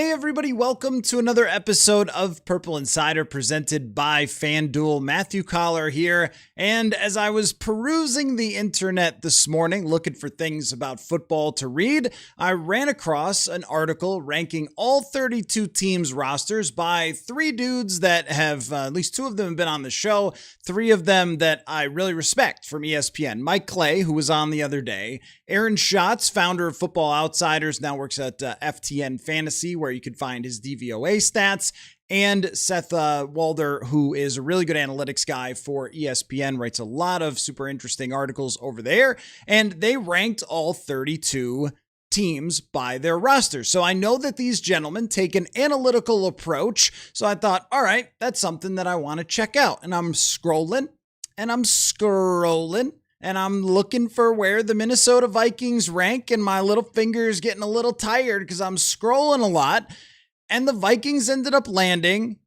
Hey everybody, welcome to another episode of Purple Insider presented by FanDuel. Matthew Coller here, and as I was perusing the internet this morning looking for things about football to read, I ran across an article ranking all 32 teams' rosters by three dudes that have, at least two of them have been on the show, three of them that I really respect from ESPN. Mike Clay, who was on the other day, Aaron Schatz, founder of Football Outsiders, now works at FTN Fantasy, where you can find his DVOA stats, and Seth Walder, who is a really good analytics guy for ESPN, writes a lot of super interesting articles over there, and they ranked all 32 teams by their rosters. So I know that these gentlemen take an analytical approach, so I thought, all right, that's something that I want to check out. And I'm scrolling, and I'm scrolling, and I'm looking for where the Minnesota Vikings rank, and my little finger is getting a little tired because I'm scrolling a lot. And the Vikings ended up landing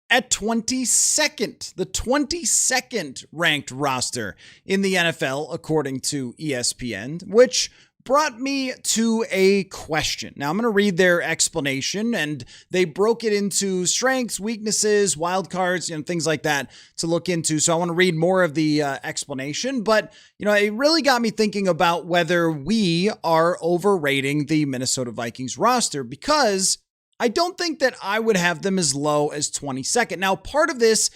at 22nd, the 22nd ranked roster in the NFL, according to ESPN, which brought me to a question. Now, I'm going to read their explanation, and they broke it into strengths, weaknesses, wild cards, things like that to look into. So I want to read more of the explanation, but, it really got me thinking about whether we are overrating the Minnesota Vikings roster, because I don't think that I would have them as low as 22nd. Now, part of this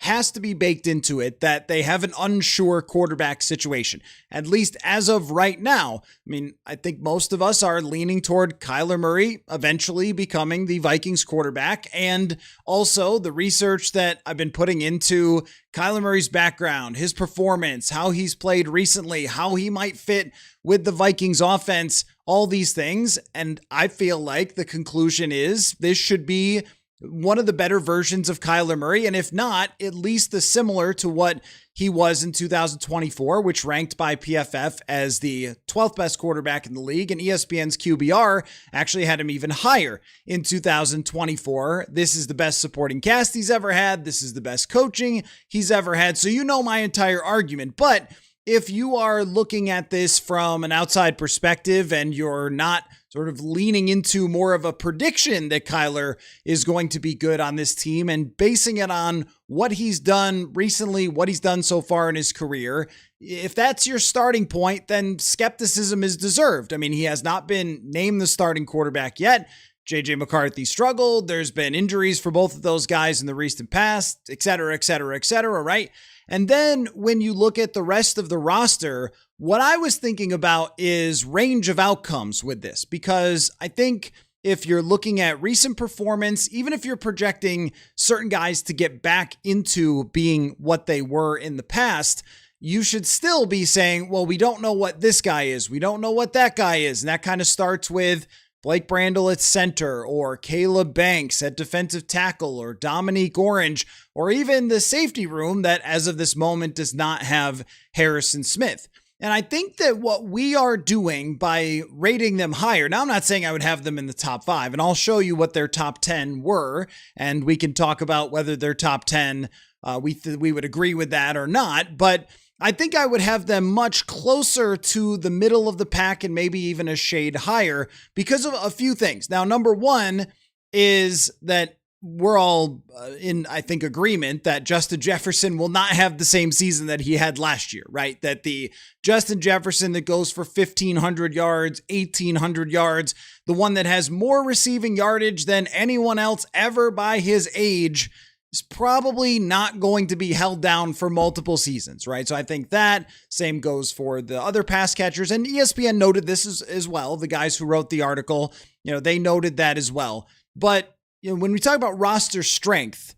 has to be baked into it that they have an unsure quarterback situation, at least as of right now. I mean, I think most of us are leaning toward Kyler Murray eventually becoming the Vikings quarterback, and also the research that I've been putting into Kyler Murray's background, his performance, how he's played recently, how he might fit with the Vikings offense, all these things. And I feel like the conclusion is this should be one of the better versions of Kyler Murray, and if not, at least the similar to what he was in 2024, which ranked by PFF as the 12th best quarterback in the league, and ESPN's QBR actually had him even higher in 2024. This is the best supporting cast he's ever had. This is the best coaching he's ever had. So my entire argument, but if you are looking at this from an outside perspective and you're not sort of leaning into more of a prediction that Kyler is going to be good on this team and basing it on what he's done recently, what he's done so far in his career, if that's your starting point, then skepticism is deserved. I mean, he has not been named the starting quarterback yet. JJ McCarthy struggled. There's been injuries for both of those guys in the recent past, et cetera, right? And then when you look at the rest of the roster, what I was thinking about is range of outcomes with this, because I think if you're looking at recent performance, even if you're projecting certain guys to get back into being what they were in the past, you should still be saying, well, we don't know what this guy is. We don't know what that guy is. And that kind of starts with Blake Brandel at center, or Caleb Banks at defensive tackle, or Dominique Orange, or even the safety room that as of this moment does not have Harrison Smith. And I think that what we are doing by rating them higher, now I'm not saying I would have them in the top 5, and I'll show you what their top 10 were, and we can talk about whether their top 10, we would agree with that or not, but I think I would have them much closer to the middle of the pack and maybe even a shade higher because of a few things. Now, number one is that we're all in, I think, agreement that Justin Jefferson will not have the same season that he had last year, right? That the Justin Jefferson that goes for 1,500 yards, 1,800 yards, the one that has more receiving yardage than anyone else ever by his age, is probably not going to be held down for multiple seasons, right? So I think that same goes for the other pass catchers, and ESPN noted this as well. The guys who wrote the article, they noted that as well. But when we talk about roster strength,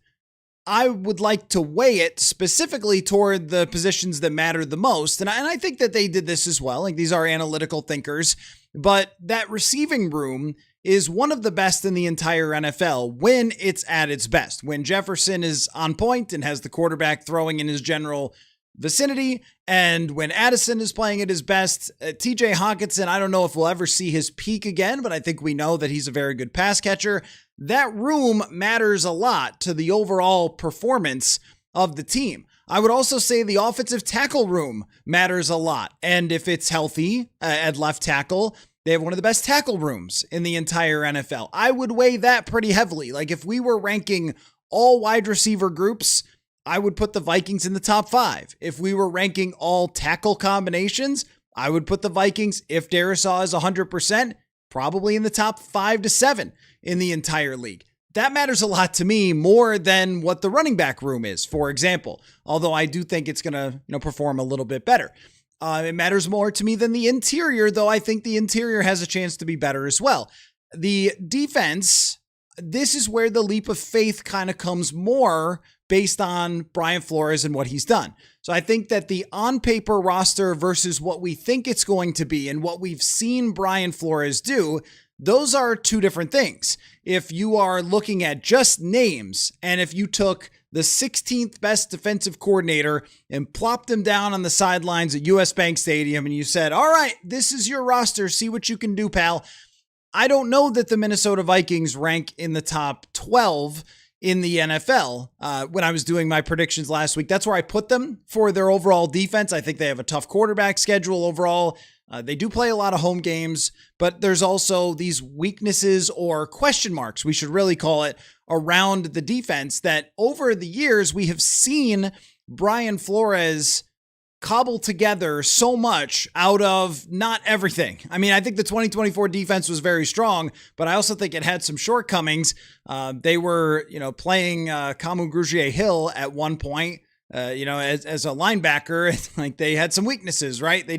I would like to weigh it specifically toward the positions that matter the most. And I think that they did this as well. Like, these are analytical thinkers, but that receiving room is one of the best in the entire NFL when it's at its best. When Jefferson is on point and has the quarterback throwing in his general vicinity, and when Addison is playing at his best. TJ Hawkinson, I don't know if we'll ever see his peak again, but I think we know that he's a very good pass catcher. That room matters a lot to the overall performance of the team. I would also say the offensive tackle room matters a lot. And if it's healthy at left tackle, They have one of the best tackle rooms in the entire NFL. I would weigh that pretty heavily. Like if we were ranking all wide receiver groups, I would put the Vikings in the top 5. If we were ranking all tackle combinations, I would put the Vikings, if Darisaw is 100%, probably in the top 5 to 7 in the entire league. That matters a lot to me, more than what the running back room is, for example. Although I do think it's going to, perform a little bit better. It matters more to me than the interior, though I think the interior has a chance to be better as well. The defense, this is where the leap of faith kind of comes more based on Brian Flores and what he's done. So I think that the on-paper roster versus what we think it's going to be and what we've seen Brian Flores do, those are two different things. If you are looking at just names, and if you took the 16th best defensive coordinator and plopped him down on the sidelines at US Bank Stadium and you said, all right, this is your roster, see what you can do, pal. I don't know that the Minnesota Vikings rank in the top 12 in the NFL. When I was doing my predictions last week, that's where I put them for their overall defense. I think they have a tough quarterback schedule overall. They do play a lot of home games, but there's also these weaknesses or question marks, we should really call it, around the defense that over the years we have seen Brian Flores cobble together so much out of not everything. I mean, I think the 2024 defense was very strong, but I also think it had some shortcomings. They were, playing Kamu Grugier-Hill at one point. As a linebacker, like they had some weaknesses, right? They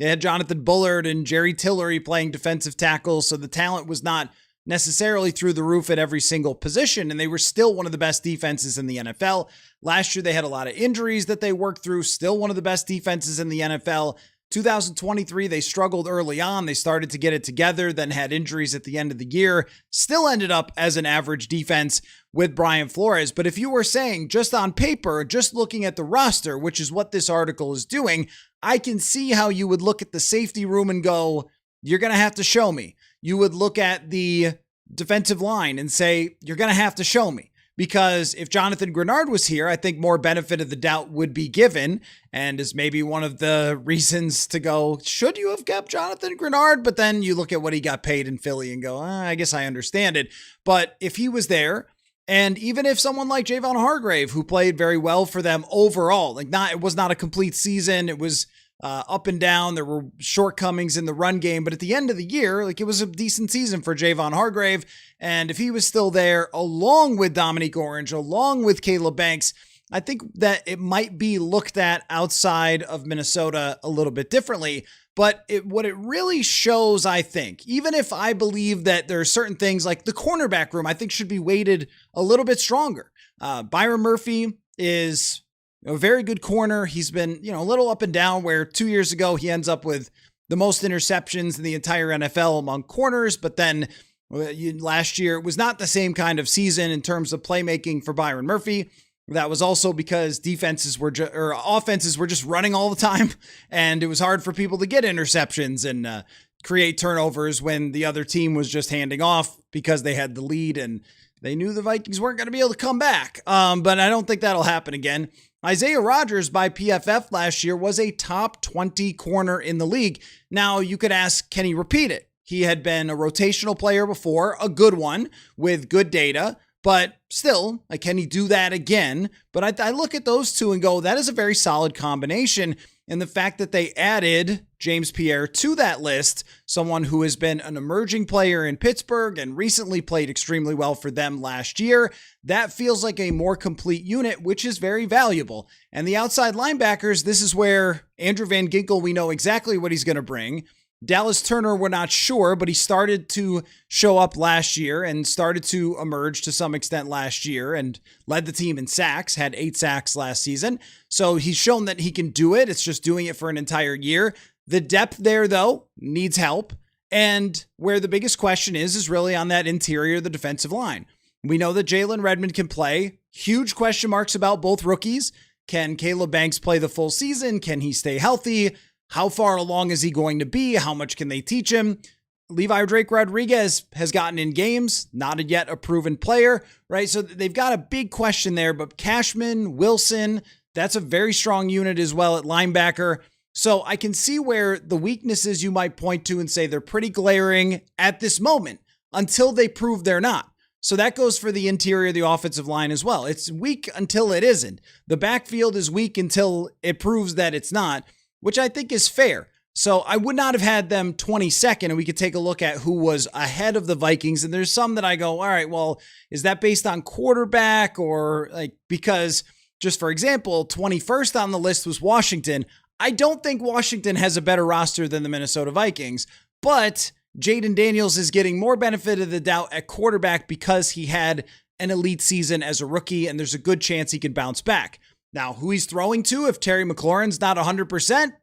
had Jonathan Bullard and Jerry Tillery playing defensive tackle. So the talent was not necessarily through the roof at every single position. And they were still one of the best defenses in the NFL. Last year, they had a lot of injuries that they worked through. Still one of the best defenses in the NFL. 2023, they struggled early on. They started to get it together, then had injuries at the end of the year. Still ended up as an average defense with Brian Flores. But if you were saying just on paper, just looking at the roster, which is what this article is doing, I can see how you would look at the safety room and go, you're going to have to show me. You would look at the defensive line and say, you're going to have to show me. Because if Jonathan Grenard was here, I think more benefit of the doubt would be given, and is maybe one of the reasons to go, should you have kept Jonathan Grenard? But then you look at what he got paid in Philly and go, I guess I understand it. But if he was there, and even if someone like Javon Hargrave, who played very well for them overall, it was not a complete season, it was up and down. There were shortcomings in the run game, but at the end of the year, it was a decent season for Javon Hargrave. And if he was still there, along with Dominique Orange, along with Caleb Banks, I think that it might be looked at outside of Minnesota a little bit differently. But what it really shows, I think, even if I believe that there are certain things like the cornerback room, I think should be weighted a little bit stronger. Byron Murphy is a very good corner. He's been, a little up and down, where 2 years ago he ends up with the most interceptions in the entire NFL among corners. But then last year it was not the same kind of season in terms of playmaking for Byron Murphy. That was also because offenses were just running all the time, and it was hard for people to get interceptions and create turnovers when the other team was just handing off because they had the lead and they knew the Vikings weren't going to be able to come back. But I don't think that'll happen again. Isaiah Rodgers by PFF last year was a top 20 corner in the league. Now you could ask, can he repeat it? He had been a rotational player before, a good one with good data, but still, can he do that again? But I look at those two and go, that is a very solid combination. And the fact that they added James Pierre to that list, someone who has been an emerging player in Pittsburgh and recently played extremely well for them last year, that feels like a more complete unit, which is very valuable. And the outside linebackers, this is where Andrew Van Ginkel, we know exactly what he's going to bring. Dallas Turner, we're not sure, but he started to show up last year and started to emerge to some extent last year and led the team in sacks, had 8 sacks last season. So he's shown that he can do it. It's just doing it for an entire year. The depth there, though, needs help. And where the biggest question is really on that interior, the defensive line. We know that Jalen Redmond can play. Huge question marks about both rookies. Can Caleb Banks play the full season? Can he stay healthy? How far along is he going to be? How much can they teach him? Levi Drake Rodriguez has gotten in games, not yet a proven player, right? So they've got a big question there, but Cashman, Wilson, that's a very strong unit as well at linebacker. So I can see where the weaknesses you might point to and say they're pretty glaring at this moment until they prove they're not. So that goes for the interior of the offensive line as well. It's weak until it isn't. The backfield is weak until it proves that it's not, which I think is fair. So I would not have had them 22nd, and we could take a look at who was ahead of the Vikings. And there's some that I go, all right, well, is that based on quarterback or because just for example, 21st on the list was Washington. I don't think Washington has a better roster than the Minnesota Vikings, but Jaden Daniels is getting more benefit of the doubt at quarterback because he had an elite season as a rookie, and there's a good chance he can bounce back. Now, who he's throwing to, if Terry McLaurin's not 100%,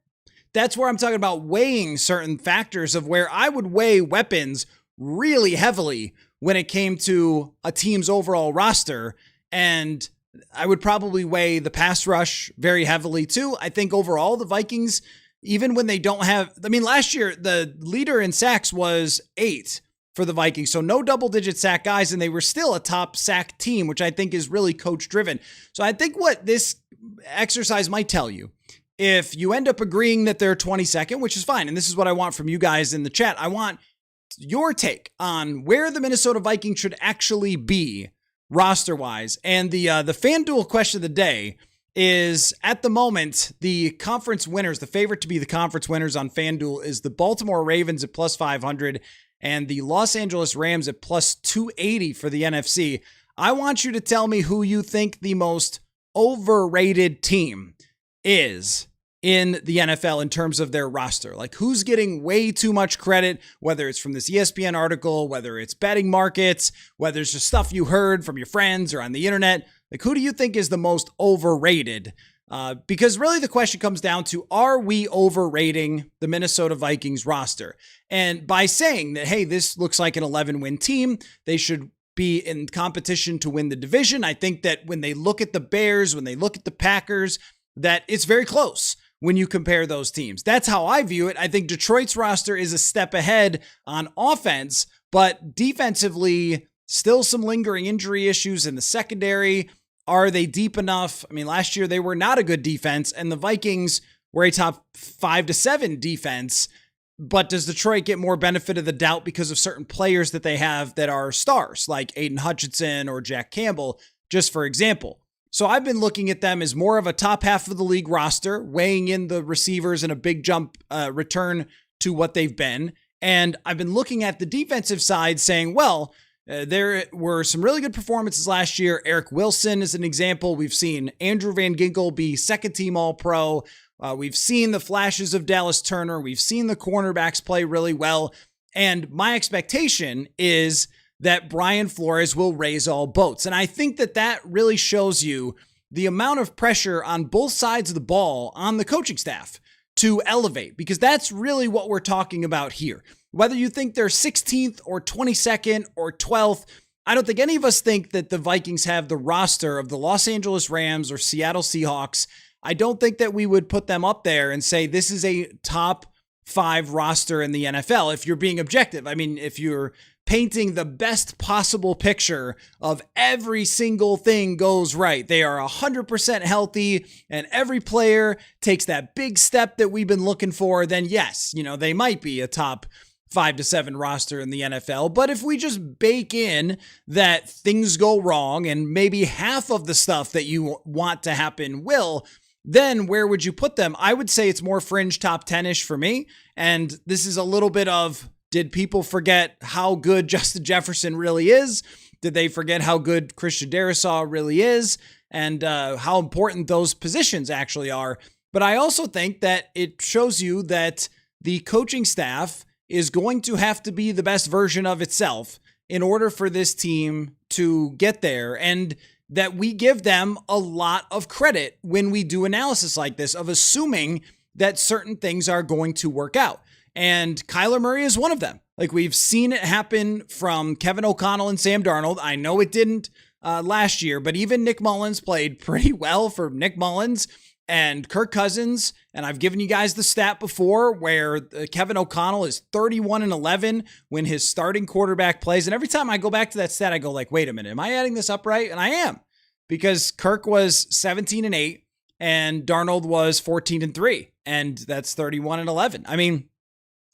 that's where I'm talking about weighing certain factors of where I would weigh weapons really heavily when it came to a team's overall roster. And I would probably weigh the pass rush very heavily too. I think overall the Vikings, even when they don't have, last year, the leader in sacks was 8 for the Vikings. So no double-digit sack guys, and they were still a top sack team, which I think is really coach-driven. So I think what this exercise might tell you, if you end up agreeing that they're 22nd, which is fine, and this is what I want from you guys in the chat, I want your take on where the Minnesota Vikings should actually be roster-wise. And the FanDuel question of the day is, at the moment, the conference winners, the favorite to be the conference winners on FanDuel is the Baltimore Ravens at plus 500 and the Los Angeles Rams at plus 280 for the NFC. I want you to tell me who you think the most overrated team is in the NFL in terms of their roster. Like, who's getting way too much credit, whether it's from this ESPN article, whether it's betting markets, whether it's just stuff you heard from your friends or on the internet. Like, who do you think is the most overrated? Because really the question comes down to, are we overrating the Minnesota Vikings roster? And by saying that, hey, this looks like an 11-win team, they should be in competition to win the division. I think that when they look at the Bears, when they look at the Packers, that it's very close when you compare those teams. That's how I view it. I think Detroit's roster is a step ahead on offense, but defensively, still some lingering injury issues in the secondary. Are they deep enough? Last year they were not a good defense, and the Vikings were a top 5 to 7 defense. But does Detroit get more benefit of the doubt because of certain players that they have that are stars, like Aiden Hutchinson or Jack Campbell, just for example? So I've been looking at them as more of a top half of the league roster, weighing in the receivers and a big jump return to what they've been. And I've been looking at the defensive side saying, well, there were some really good performances last year. Eric Wilson is an example. We've seen Andrew Van Ginkel be second team All-Pro. We've seen the flashes of Dallas Turner. We've seen the cornerbacks play really well. And my expectation is that Brian Flores will raise all boats. And I think that that really shows you the amount of pressure on both sides of the ball on the coaching staff to elevate, because that's really what we're talking about here. Whether you think they're 16th or 22nd or 12th, I don't think any of us think that the Vikings have the roster of the Los Angeles Rams or Seattle Seahawks. I don't think that we would put them up there and say this is a top 5 roster in the NFL if you're being objective. If you're painting the best possible picture of every single thing goes right, they are 100% healthy, and every player takes that big step that we've been looking for, then yes, they might be a top 5 to 7 roster in the NFL. But if we just bake in that things go wrong and maybe half of the stuff that you want to happen will, then where would you put them? I would say it's more fringe top 10-ish for me. And this is a little bit of, did people forget how good Justin Jefferson really is? Did they forget how good Christian Darrisaw really is? And how important those positions actually are? But I also think that it shows you that the coaching staff is going to have to be the best version of itself in order for this team to get there, and that we give them a lot of credit when we do analysis like this of assuming that certain things are going to work out. And Kyler Murray is one of them. Like, we've seen it happen from Kevin O'Connell and Sam Darnold. I know it didn't last year, but even Nick Mullins played pretty well for Nick Mullins and Kirk Cousins. And I've given you guys the stat before where Kevin O'Connell is 31-11 when his starting quarterback plays. And every time I go back to that stat, I go like, wait a minute, am I adding this up right? And I am, because Kirk was 17-8 and Darnold was 14-3, and that's 31-11. I mean,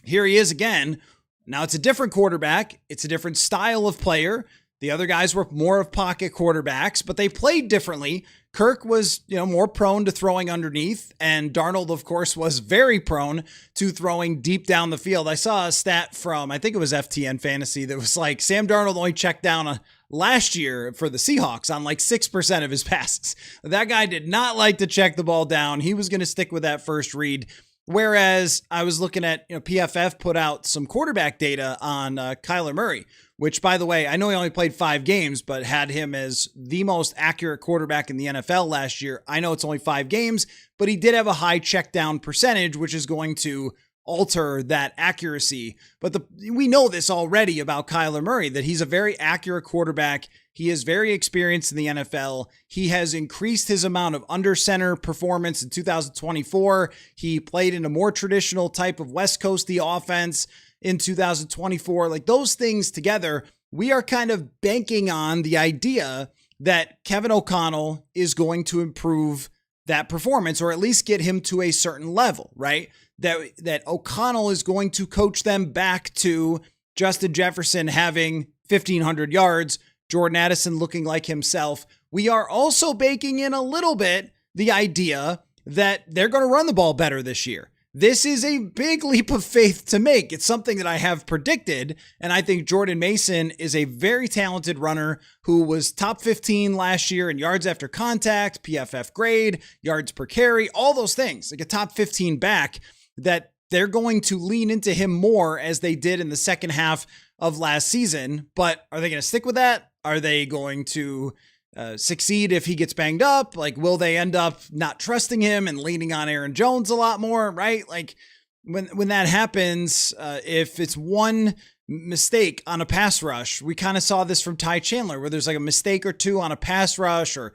here he is again. Now it's a different quarterback. It's a different style of player. The other guys were more of pocket quarterbacks, but they played differently. Kirk was, more prone to throwing underneath, and Darnold, of course, was very prone to throwing deep down the field. I saw a stat from, I think it was FTN Fantasy, that was like Sam Darnold only checked down last year for the Seahawks on like 6% of his passes. That guy did not like to check the ball down. He was going to stick with that first read. Whereas I was looking at, PFF put out some quarterback data on Kyler Murray, which, by the way, I know he only played 5 games, but had him as the most accurate quarterback in the NFL last year. I know it's only 5 games, but he did have a high check down percentage, which is going to alter that accuracy. But we know this already about Kyler Murray, that he's a very accurate quarterback. He is very experienced in the NFL. He has increased his amount of under center performance in 2024. He played in a more traditional type of West Coasty offense in 2024. Like, those things together, we are kind of banking on the idea that Kevin O'Connell is going to improve that performance, or at least get him to a certain level, right? That O'Connell is going to coach them back to Justin Jefferson having 1,500 yards, Jordan Addison looking like himself. We are also baking in a little bit the idea that they're going to run the ball better this year. This is a big leap of faith to make. It's something that I have predicted, and I think Jordan Mason is a very talented runner who was top 15 last year in yards after contact, PFF grade, yards per carry, all those things, like a top 15 back, that they're going to lean into him more as they did in the second half of last season. But are they going to stick with that? Are they going to succeed if he gets banged up? Like, will they end up not trusting him and leaning on Aaron Jones a lot more, right? Like, when that happens, if it's one mistake on a pass rush, we kind of saw this from Ty Chandler, where there's like a mistake or two on a pass rush, or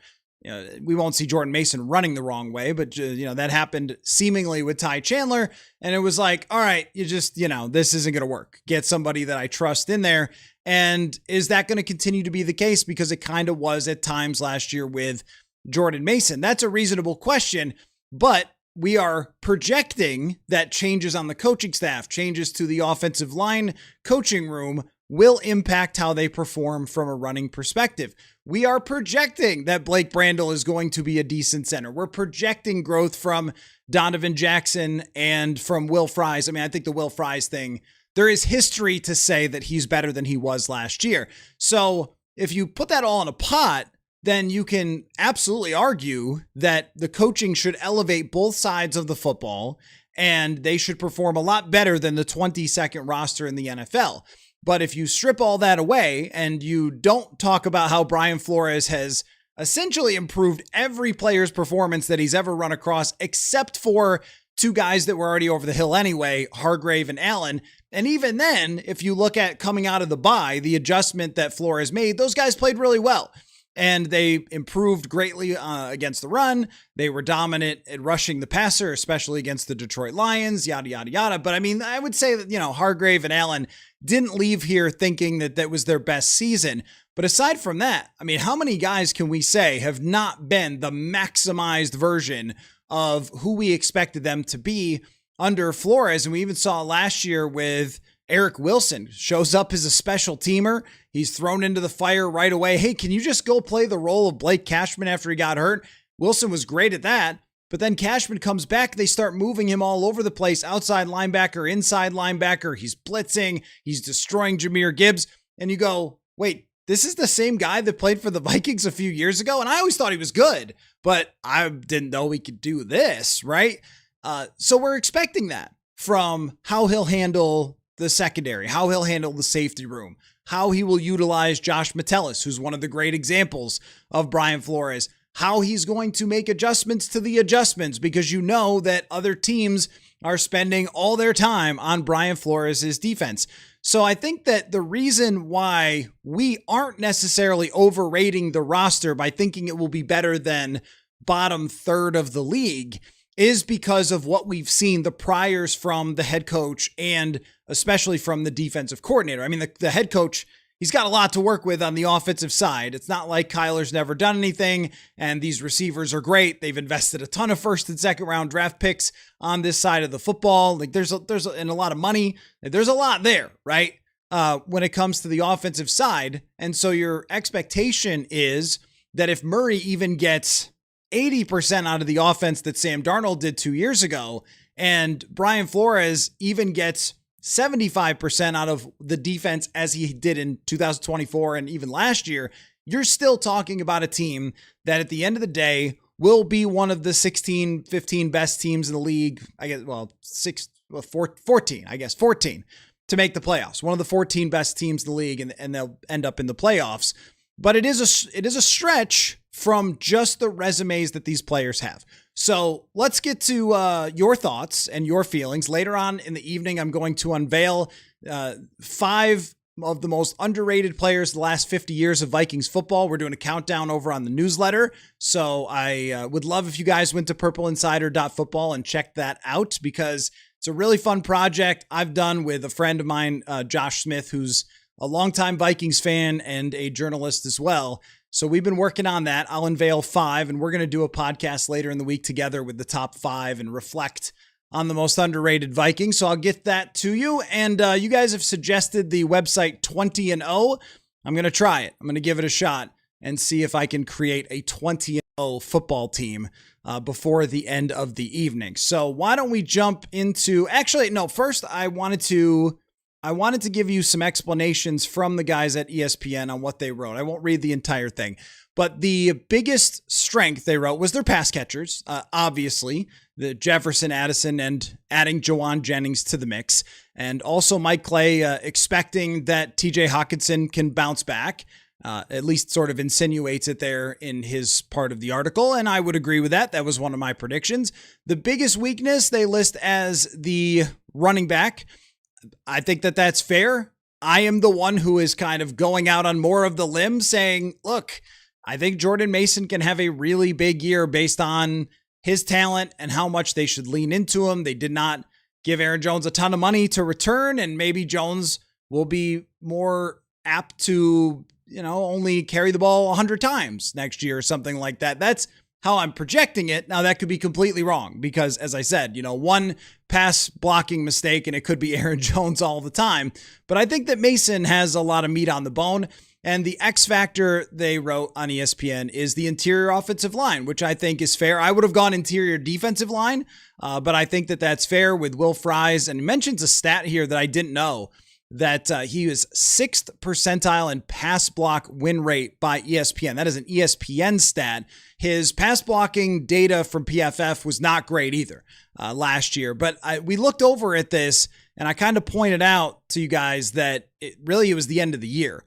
we won't see Jordan Mason running the wrong way, but that happened seemingly with Ty Chandler. And it was like, all right, you just, this isn't going to work. Get somebody that I trust in there. And is that going to continue to be the case? Because it kind of was at times last year with Jordan Mason. That's a reasonable question, but we are projecting that changes on the coaching staff, changes to the offensive line coaching room, will impact how they perform from a running perspective. We are projecting that Blake Brandel is going to be a decent center. We're projecting growth from Donovan Jackson and from Will Fries. I mean, I think the Will Fries thing, there is history to say that he's better than he was last year. So if you put that all in a pot, then you can absolutely argue that the coaching should elevate both sides of the football, and they should perform a lot better than the 22nd roster in the NFL. But if you strip all that away and you don't talk about how Brian Flores has essentially improved every player's performance that he's ever run across, except for 2 guys that were already over the hill anyway, Hargrave and Allen. And even then, if you look at coming out of the bye, the adjustment that Flores made, those guys played really well. And they improved greatly against the run. They were dominant at rushing the passer, especially against the Detroit Lions, yada, yada, yada. But I mean, I would say that, Hargrave and Allen didn't leave here thinking that that was their best season. But aside from that, I mean, how many guys can we say have not been the maximized version of who we expected them to be under Flores? And we even saw last year with Eric Wilson, shows up as a special teamer. He's thrown into the fire right away. Hey, can you just go play the role of Blake Cashman after he got hurt? Wilson was great at that. But then Cashman comes back. They start moving him all over the place. Outside linebacker, inside linebacker. He's blitzing. He's destroying Jahmyr Gibbs. And you go, wait, this is the same guy that played for the Vikings a few years ago? And I always thought he was good, but I didn't know he could do this, right? So we're expecting that from how he'll handle the secondary, how he'll handle the safety room, how he will utilize Josh Metellus, who's one of the great examples of Brian Flores, how he's going to make adjustments to the adjustments, because you know that other teams are spending all their time on Brian Flores' defense. So I think that the reason why we aren't necessarily overrating the roster by thinking it will be better than bottom third of the league is because of what we've seen, the priors from the head coach and especially from the defensive coordinator. I mean, the head coach, he's got a lot to work with on the offensive side. It's not like Kyler's never done anything and these receivers are great. They've invested a ton of first and second round draft picks on this side of the football. Like there's and a lot of money. There's a lot there, right? When it comes to the offensive side. And so your expectation is that if Murray even gets 80% out of the offense that Sam Darnold did 2 years ago, and Brian Flores even gets 75% out of the defense as he did in 2024 and even last year, you're still talking about a team that at the end of the day will be one of the 16, 15 best teams in the league. I guess, 14 to make the playoffs. One of the 14 best teams in the league, and they'll end up in the playoffs. But it is a stretch from just the resumes that these players have. So let's get to your thoughts and your feelings. Later on in the evening, I'm going to unveil 5 of the most underrated players the last 50 years of Vikings football. We're doing a countdown over on the newsletter. So I would love if you guys went to purpleinsider.football and checked that out, because it's a really fun project I've done with a friend of mine, Josh Smith, who's a longtime Vikings fan and a journalist as well. So we've been working on that. I'll unveil 5, and we're going to do a podcast later in the week together with the top 5 and reflect on the most underrated Vikings. So I'll get that to you. And you guys have suggested the website 20-0. I'm going to try it. I'm going to give it a shot and see if I can create a 20-0 football team before the end of the evening. So why don't we jump into, actually, no, first I wanted to give you some explanations from the guys at ESPN on what they wrote. I won't read the entire thing, but the biggest strength they wrote was their pass catchers. Obviously, the Jefferson, Addison, and adding Jawan Jennings to the mix. And also Mike Clay expecting that TJ Hawkinson can bounce back. At least sort of insinuates it there in his part of the article. And I would agree with that. That was one of my predictions. The biggest weakness they list as the running back. I think that that's fair. I am the one who is kind of going out on more of the limb saying, look, I think Jordan Mason can have a really big year based on his talent and how much they should lean into him. They did not give Aaron Jones a ton of money to return, and maybe Jones will be more apt to, only carry the ball 100 times next year or something like that. That's how I'm projecting it. Now, that could be completely wrong because, as I said, one pass blocking mistake and it could be Aaron Jones all the time. But I think that Mason has a lot of meat on the bone. And the X factor they wrote on ESPN is the interior offensive line, which I think is fair. I would have gone interior defensive line, but I think that that's fair with Will Fries. And he mentions a stat here that I didn't know, that he was 6th percentile in pass block win rate by ESPN. That is an ESPN stat. His pass blocking data from PFF was not great either last year. But we looked over at this, and I kind of pointed out to you guys that it was the end of the year.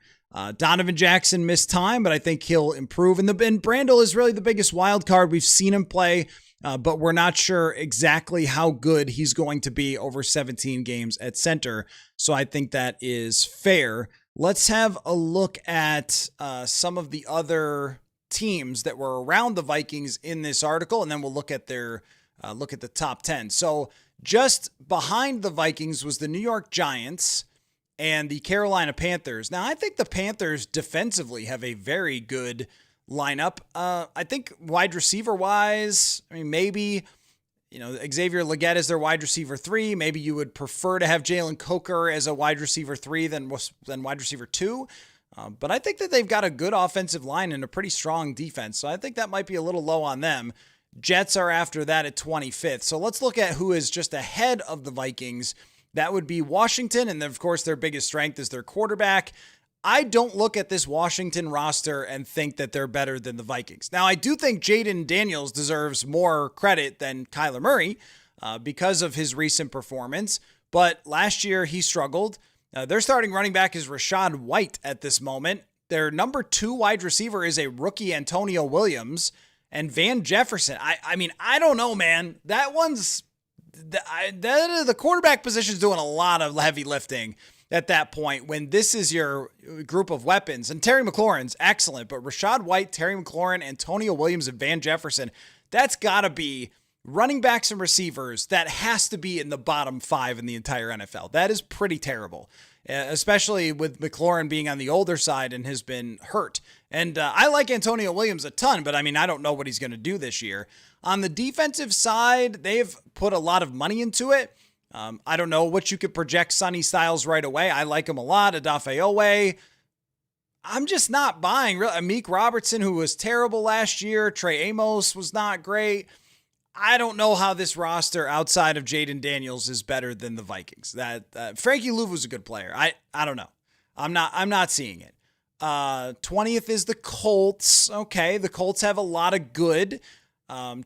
Donovan Jackson missed time, but I think he'll improve. And Brandel is really the biggest wild card. We've seen him play, but we're not sure exactly how good he's going to be over 17 games at center. So I think that is fair. Let's have a look at some of the other teams that were around the Vikings in this article, and then we'll look at their look at the top 10. So just behind the Vikings was the New York Giants and the Carolina Panthers. Now, I think the Panthers defensively have a very good lineup. I think wide receiver wise, maybe, Xavier Legette is their wide receiver 3. Maybe you would prefer to have Jalen Coker as a wide receiver 3 than wide receiver 2. But I think that they've got a good offensive line and a pretty strong defense. So I think that might be a little low on them. Jets are after that at 25th. So let's look at who is just ahead of the Vikings. That would be Washington. And then, of course, their biggest strength is their quarterback. I don't look at this Washington roster and think that they're better than the Vikings. Now, I do think Jaden Daniels deserves more credit than Kyler Murray because of his recent performance. But last year he struggled. Their starting running back is Rachaad White at this moment. Their number 2 wide receiver is a rookie Antonio Williams, and Van Jefferson. I don't know, man. That one's the quarterback position is doing a lot of heavy lifting at that point when this is your group of weapons. And Terry McLaurin's excellent, but Rachaad White, Terry McLaurin, Antonio Williams, and Van Jefferson, that's got to be running backs and receivers, that has to be in the bottom 5 in the entire NFL. That is pretty terrible, especially with McLaurin being on the older side and has been hurt. And I like Antonio Williams a ton, but I mean, I don't know what he's going to do this year. On the defensive side, they've put a lot of money into it. I don't know what you could project Sonny Styles right away. I like him a lot. Odafe Owe. I'm just not buying. Amik Robertson, who was terrible last year. Trey Amos was not great. I don't know how this roster outside of Jaden Daniels is better than the Vikings. Frankie Louv was a good player. I don't know. I'm not seeing it. 20th is the Colts. Okay, the Colts have a lot of good.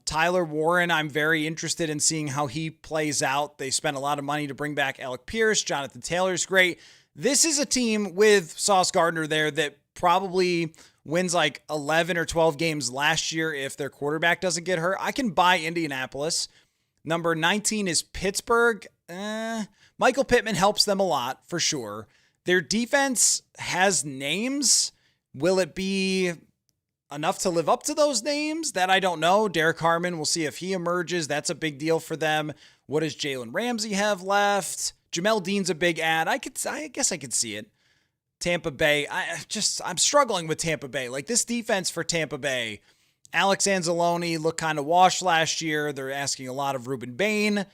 Tyler Warren, I'm very interested in seeing how he plays out. They spent a lot of money to bring back Alec Pierce. Jonathan Taylor's great. This is a team with Sauce Gardner there that probably wins like 11 or 12 games last year if their quarterback doesn't get hurt. I can buy Indianapolis. Number 19 is Pittsburgh. Michael Pittman helps them a lot for sure. Their defense has names. Will it be enough to live up to those names? That I don't know. Derek Harmon, we'll see if he emerges. That's a big deal for them. What does Jalen Ramsey have left? Jamel Dean's a big ad. I guess I could see it. Tampa Bay. I'm struggling with Tampa Bay. Like this defense for Tampa Bay. Alex Anzalone looked kind of washed last year. They're asking a lot of Reuben Bain.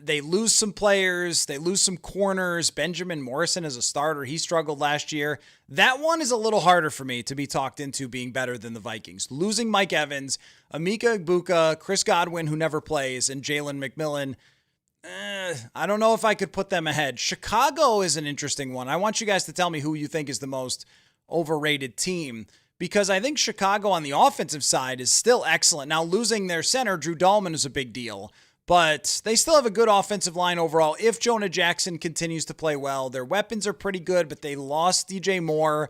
They lose some players. They lose some corners. Benjamin Morrison as a starter. He struggled last year. That one is a little harder for me to be talked into being better than the Vikings. Losing Mike Evans, Emeka Egbuka, Chris Godwin, who never plays, and Jalen McMillan. I don't know if I could put them ahead. Chicago is an interesting one. I want you guys to tell me who you think is the most overrated team, because I think Chicago on the offensive side is still excellent. Now, losing their center, Drew Dahlman, is a big deal, but they still have a good offensive line overall. If Jonah Jackson continues to play well, their weapons are pretty good, but they lost DJ Moore.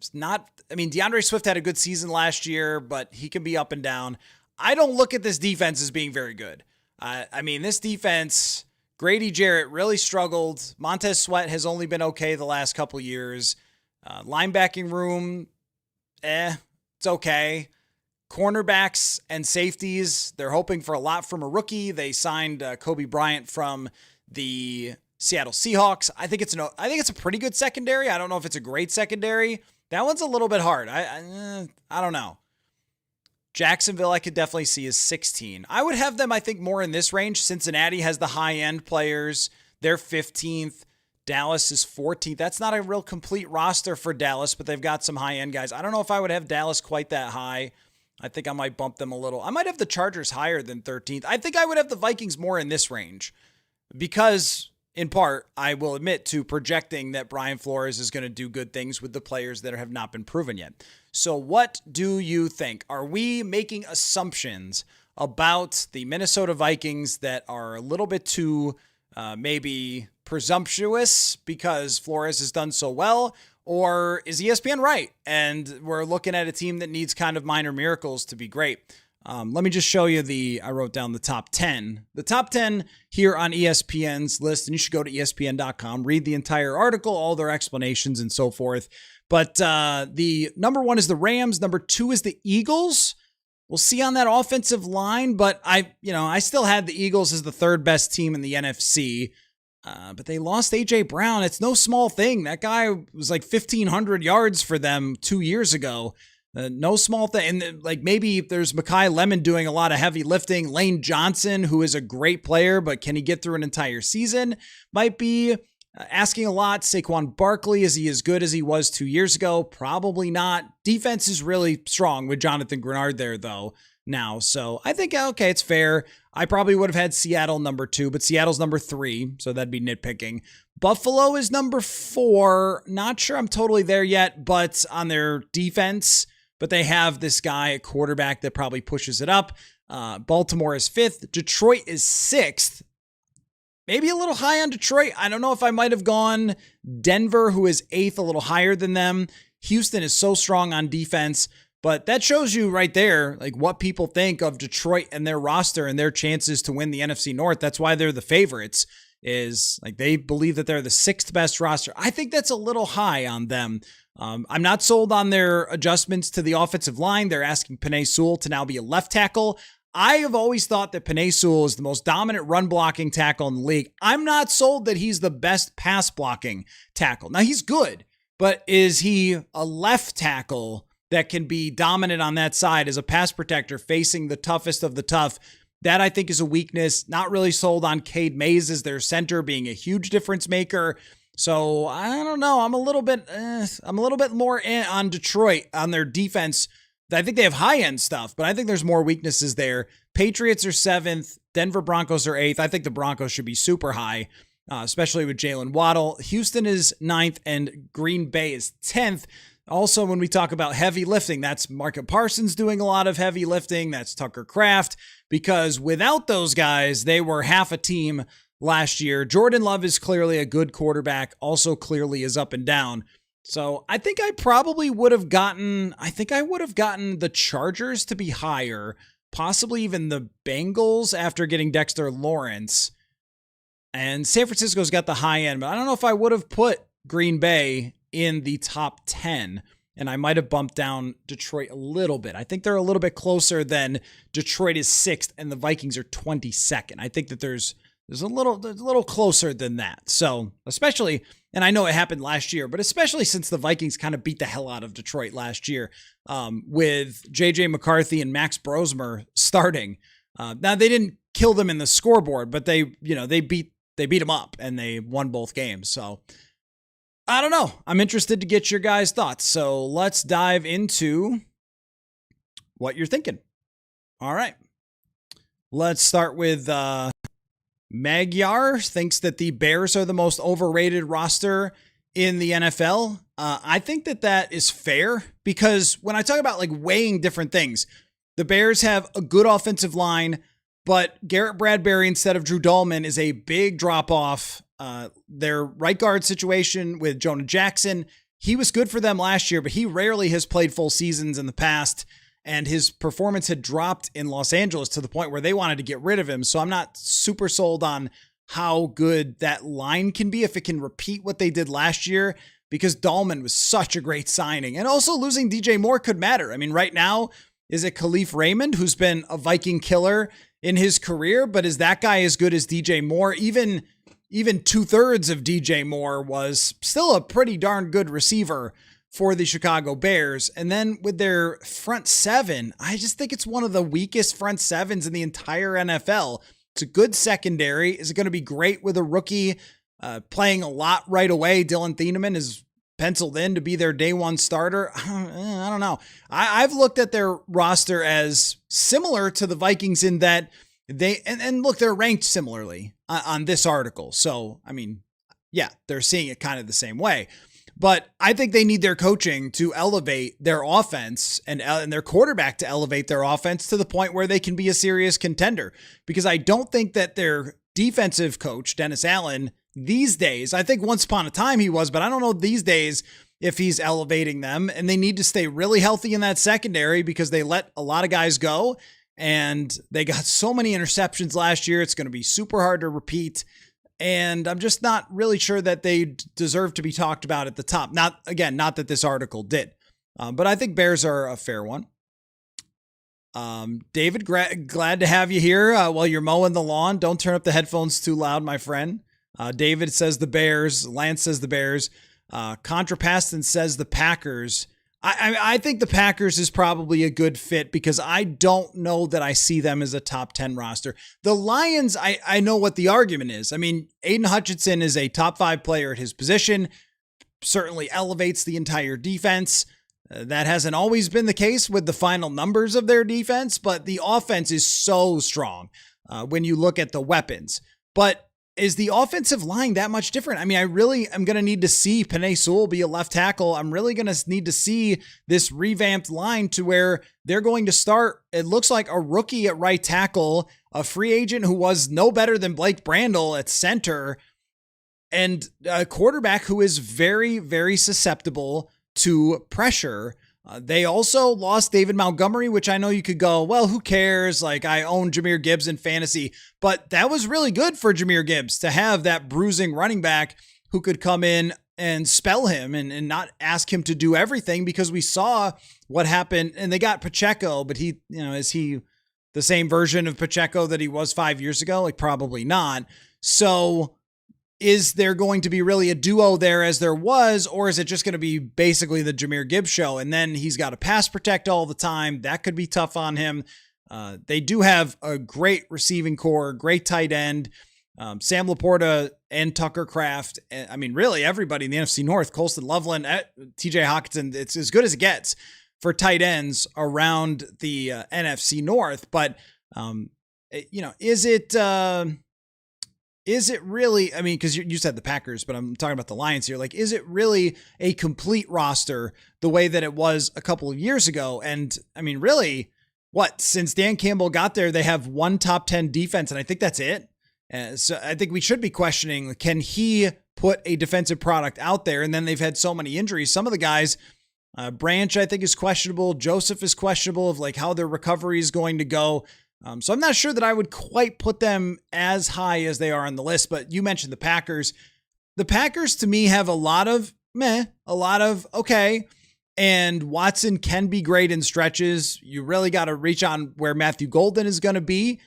DeAndre Swift had a good season last year, but he can be up and down. I don't look at this defense as being very good. This defense, Grady Jarrett really struggled. Montez Sweat has only been okay the last couple years. Linebacking room, it's okay. Cornerbacks and safeties, they're hoping for a lot from a rookie. They signed Kobe Bryant from the Seattle Seahawks. I think it's a pretty good secondary. I don't know if it's a great secondary. That one's a little bit hard. I don't know. Jacksonville, I could definitely see as 16. I would have them, I think, more in this range. Cincinnati has the high-end players. They're 15th. Dallas is 14th. That's not a real complete roster for Dallas, but they've got some high-end guys. I don't know if I would have Dallas quite that high. I think I might bump them a little. I might have the Chargers higher than 13th. I think I would have the Vikings more in this range because, in part, I will admit to projecting that Brian Flores is going to do good things with the players that have not been proven yet. So what do you think? Are we making assumptions about the Minnesota Vikings that are a little bit too maybe presumptuous because Flores has done so well? Or is ESPN right? And we're looking at a team that needs kind of minor miracles to be great. Let me just show you I wrote down the top 10. The top 10 here on ESPN's list, and you should go to ESPN.com, read the entire article, all their explanations and so forth. But the number 1 is the Rams. Number 2 is the Eagles. We'll see on that offensive line, but I still had the Eagles as the 3rd best team in the NFC. But they lost A.J. Brown. It's no small thing. That guy was like 1,500 yards for them 2 years ago. No small thing. And maybe there's Mekhi Lemon doing a lot of heavy lifting. Lane Johnson, who is a great player, but can he get through an entire season? Might be asking a lot. Saquon Barkley, is he as good as he was 2 years ago? Probably not. Defense is really strong with Jonathan Grenard there, though, now. So I think, okay, it's fair. I probably would have had Seattle number 2, but Seattle's number 3, so that'd be nitpicking. Buffalo is number 4. Not sure I'm totally there yet, but on their defense, but they have this guy at quarterback that probably pushes it up. Baltimore is 5th. Detroit is 6th. Maybe a little high on Detroit. I don't know if I might have gone Denver, who is 8th, a little higher than them. Houston is so strong on defense. But that shows you right there, what people think of Detroit and their roster and their chances to win the NFC North. That's why they're the favorites, is they believe that they're the 6th best roster. I think that's a little high on them. I'm not sold on their adjustments to the offensive line. They're asking Penei Sewell to now be a left tackle. I have always thought that Penei Sewell is the most dominant run blocking tackle in the league. I'm not sold that he's the best pass blocking tackle. Now, he's good, but is he a left tackle that can be dominant on that side as a pass protector facing the toughest of the tough? That I think is a weakness. Not really sold on Cade Mays as their center being a huge difference maker. So I don't know. I'm a little bit more on Detroit on their defense. I think they have high-end stuff, but I think there's more weaknesses there. Patriots are 7th. Denver Broncos are 8th. I think the Broncos should be super high, especially with Jalen Waddle. Houston is 9th, and Green Bay is 10th. Also, when we talk about heavy lifting, that's Micah Parsons doing a lot of heavy lifting. That's Tucker Kraft, because without those guys, they were half a team last year. Jordan Love is clearly a good quarterback, also clearly is up and down. So I think I probably would have gotten the Chargers to be higher, possibly even the Bengals after getting Dexter Lawrence. And San Francisco's got the high end, but I don't know if I would have put Green Bay in the top 10, and I might have bumped down Detroit a little bit. I think they're a little bit closer than Detroit is 6th and the Vikings are 22nd. I think that there's a little closer than that. So especially, and I know it happened last year, but especially since the Vikings kind of beat the hell out of Detroit last year with J.J. McCarthy and Max Brosmer starting. Now they didn't kill them in the scoreboard, but they beat them up and they won both games. So I don't know. I'm interested to get your guys' thoughts. So let's dive into what you're thinking. All right. Let's start with Magyar thinks that the Bears are the most overrated roster in the NFL. I think that is fair, because when I talk about like weighing different things, the Bears have a good offensive line, but Garrett Bradbury instead of Drew Dahlman is a big drop off. Their right guard situation with Jonah Jackson, he was good for them last year, but he rarely has played full seasons in the past. And his performance had dropped in Los Angeles to the point where they wanted to get rid of him. So I'm not super sold on how good that line can be if it can repeat what they did last year, because Dahlman was such a great signing. And also losing DJ Moore could matter. I mean, right now, is it Khalif Raymond, who's been a Viking killer in his career, but is that guy as good as DJ Moore? Even 2/3 of DJ Moore was still a pretty darn good receiver for the Chicago Bears. And then with their front seven, I just think it's one of the weakest front sevens in the entire NFL. It's a good secondary. Is it going to be great with a rookie playing a lot right away? Dylan Thieneman is penciled in to be their day one starter. I don't know. I've looked at their roster as similar to the Vikings in that and look, they're ranked similarly on this article. So, I mean, yeah, they're seeing it kind of the same way. But I think they need their coaching to elevate their offense and their quarterback to elevate their offense to the point where they can be a serious contender. Because I don't think that their defensive coach, Dennis Allen, these days, I think once upon a time he was, but I don't know these days if he's elevating them. And they need to stay really healthy in that secondary because they let a lot of guys go. And they got so many interceptions last year. It's going to be super hard to repeat. And I'm just not really sure that they deserve to be talked about at the top. Not that this article did. But I think Bears are a fair one. David, glad to have you here while you're mowing the lawn. Don't turn up the headphones too loud, my friend. David says the Bears. Lance says the Bears. Contra Paston says the Packers. I think the Packers is probably a good fit because I don't know that I see them as a top 10 roster. The Lions, I know what the argument is. I mean, Aiden Hutchinson is a top 5 player at his position, certainly elevates the entire defense. That hasn't always been the case with the final numbers of their defense, but the offense is so strong when you look at the weapons. But is the offensive line that much different? I mean, I really am going to need to see Penei Sewell be a left tackle. I'm really going to need to see this revamped line to where they're going to start, it looks like a rookie at right tackle, a free agent who was no better than Blake Brandel at center, and a quarterback who is very, very susceptible to pressure. They also lost David Montgomery, which I know you could go, well, who cares? Like, I own Jahmyr Gibbs in fantasy, but that was really good for Jahmyr Gibbs to have that bruising running back who could come in and spell him and not ask him to do everything, because we saw what happened and they got Pacheco, but he, is he the same version of Pacheco that he was 5 years ago? Like, probably not. So is there going to be really a duo there as there was, or is it just going to be basically the Jahmyr Gibbs show? And then he's got to pass protect all the time. That could be tough on him. They do have a great receiving core, great tight end. Sam Laporta and Tucker Kraft. I mean, really everybody in the NFC North, Colston Loveland, TJ Hawkinson, it's as good as it gets for tight ends around the NFC North. But, is it really, I mean, because you said the Packers, but I'm talking about the Lions here. Like, is it really a complete roster the way that it was a couple of years ago? And I mean, really, since Dan Campbell got there, they have one top 10 defense, and I think that's it. So I think we should be questioning, can he put a defensive product out there? And then they've had so many injuries. Some of the guys, Branch, I think, is questionable. Joseph is questionable of like how their recovery is going to go. So I'm not sure that I would quite put them as high as they are on the list, but you mentioned the Packers. The Packers to me have a lot of meh, a lot of okay. And Watson can be great in stretches. You really got to reach on where Matthew Golden is going to be.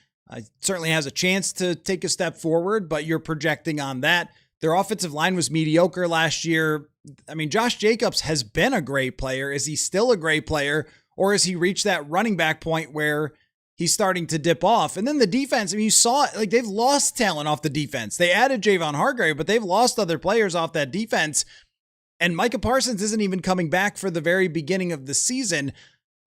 Certainly has a chance to take a step forward, but you're projecting on that. Their offensive line was mediocre last year. I mean, Josh Jacobs has been a great player. Is he still a great player, or has he reached that running back point where he's starting to dip off? And then the defense, I mean, you saw it, like they've lost talent off the defense. They added Javon Hargrave, but they've lost other players off that defense. And Micah Parsons isn't even coming back for the very beginning of the season.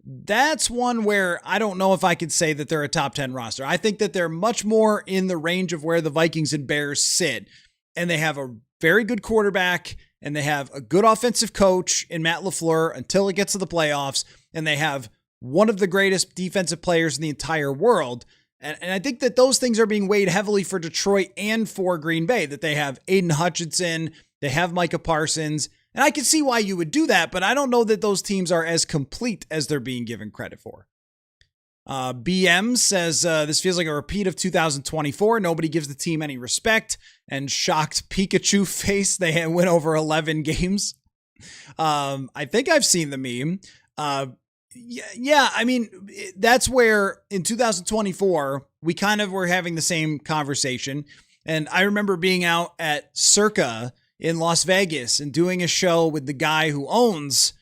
That's one where I don't know if I could say that they're a top 10 roster. I think that they're much more in the range of where the Vikings and Bears sit. And they have a very good quarterback, and they have a good offensive coach in Matt LaFleur until it gets to the playoffs. And they have one of the greatest defensive players in the entire world. And I think that those things are being weighed heavily for Detroit and for Green Bay, that they have Aiden Hutchinson, they have Micah Parsons. And I can see why you would do that, but I don't know that those teams are as complete as they're being given credit for. BM says, this feels like a repeat of 2024. Nobody gives the team any respect. And shocked Pikachu face. They went over 11 games. I think I've seen the meme. Yeah, I mean, that's where in 2024, we kind of were having the same conversation. And I remember being out at Circa in Las Vegas and doing a show with the guy who owns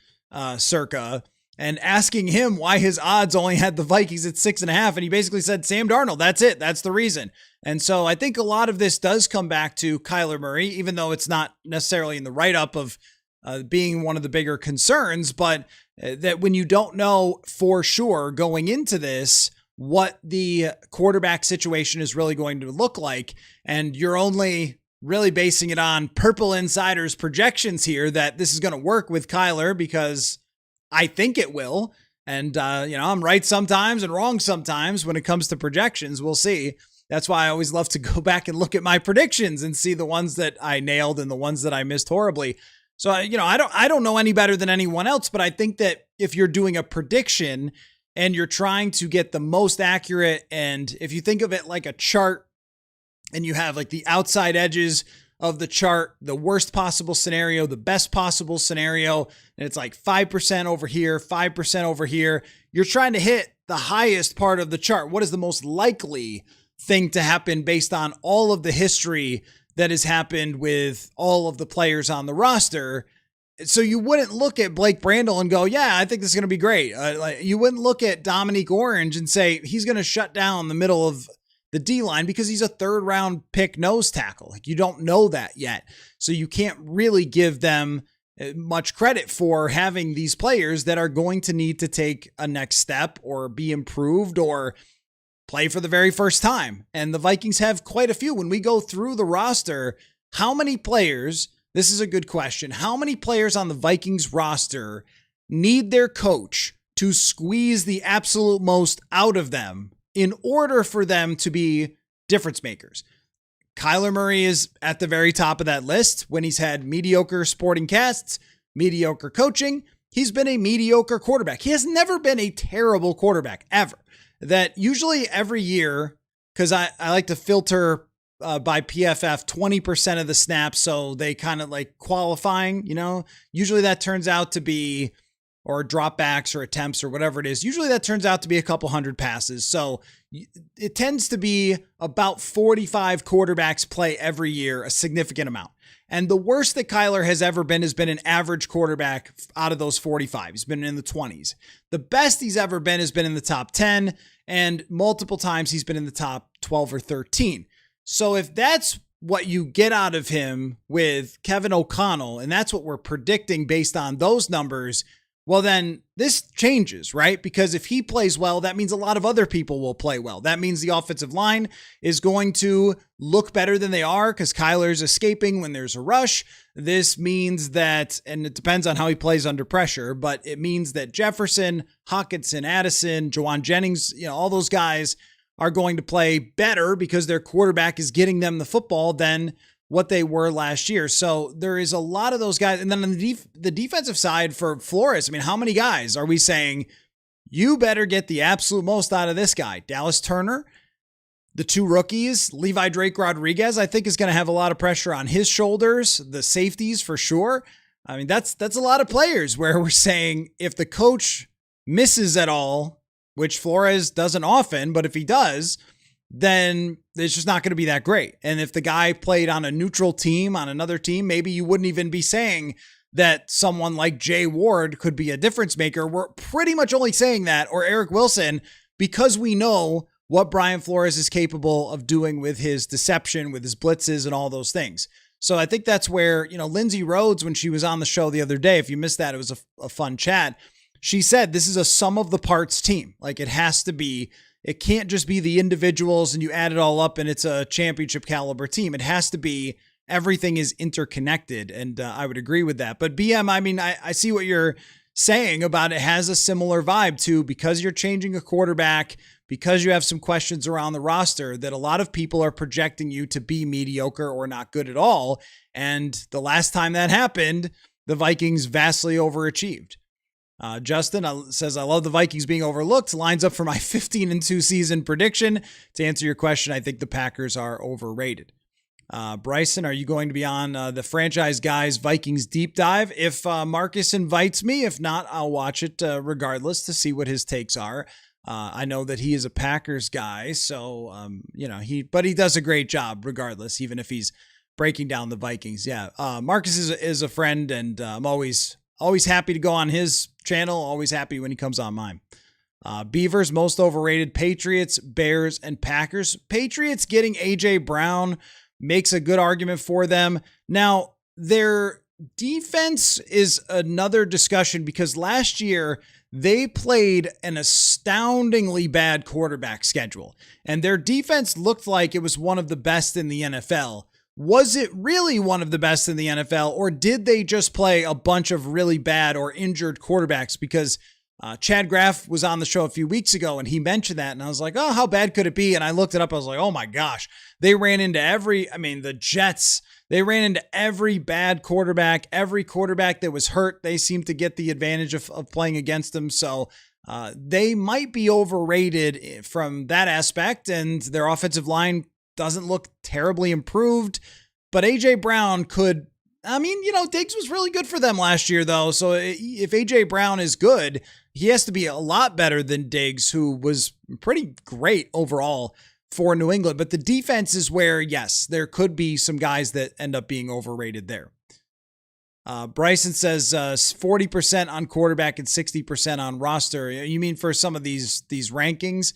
Circa and asking him why his odds only had the Vikings at 6.5. And he basically said, Sam Darnold, that's it. That's the reason. And so I think a lot of this does come back to Kyler Murray, even though it's not necessarily in the write-up of being one of the bigger concerns, but that when you don't know for sure going into this, what the quarterback situation is really going to look like, and you're only really basing it on Purple Insider's projections here that this is going to work with Kyler because I think it will. And, I'm right sometimes and wrong sometimes when it comes to projections. We'll see. That's why I always love to go back and look at my predictions and see the ones that I nailed and the ones that I missed horribly. So, I don't know any better than anyone else, but I think that if you're doing a prediction and you're trying to get the most accurate, and if you think of it like a chart, and you have like the outside edges of the chart, the worst possible scenario, the best possible scenario, and it's like 5% over here, 5% over here. You're trying to hit the highest part of the chart. What is the most likely thing to happen based on all of the history that has happened with all of the players on the roster? So you wouldn't look at Blake Brandel and go, yeah, I think this is going to be great. You wouldn't look at Dominique Orange and say he's going to shut down the middle of the D-line because he's a third-round pick nose tackle. Like, you don't know that yet. So you can't really give them much credit for having these players that are going to need to take a next step or be improved or play for the very first time. And the Vikings have quite a few. When we go through the roster, how many players, this is a good question, how many players on the Vikings roster need their coach to squeeze the absolute most out of them in order for them to be difference makers? Kyler Murray is at the very top of that list. When he's had mediocre sporting casts, mediocre coaching, he's been a mediocre quarterback. He has never been a terrible quarterback, ever. That usually every year, because I like to filter by PFF 20% of the snaps, so they kind of like qualifying, usually that turns out to be or dropbacks or attempts or whatever it is, usually that turns out to be a couple hundred passes. So it tends to be about 45 quarterbacks play every year, a significant amount. And the worst that Kyler has ever been has been an average quarterback out of those 45. He's been in the 20s. The best he's ever been has been in the top 10, and multiple times he's been in the top 12 or 13. So if that's what you get out of him with Kevin O'Connell, and that's what we're predicting based on those numbers, well, then this changes, right? Because if he plays well, that means a lot of other people will play well. That means the offensive line is going to look better than they are because Kyler's escaping when there's a rush. This means that, and it depends on how he plays under pressure, but it means that Jefferson, Hockenson, Addison, Jawan Jennings, all those guys are going to play better because their quarterback is getting them the football than what they were last year. So there is a lot of those guys. And then on the defensive side for Flores, I mean, how many guys are we saying you better get the absolute most out of this guy? Dallas Turner, the two rookies, Levi Drake Rodriguez, I think is going to have a lot of pressure on his shoulders. The safeties for sure. I mean, that's a lot of players where we're saying if the coach misses at all, which Flores doesn't often, but if he does, then it's just not going to be that great. And if the guy played on a neutral team, on another team, maybe you wouldn't even be saying that someone like Jay Ward could be a difference maker. We're pretty much only saying that, or Eric Wilson, because we know what Brian Flores is capable of doing with his deception, with his blitzes and all those things. So I think that's where, Lindsey Rhodes, when she was on the show the other day, if you missed that, it was a fun chat. She said, this is a sum of the parts team. Like it has to be. It can't just be the individuals and you add it all up and it's a championship caliber team. It has to be everything is interconnected. And I would agree with that. But BM, I mean, I see what you're saying about it has a similar vibe to because you're changing a quarterback, because you have some questions around the roster that a lot of people are projecting you to be mediocre or not good at all. And the last time that happened, the Vikings vastly overachieved. Justin says, I love the Vikings being overlooked. Lines up for my 15-2 season prediction. To answer your question, I think the Packers are overrated. Bryson, are you going to be on the Franchise Guys Vikings deep dive? If Marcus invites me, if not, I'll watch it regardless to see what his takes are. I know that he is a Packers guy, so but he does a great job regardless, even if he's breaking down the Vikings. Yeah, Marcus is a friend, and I'm always happy to go on his channel. Always happy when he comes on mine. Beavers, most overrated: Patriots, Bears, and Packers. Patriots getting A.J. Brown makes a good argument for them. Now, their defense is another discussion because last year they played an astoundingly bad quarterback schedule, and their defense looked like it was one of the best in the NFL. Was it really one of the best in the NFL, or did they just play a bunch of really bad or injured quarterbacks? Because Chad Graff was on the show a few weeks ago, and he mentioned that, and I was like, oh, how bad could it be? And I looked it up. I was like, oh, my gosh. They ran into the Jets, they ran into every bad quarterback. Every quarterback that was hurt, they seemed to get the advantage of playing against them. So they might be overrated from that aspect, and their offensive line doesn't look terribly improved, but AJ Brown could, Diggs was really good for them last year though. So if AJ Brown is good, he has to be a lot better than Diggs, who was pretty great overall for New England. But the defense is where, yes, there could be some guys that end up being overrated there. Bryson says 40% on quarterback and 60% on roster. You mean for some of these rankings?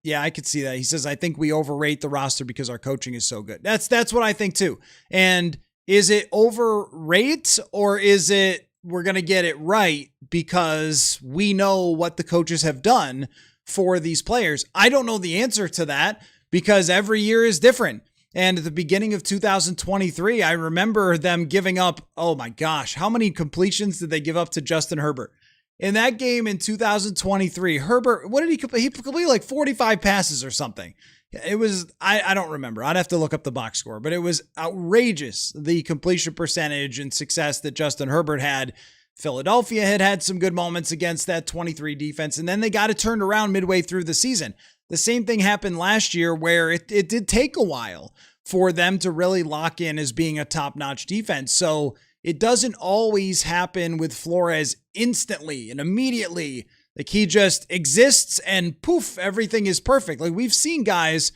Yeah, I could see that. He says, I think we overrate the roster because our coaching is so good. That's what I think too. And is it overrate, or is it we're going to get it right because we know what the coaches have done for these players? I don't know the answer to that because every year is different. And at the beginning of 2023, I remember them giving up, oh my gosh, how many completions did they give up to Justin Herbert? In that game in 2023, Herbert, what did he complete? He completed like 45 passes or something. It was, I don't remember. I'd have to look up the box score, but it was outrageous, the completion percentage and success that Justin Herbert had. Philadelphia had some good moments against that 23 defense, and then they got it turned around midway through the season. The same thing happened last year where it did take a while for them to really lock in as being a top-notch defense. So it doesn't always happen with Flores instantly and immediately. Like he just exists and poof, everything is perfect. Like we've seen guys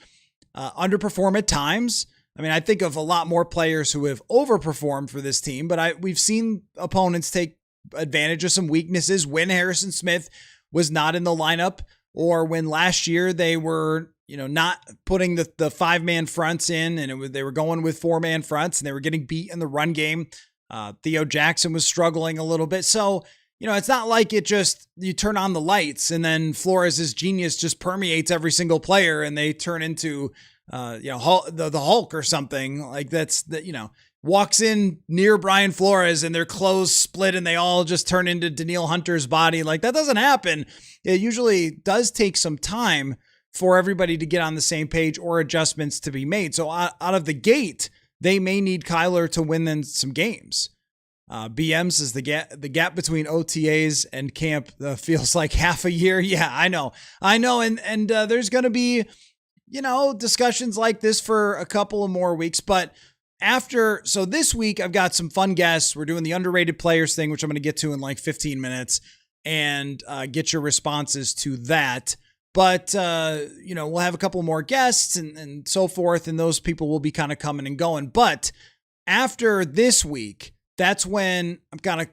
underperform at times. I mean, I think of a lot more players who have overperformed for this team, but we've seen opponents take advantage of some weaknesses when Harrison Smith was not in the lineup, or when last year they were, not putting the 5-man fronts in, and they were going with 4-man fronts and they were getting beat in the run game. Theo Jackson was struggling a little bit. So, it's not like you turn on the lights and then Flores' genius just permeates every single player and they turn into, the Hulk or something like walks in near Brian Flores and their clothes split and they all just turn into Danielle Hunter's body. Like that doesn't happen. It usually does take some time for everybody to get on the same page or adjustments to be made. So out of the gate, they may need Kyler to win them some games. BMs is the gap between OTAs and camp feels like half a year. Yeah, I know. And there's going to be, discussions like this for a couple of more weeks, but so this week I've got some fun guests. We're doing the underrated players thing, which I'm going to get to in like 15 minutes and get your responses to that. But, we'll have a couple more guests and so forth, and those people will be kind of coming and going. But after this week, that's when I'm kind of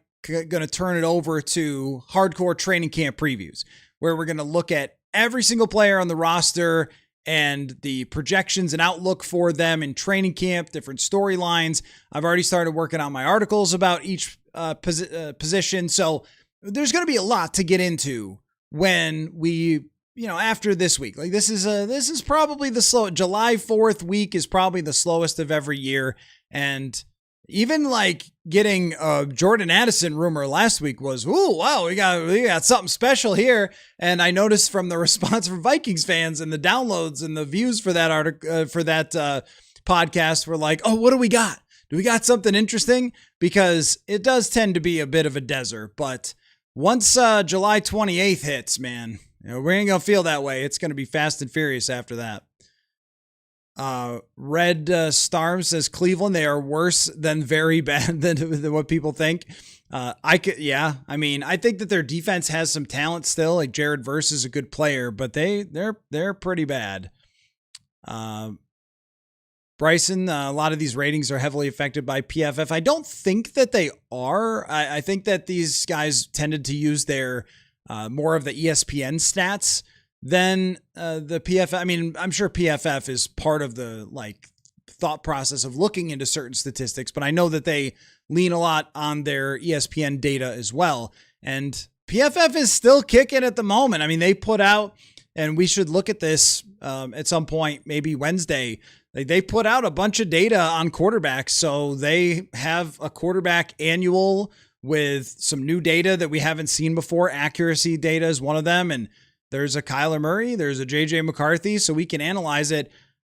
going to turn it over to hardcore training camp previews, where we're going to look at every single player on the roster and the projections and outlook for them in training camp, different storylines. I've already started working on my articles about each position. So there's going to be a lot to get into when we, after this week. Like this is probably the July 4th week is probably the slowest of every year. And even like getting a Jordan Addison rumor last week was, ooh, wow, we got something special here. And I noticed from the response from Vikings fans and the downloads and the views for that article, for that podcast were like, oh, what do we got? Do we got something interesting? Because it does tend to be a bit of a desert. But once July 28th hits, man, we ain't going to feel that way. It's going to be fast and furious after that. Red Storm says Cleveland, they are worse than very bad than what people think. I think that their defense has some talent still. Like Jared Verse is a good player, but they're pretty bad. Bryson, a lot of these ratings are heavily affected by PFF. I don't think that they are. I think that these guys tended to use their more of the ESPN stats than the PFF. I mean, I'm sure PFF is part of the thought process of looking into certain statistics, but I know that they lean a lot on their ESPN data as well. And PFF is still kicking at the moment. I mean, they put out, and we should look at this at some point, maybe Wednesday. They put out a bunch of data on quarterbacks. So they have a quarterback annual with some new data that we haven't seen before. Accuracy data is one of them. And there's a Kyler Murray, there's a JJ McCarthy, so we can analyze it.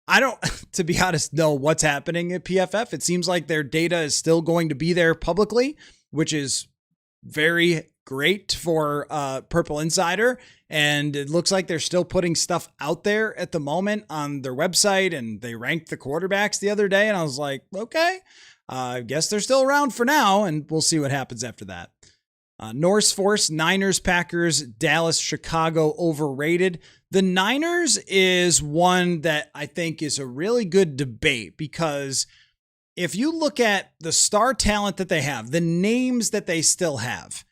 I don't, to be honest, know what's happening at PFF. It seems like their data is still going to be there publicly, which is very great for Purple Insider. And it looks like they're still putting stuff out there at the moment on their website, and they ranked the quarterbacks the other day. And I was like, okay, I guess they're still around for now, and we'll see what happens after that. Norse Force, Niners, Packers, Dallas, Chicago, overrated. The Niners is one that I think is a really good debate, because if you look at the star talent that they have, the names that they still have,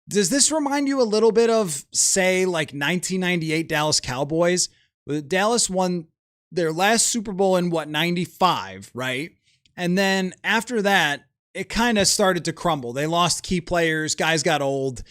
does this remind you a little bit of, say, like 1998 Dallas Cowboys? Dallas won their last Super Bowl in 95, right? And then after that, it kind of started to crumble. They lost key players. Guys got old.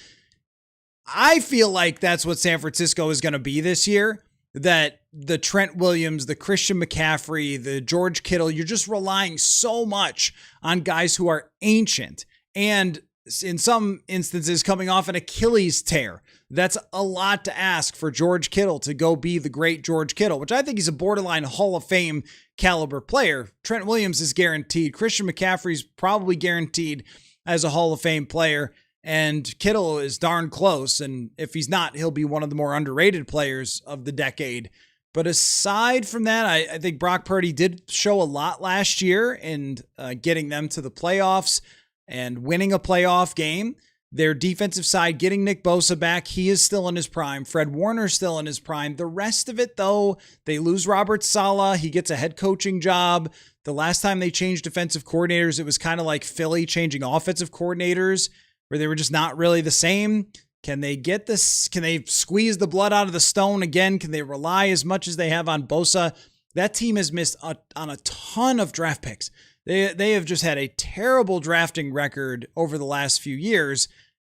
I feel like that's what San Francisco is going to be this year, that the Trent Williams, the Christian McCaffrey, the George Kittle, you're just relying so much on guys who are ancient and in some instances coming off an Achilles tear. That's a lot to ask for George Kittle to go be the great George Kittle, which I think he's a borderline Hall of Fame caliber player. Trent Williams is guaranteed. Christian McCaffrey's probably guaranteed as a Hall of Fame player. And Kittle is darn close. And if he's not, he'll be one of the more underrated players of the decade. But aside from that, I think Brock Purdy did show a lot last year in getting them to the playoffs. and winning a playoff game. Their defensive side, getting Nick Bosa back, he is still in his prime. Fred Warner's still in his prime. The rest of it, though, they lose Robert Saleh. He gets a head coaching job. The last time they changed defensive coordinators, it was kind of like Philly changing offensive coordinators, where they were just not really the same. Can they get this? Can they squeeze the blood out of the stone again? Can they rely as much as they have on Bosa? That team has missed on a ton of draft picks. They have just had a terrible drafting record over the last few years,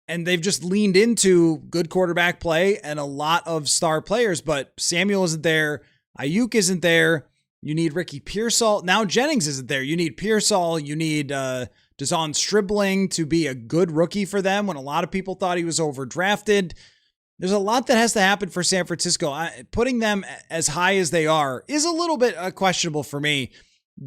and they've just leaned into good quarterback play and a lot of star players, but Samuel isn't there. Ayuk isn't there. You need Ricky Pearsall. Now Jennings isn't there. You need Pearsall. You need Dazon Stribling to be a good rookie for them when a lot of people thought he was overdrafted. There's a lot that has to happen for San Francisco. Putting them as high as they are is a little bit questionable for me.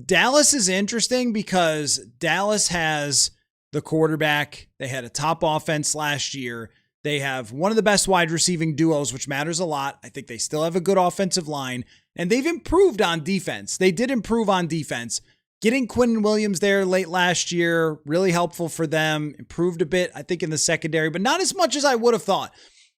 Dallas is interesting because Dallas has the quarterback. They had a top offense last year. They have one of the best wide receiving duos, which matters a lot. I think they still have a good offensive line, and they've improved on defense. They did improve on defense. Getting Quinnen Williams there late last year, really helpful for them. Improved a bit, I think, in the secondary, but not as much as I would have thought.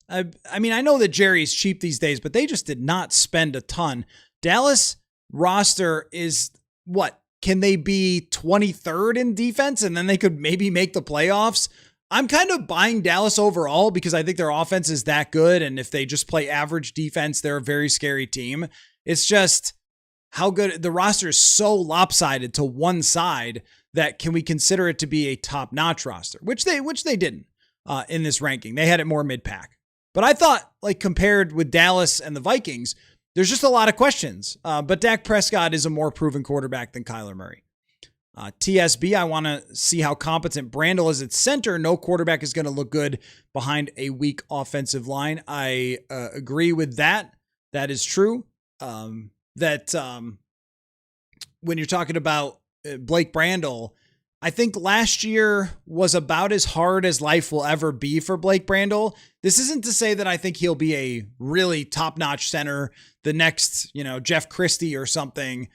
I mean, I know that Jerry's cheap these days, but they just did not spend a ton. Dallas roster is what? Can they be 23rd in defense and then they could maybe make the playoffs? I'm kind of buying Dallas overall because I think their offense is that good. And if they just play average defense, they're a very scary team. It's just how good the roster is, so lopsided to one side that can we consider it to be a top-notch roster, which they didn't in this ranking. They had it more mid-pack. But I thought, like, compared with Dallas and the Vikings, there's just a lot of questions. But Dak Prescott is a more proven quarterback than Kyler Murray. TSB, I want to see how competent Brandel is at center. No quarterback is going to look good behind a weak offensive line. I agree with that. That is true. When you're talking about Blake Brandel, I think last year was about as hard as life will ever be for Blake Brandel. This isn't to say that I think he'll be a really top-notch center, the next, Jeff Christie or something.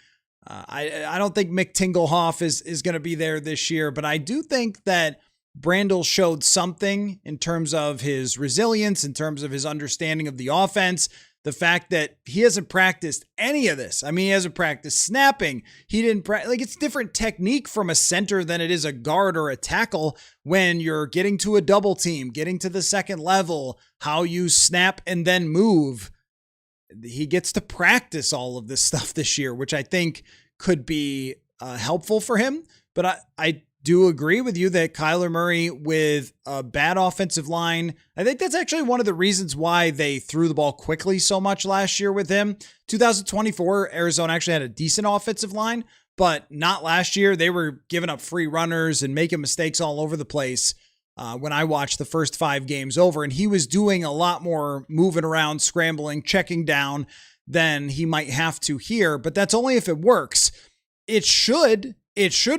I don't think Mick Tingelhoff is going to be there this year, but I do think that Brandel showed something in terms of his resilience, in terms of his understanding of the offense. The fact that he hasn't practiced any of this. I mean, he hasn't practiced snapping. He didn't practice. Like, it's different technique from a center than it is a guard or a tackle when you're getting to a double team, getting to the second level, how you snap and then move. He gets to practice all of this stuff this year, which I think could be helpful for him. But I do agree with you that Kyler Murray with a bad offensive line, I think that's actually one of the reasons why they threw the ball quickly so much last year with him. 2024, Arizona actually had a decent offensive line, but not last year. They were giving up free runners and making mistakes all over the place when I watched the first 5 games over, and he was doing a lot more moving around, scrambling, checking down than he might have to here, but that's only if it works. It should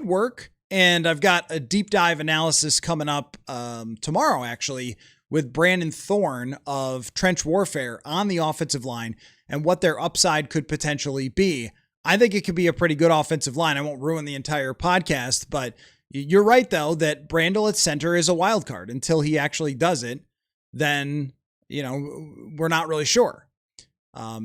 work. And I've got a deep dive analysis coming up tomorrow, actually, with Brandon Thorne of Trench Warfare on the offensive line and what their upside could potentially be. I think it could be a pretty good offensive line. I won't ruin the entire podcast, but you're right, though, that Brandel at center is a wild card. Until he actually does it, then, we're not really sure.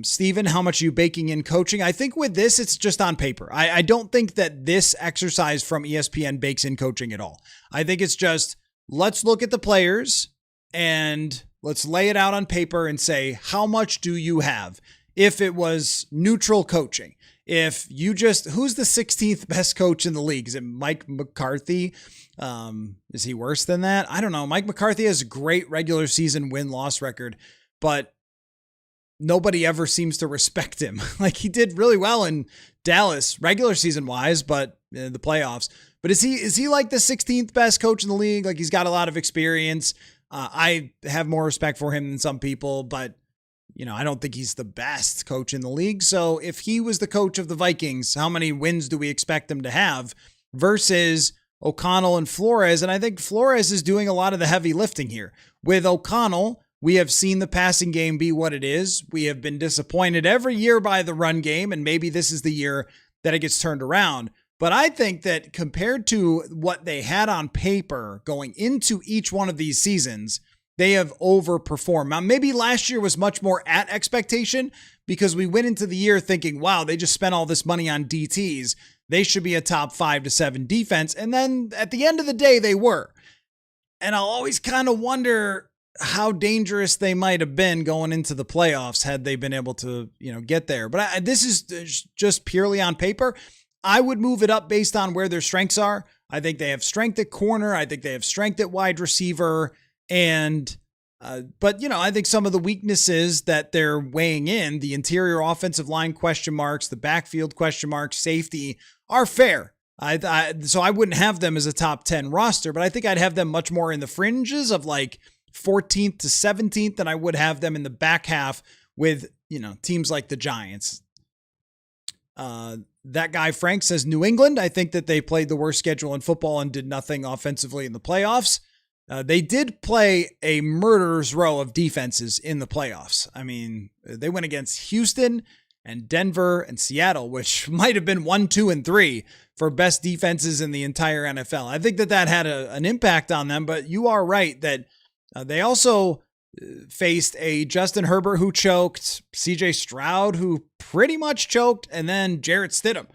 Steven, how much are you baking in coaching? I think with this, it's just on paper. I don't think that this exercise from ESPN bakes in coaching at all. I think it's just, let's look at the players and let's lay it out on paper and say, how much do you have? If it was neutral coaching, if you just, who's the 16th best coach in the league? Is it Mike McCarthy? Is he worse than that? I don't know. Mike McCarthy has a great regular season win-loss record, but nobody ever seems to respect him. Like, he did really well in Dallas regular season wise, but in the playoffs. But is he like the 16th best coach in the league? Like, he's got a lot of experience. I have more respect for him than some people, but I don't think he's the best coach in the league. So if he was the coach of the Vikings, how many wins do we expect him to have versus O'Connell and Flores? And I think Flores is doing a lot of the heavy lifting here. With O'Connell, we have seen the passing game be what it is. We have been disappointed every year by the run game, and maybe this is the year that it gets turned around. But I think that compared to what they had on paper going into each one of these seasons, they have overperformed. Now, maybe last year was much more at expectation because we went into the year thinking, wow, they just spent all this money on DTs. They should be a top 5 to 7 defense. And then at the end of the day, they were. And I'll always kind of wonder how dangerous they might have been going into the playoffs had they been able to, get there. But this is just purely on paper. I would move it up based on where their strengths are. I think they have strength at corner. I think they have strength at wide receiver. And, but I think some of the weaknesses that they're weighing in, the interior offensive line question marks, the backfield question marks, safety, are fair. So I wouldn't have them as a top 10 roster, but I think I'd have them much more in the fringes of like 14th to 17th than I would have them in the back half with, teams like the Giants. That guy Frank says New England. I think that they played the worst schedule in football and did nothing offensively in the playoffs. They did play a murderer's row of defenses in the playoffs. I mean, they went against Houston and Denver and Seattle, which might have been 1, 2, and 3 for best defenses in the entire NFL. I think that had an impact on them, but you are right that they also faced a Justin Herbert who choked, CJ Stroud who pretty much choked, and then Jarrett Stidham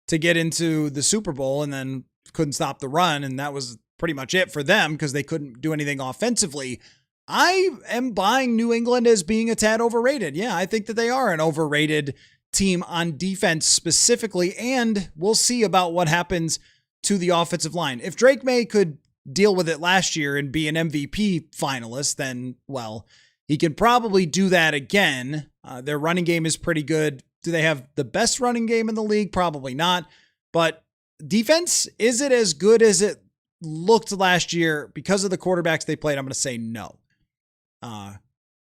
to get into the Super Bowl and then couldn't stop the run. And that was pretty much it for them because they couldn't do anything offensively. I am buying New England as being a tad overrated. Yeah, I think that they are an overrated team on defense specifically, and we'll see about what happens to the offensive line. If Drake May could deal with it last year and be an MVP finalist, then, well, he can probably do that again. Their running game is pretty good. Do they have the best running game in the league? Probably not. But defense, is it as good as it looked last year because of the quarterbacks they played? I'm going to say no.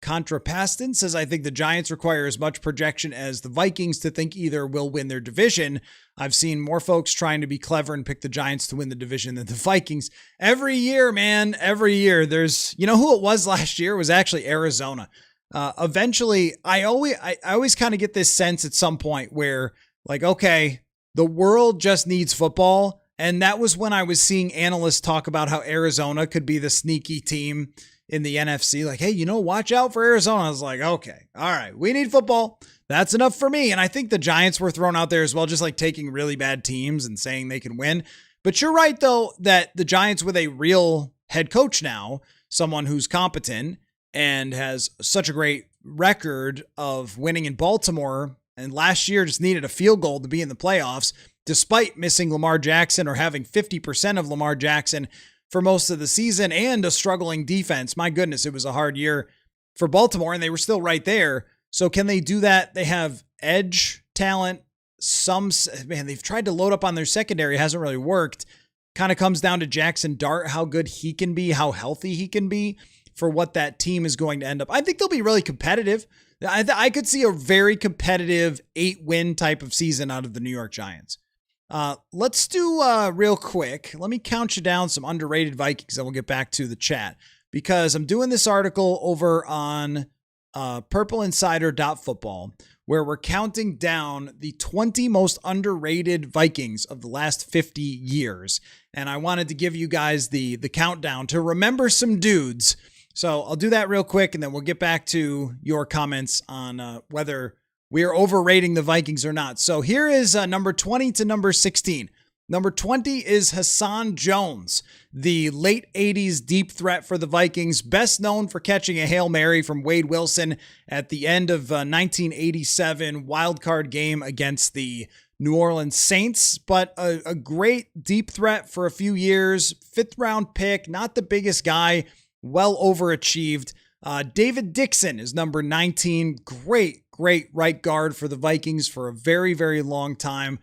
Contrapaston says, I think the Giants require as much projection as the Vikings to think either will win their division. I've seen more folks trying to be clever and pick the Giants to win the division than the Vikings. Every year, man, every year. There's, who it was last year? It was actually Arizona. Eventually, I always kind of get this sense at some point where, like, okay, the world just needs football. And that was when I was seeing analysts talk about how Arizona could be the sneaky team in the NFC, like, hey, watch out for Arizona. I was like, okay, all right, we need football. That's enough for me. And I think the Giants were thrown out there as well, just like taking really bad teams and saying they can win. But you're right, though, that the Giants with a real head coach now, someone who's competent and has such a great record of winning in Baltimore, and last year just needed a field goal to be in the playoffs, despite missing Lamar Jackson or having 50% of Lamar Jackson for most of the season and a struggling defense. My goodness, it was a hard year for Baltimore and they were still right there. So can they do that? They have edge talent. They've tried to load up on their secondary. It hasn't really worked. Kind of comes down to Jackson Dart, how good he can be, how healthy he can be for what that team is going to end up. I think they'll be really competitive. I could see a very competitive 8-win type of season out of the New York Giants. Let's do real quick. Let me count you down some underrated Vikings and we'll get back to the chat because I'm doing this article over on purpleinsider.football where we're counting down the 20 most underrated Vikings of the last 50 years. And I wanted to give you guys the countdown to remember some dudes. So I'll do that real quick and then we'll get back to your comments on whether we are overrating the Vikings or not. So here is number 20 to number 16. Number 20 is Hassan Jones, the late 80s deep threat for the Vikings, best known for catching a Hail Mary from Wade Wilson at the end of 1987 wildcard game against the New Orleans Saints, but a great deep threat for a few years, 5th round pick, not the biggest guy, well overachieved. David Dixon is number 19. Great right guard for the Vikings for a very, very long time.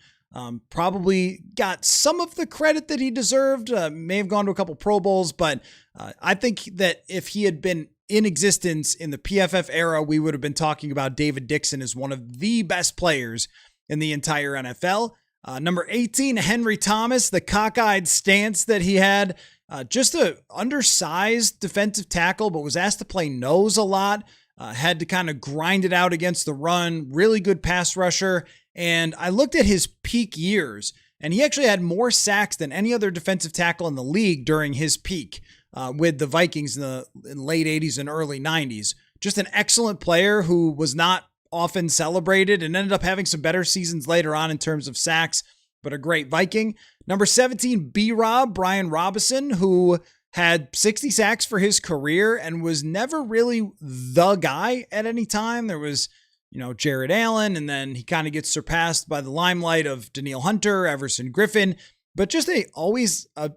Probably got some of the credit that he deserved. May have gone to a couple Pro Bowls, but I think that if he had been in existence in the PFF era, we would have been talking about David Dixon as one of the best players in the entire NFL. Number 18, Henry Thomas, the cockeyed stance that he had. Just a undersized defensive tackle, but was asked to play nose a lot. Had to kind of grind it out against the run. Really good pass rusher. And I looked at his peak years, And he actually had more sacks than any other defensive tackle in the league during his peak with the Vikings in the late 80s and early 90s. Just an excellent player who was not often celebrated and ended up having some better seasons later on in terms of sacks, but a great Viking. Number 17, B-Rob, Brian Robison, who had 60 sacks for his career and was never really the guy at any time. There was, Jared Allen, and then he kind of gets surpassed by the limelight of Danielle Hunter, Everson Griffin, but just always a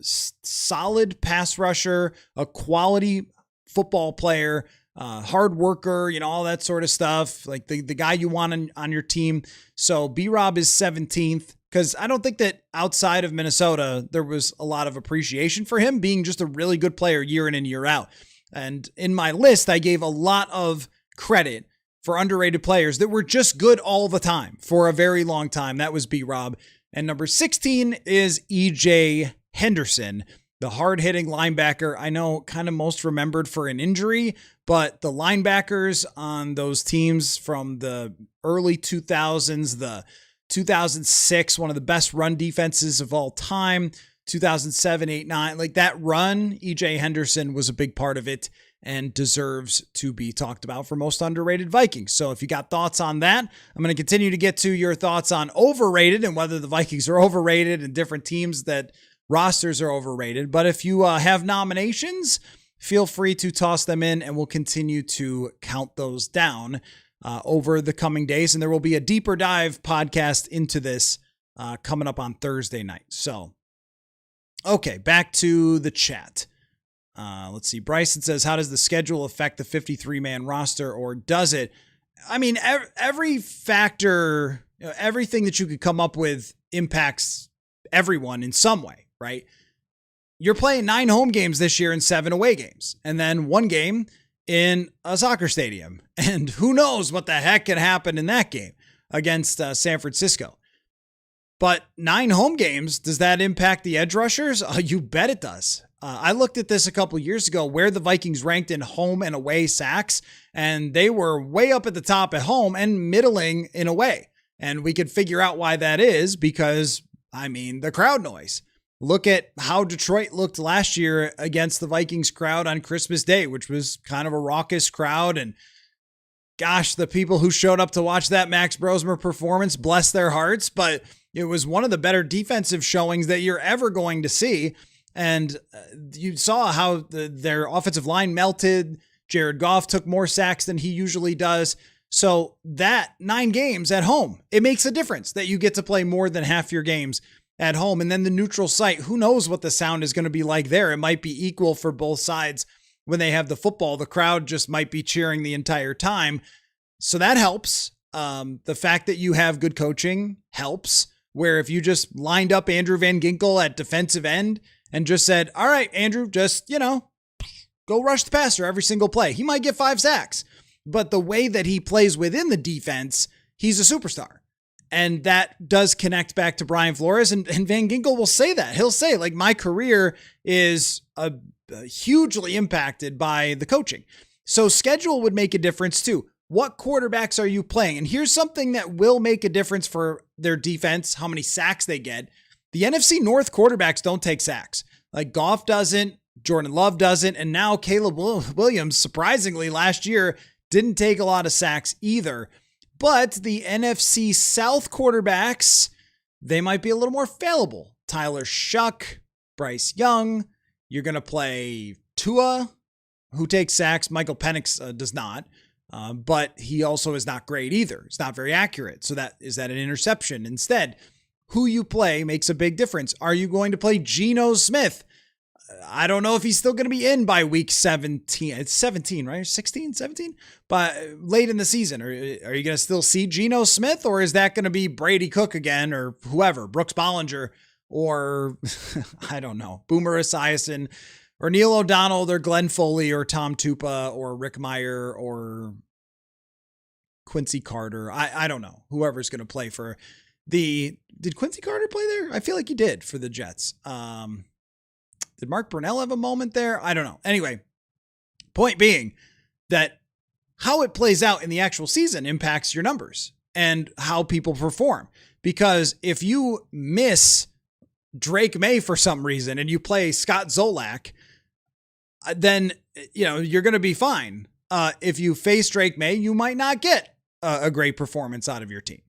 solid pass rusher, a quality football player, hard worker, all that sort of stuff, like the guy you want on your team. So B-Rob is 17th because I don't think that outside of Minnesota, there was a lot of appreciation for him being just a really good player year in and year out. And in my list, I gave a lot of credit for underrated players that were just good all the time for a very long time. That was B-Rob. And number 16 is EJ Henderson, the hard-hitting linebacker. I know kind of most remembered for an injury, but the linebackers on those teams from the early 2000s, the 2006, one of the best run defenses of all time, 2007, 8, 9, like that run, EJ Henderson was a big part of it and deserves to be talked about for most underrated Vikings. So if you got thoughts on that, I'm going to continue to get to your thoughts on overrated and whether the Vikings are overrated and different teams that rosters are overrated. But if you have nominations, feel free to toss them in and we'll continue to count those down over the coming days. And there will be a deeper dive podcast into this coming up on Thursday night. So, okay, back to the chat. Let's see. Bryson says, how does the schedule affect the 53-man roster, or does it? I mean, every factor, everything that you could come up with impacts everyone in some way, right? You're playing 9 home games this year and 7 away games, and then 1 game in a soccer stadium. And who knows what the heck can happen in that game against San Francisco. But 9 home games, does that impact the edge rushers? You bet it does. I looked at this a couple years ago where the Vikings ranked in home and away sacks, and they were way up at the top at home and middling in away. And we could figure out why that is because, the crowd noise. Look at how Detroit looked last year against the Vikings crowd on Christmas Day, which was kind of a raucous crowd. And gosh, the people who showed up to watch that Max Brosmer performance, bless their hearts, but it was one of the better defensive showings that you're ever going to see. And you saw how their offensive line melted. Jared Goff took more sacks than he usually does. So that 9 games at home, it makes a difference that you get to play more than half your games at home. And then the neutral site, who knows what the sound is going to be like there. It might be equal for both sides when they have the football. The crowd just might be cheering the entire time. So that helps. The fact that you have good coaching helps, where if you just lined up Andrew Van Ginkel at defensive end and just said, all right, Andrew, just, go rush the passer every single play. He might get 5 sacks, but the way that he plays within the defense, he's a superstar. And that does connect back to Brian Flores, and Van Ginkel will say that. He'll say, my career is hugely impacted by the coaching. So schedule would make a difference too. What quarterbacks are you playing? And here's something that will make a difference for their defense, how many sacks they get. The NFC North quarterbacks don't take sacks. Like Goff doesn't, Jordan Love doesn't, and now Caleb Williams, surprisingly, last year didn't take a lot of sacks either. But the NFC South quarterbacks, they might be a little more fallible. Tyler Shuck, Bryce Young. You're going to play Tua, who takes sacks. Michael Penix does not. But he also is not great either. It's not very accurate. So is that an interception instead? Who you play makes a big difference. Are you going to play Geno Smith? I don't know if he's still going to be in by week 17. It's 17, right? 16, 17? But late in the season. Are you going to still see Geno Smith? Or is that going to be Brady Cook again or whoever? Brooks Bollinger or I don't know. Boomer Esiason or Neil O'Donnell or Glenn Foley or Tom Tupa or Rick Meyer or Quincy Carter. I don't know. Whoever's going to play for did Quincy Carter play there? I feel like he did for the Jets. Did Mark Brunell have a moment there? I don't know. Anyway, point being that how it plays out in the actual season impacts your numbers and how people perform. because if you miss Drake May for some reason and you play Scott Zolak, then, you're going to be fine. If you face Drake May, you might not get a great performance out of your team.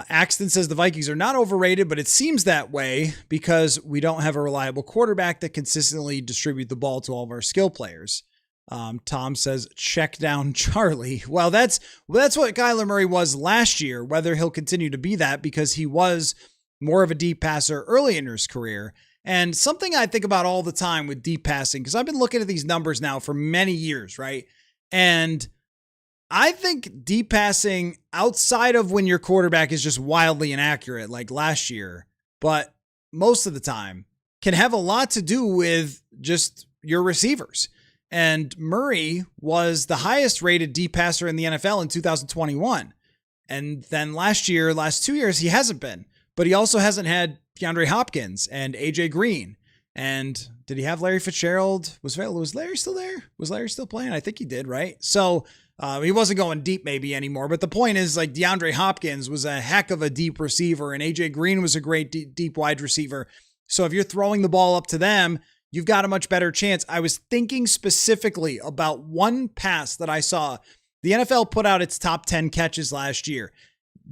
Axton says the Vikings are not overrated, but it seems that way because we don't have a reliable quarterback that consistently distribute the ball to all of our skill players. Tom says, check down Charlie. Well, that's what Kyler Murray was last year, whether he'll continue to be that because he was more of a deep passer early in his career. And something I think about all the time with deep passing, because I've been looking at these numbers now for many years, right? And I think deep passing outside of when your quarterback is just wildly inaccurate, like last year, but most of the time can have a lot to do with just your receivers. And Murray was the highest rated deep passer in the NFL in 2021. And then last 2 years, he hasn't been, but he also hasn't had DeAndre Hopkins and AJ Green. And did he have Larry Fitzgerald? Was Larry still there? Was Larry still playing? I think he did, right? So he wasn't going deep maybe anymore. But the point is, like, DeAndre Hopkins was a heck of a deep receiver, and AJ Green was a great deep wide receiver. So if you're throwing the ball up to them, you've got a much better chance. I was thinking specifically about one pass that I saw. The NFL put out its top 10 catches last year.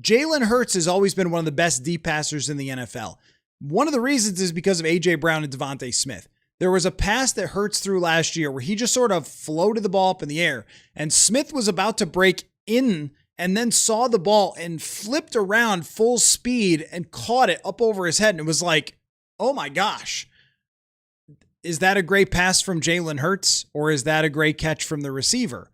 Jalen Hurts has always been one of the best deep passers in the NFL. One of the reasons is because of A.J. Brown and Devontae Smith. There was a pass that Hurts threw last year where he just sort of floated the ball up in the air, and Smith was about to break in and then saw the ball and flipped around full speed and caught it up over his head. And it was like, oh my gosh. Is that a great pass from Jalen Hurts, or is that a great catch from the receiver?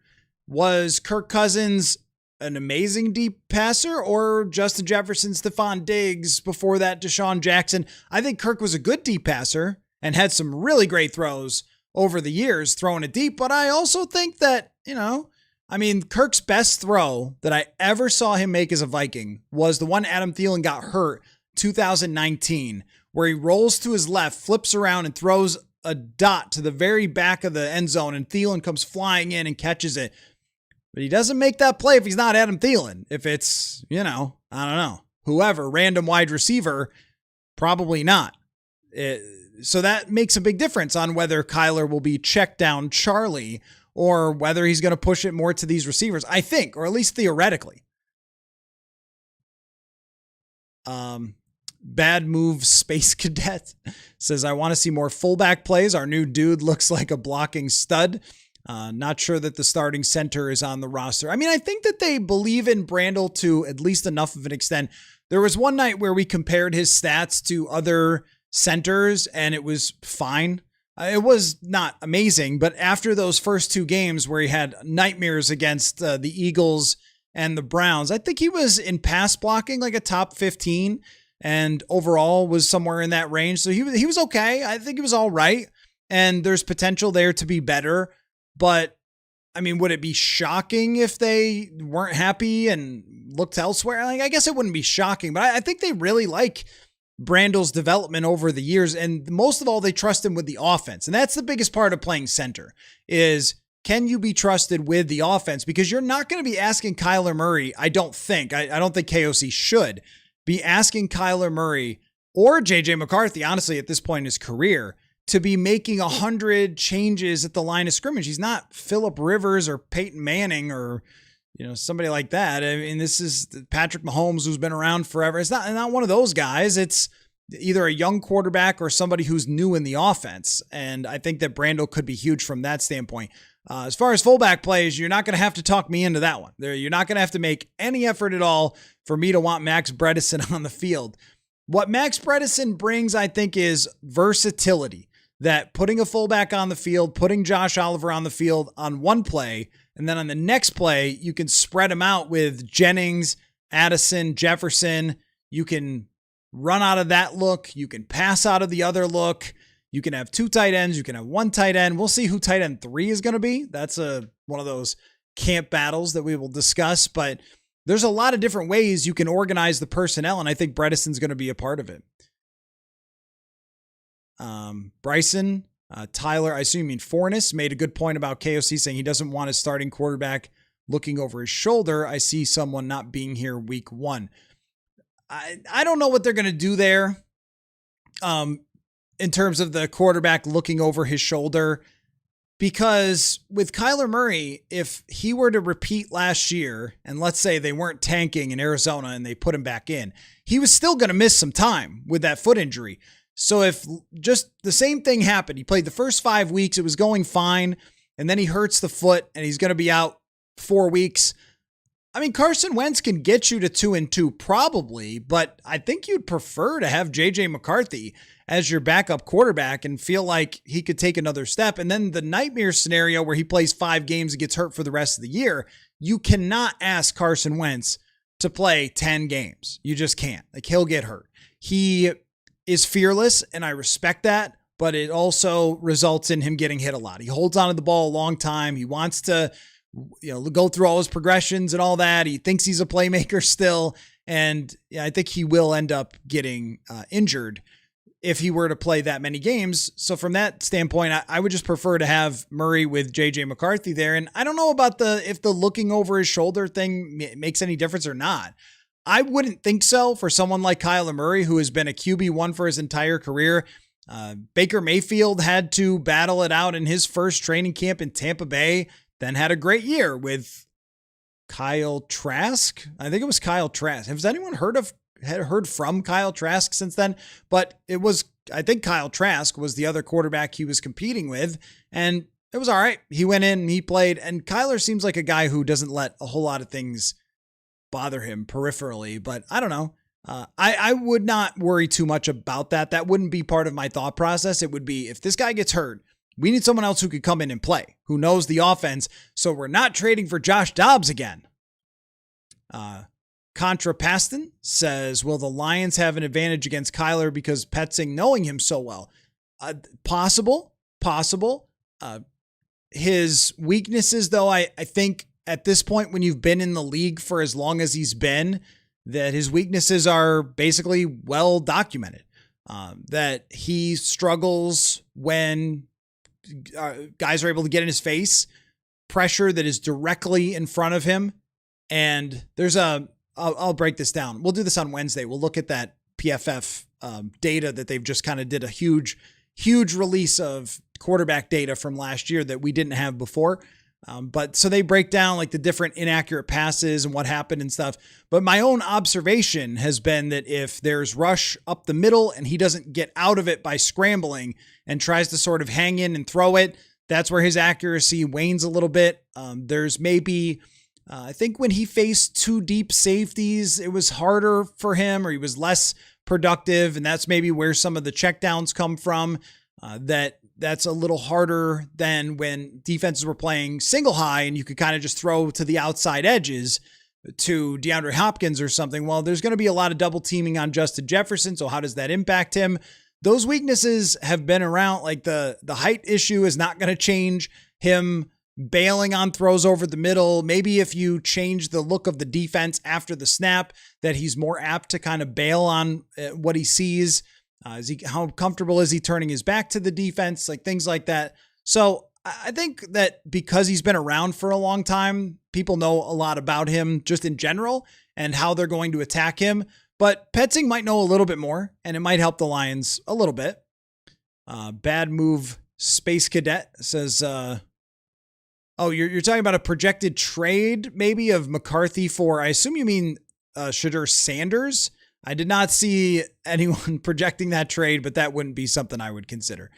Was Kirk Cousins an amazing deep passer, or Justin Jefferson, Stephon Diggs, before that Deshaun Jackson? I think Kirk was a good deep passer and had some really great throws over the years throwing it deep. But I also think that, Kirk's best throw that I ever saw him make as a Viking was the one Adam Thielen got hurt 2019, where he rolls to his left, flips around and throws a dot to the very back of the end zone, and Thielen comes flying in and catches it. But he doesn't make that play if he's not Adam Thielen. If it's, I don't know, whoever, random wide receiver, probably not. So that makes a big difference on whether Kyler will be check down Charlie or whether he's going to push it more to these receivers, I think, or at least theoretically. Bad Move Space Cadet says, I want to see more fullback plays. Our new dude looks like a blocking stud. Not sure that the starting center is on the roster. I think that they believe in Brandel to at least enough of an extent. There was one night where we compared his stats to other centers, and it was fine. It was not amazing, but after those first two games where he had nightmares against the Eagles and the Browns, I think he was in pass blocking like a top 15, and overall was somewhere in that range. So he was okay. I think he was all right, and there's potential there to be better. But would it be shocking if they weren't happy and looked elsewhere? I guess it wouldn't be shocking, but I think they really like Brandel's development over the years. And most of all, they trust him with the offense. And that's the biggest part of playing center is, can you be trusted with the offense? Because you're not going to be asking Kyler Murray, I don't think KOC should be asking Kyler Murray or JJ McCarthy, honestly, at this point in his career, to be making 100 changes at the line of scrimmage. He's not Phillip Rivers or Peyton Manning or, somebody like that. This is Patrick Mahomes, who's been around forever. It's not one of those guys. It's either a young quarterback or somebody who's new in the offense. And I think that Brandel could be huge from that standpoint. As far as fullback plays, you're not going to have to talk me into that one. You're not going to have to make any effort at all for me to want Max Bredesen on the field. What Max Bredesen brings, I think, is versatility. That putting a fullback on the field, putting Josh Oliver on the field on one play, and then on the next play, you can spread them out with Jennings, Addison, Jefferson. You can run out of that look. You can pass out of the other look. You can have two tight ends. You can have one tight end. We'll see who tight end 3 is going to be. That's one of those camp battles that we will discuss. But there's a lot of different ways you can organize the personnel, and I think Bredesen's going to be a part of it. Bryson, Tyler, I assume you mean Fornes, made a good point about KOC saying he doesn't want his starting quarterback looking over his shoulder. I see someone not being here week 1. I don't know what they're going to do there. In terms of the quarterback looking over his shoulder, because with Kyler Murray, if he were to repeat last year, and let's say they weren't tanking in Arizona and they put him back in, he was still going to miss some time with that foot injury. So if just the same thing happened, he played the first 5 weeks, it was going fine, and then he hurts the foot and he's going to be out 4 weeks. I mean, Carson Wentz can get you to 2-2 probably, but I think you'd prefer to have JJ McCarthy as your backup quarterback and feel like he could take another step. And then the nightmare scenario where he plays 5 games and gets hurt for the rest of the year, you cannot ask Carson Wentz to play 10 games. You just can't. Like, he'll get hurt. He is fearless, and I respect that, but it also results in him getting hit a lot. He holds onto the ball a long time. He wants to, go through all his progressions and all that. He thinks he's a playmaker still. And I think he will end up getting injured if he were to play that many games. So from that standpoint, I would just prefer to have Murray with JJ McCarthy there. And I don't know about if the looking over his shoulder thing makes any difference or not. I wouldn't think so for someone like Kyler Murray, who has been a QB1 for his entire career. Baker Mayfield had to battle it out in his first training camp in Tampa Bay, then had a great year with Kyle Trask. I think it was Kyle Trask. Has anyone heard from Kyle Trask since then? But I think Kyle Trask was the other quarterback he was competing with, and it was all right. He went in, he played, and Kyler seems like a guy who doesn't let a whole lot of things bother him peripherally, but I don't know. I would not worry too much about that. That wouldn't be part of my thought process. It would be, if this guy gets hurt, we need someone else who could come in and play, who knows the offense, so we're not trading for Josh Dobbs again. Contra Paston says, will the Lions have an advantage against Kyler because Petzing knowing him so well? Possible. His weaknesses, though, I think at this point, when you've been in the league for as long as he's been, that his weaknesses are basically well documented. That he struggles when guys are able to get in his face, pressure that is directly in front of him. And there's I'll break this down. We'll do this on Wednesday. We'll look at that PFF data that they've just kind of did a huge release of quarterback data from last year that we didn't have before. But so they break down like the different inaccurate passes and what happened and stuff. But my own observation has been that if there's rush up the middle and he doesn't get out of it by scrambling and tries to sort of hang in and throw it, that's where his accuracy wanes a little bit. There's maybe, I think when he faced 2 deep safeties, it was harder for him, or he was less productive. And that's maybe where some of the checkdowns come from. That's a little harder than when defenses were playing single high and you could kind of just throw to the outside edges to DeAndre Hopkins or something. Well, there's going to be a lot of double teaming on Justin Jefferson. So how does that impact him? Those weaknesses have been around. Like the height issue is not going to change him bailing on throws over the middle. Maybe if you change the look of the defense after the snap, that he's more apt to kind of bail on what he sees. How comfortable is he turning his back to the defense? Like things like that. So I think that because he's been around for a long time, people know a lot about him just in general and how they're going to attack him. But Petzing might know a little bit more, and it might help the Lions a little bit. Bad move. Space Cadet says, you're talking about a projected trade maybe of McCarthy for, I assume you mean Shedeur Sanders. I did not see anyone projecting that trade, but that wouldn't be something I would consider.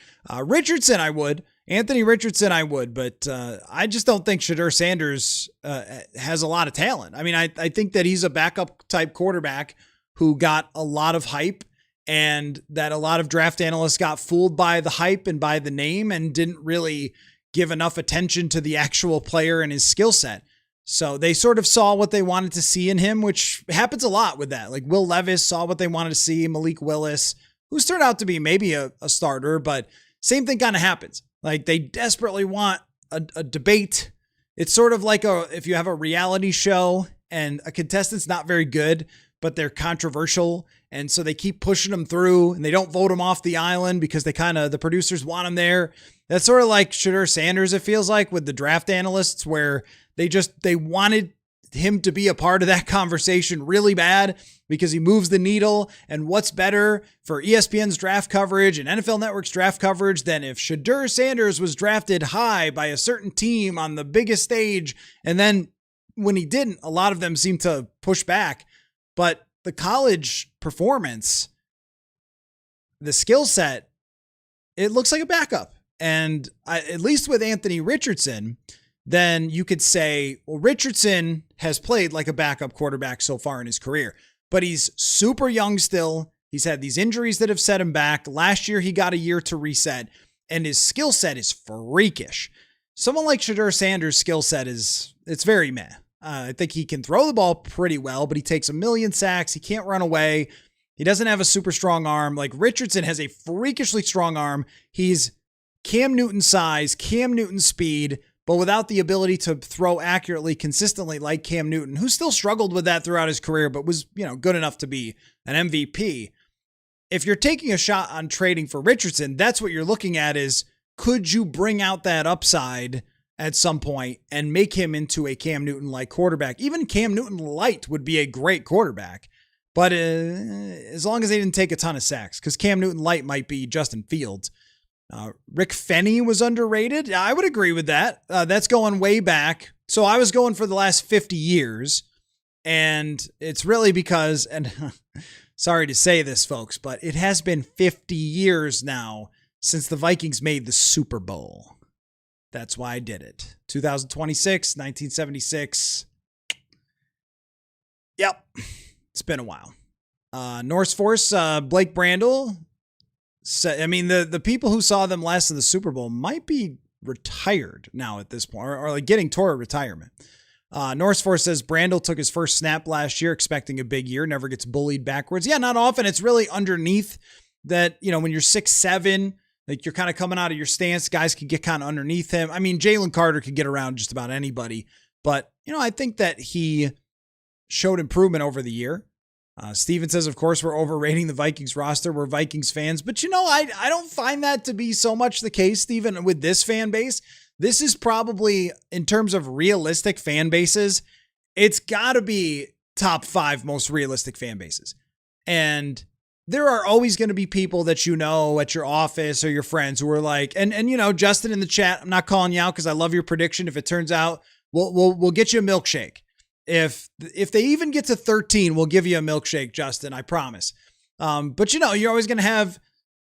Richardson, I would. Anthony Richardson, I would, but I just don't think Shedeur Sanders has a lot of talent. I mean, I think that he's a backup type quarterback who got a lot of hype, and that a lot of draft analysts got fooled by the hype and by the name and didn't really give enough attention to the actual player and his skill set. So they sort of saw what they wanted to see in him, which happens a lot with that. Like Will Levis saw what they wanted to see, Malik Willis, who's turned out to be maybe a starter, but same thing kind of happens. Like they desperately want a debate. It's sort of like if you have a reality show and a contestant's not very good, but they're controversial. And so they keep pushing them through and they don't vote them off the island because the producers want them there. That's sort of like Shedeur Sanders, it feels like, with the draft analysts, where they wanted him to be a part of that conversation really bad because he moves the needle. And what's better for ESPN's draft coverage and NFL Network's draft coverage than if Shedeur Sanders was drafted high by a certain team on the biggest stage, and then when he didn't, a lot of them seem to push back. But the college performance, the skill set, it looks like a backup. And at least with Anthony Richardson, then you could say, well, Richardson has played like a backup quarterback so far in his career, but he's super young still. He's had these injuries that have set him back. Last year, he got a year to reset, and his skill set is freakish. Someone like Shedeur Sanders' skill set it's very meh. I think he can throw the ball pretty well, but he takes a million sacks. He can't run away. He doesn't have a super strong arm. Like Richardson has a freakishly strong arm. He's Cam Newton size, Cam Newton speed, but without the ability to throw accurately, consistently like Cam Newton, who still struggled with that throughout his career, but was, good enough to be an MVP. If you're taking a shot on trading for Richardson, that's what you're looking at is, could you bring out that upside at some point and make him into a Cam Newton-like quarterback? Even Cam Newton-light would be a great quarterback, but as long as they didn't take a ton of sacks, because Cam Newton-light might be Justin Fields. Rick Fenny was underrated. I would agree with that. That's going way back. So I was going for the last 50 years, and it's really because, and sorry to say this, folks, but it has been 50 years now since the Vikings made the Super Bowl. That's why I did it. 2026, 1976. Yep. It's been a while. Norse Force, Blake Brandel. The people who saw them last in the Super Bowl might be retired now at this point, or like getting toward retirement. Norse Force says Brandel took his first snap last year, expecting a big year, never gets bullied backwards. Yeah, not often. It's really underneath that, when you're 6'7", like you're kind of coming out of your stance, guys can get kind of underneath him. I mean, Jalen Carter could get around just about anybody, but I think that he showed improvement over the year. Steven says, of course, we're overrating the Vikings roster. We're Vikings fans, but I don't find that to be so much the case, Steven, with this fan base. This is probably, in terms of realistic fan bases, it's got to be top 5 most realistic fan bases. And there are always going to be people that at your office or your friends who are like, and Justin in the chat, I'm not calling you out because I love your prediction. If it turns out, we'll get you a milkshake. If they even get to 13, we'll give you a milkshake, Justin, I promise. But you're always going to have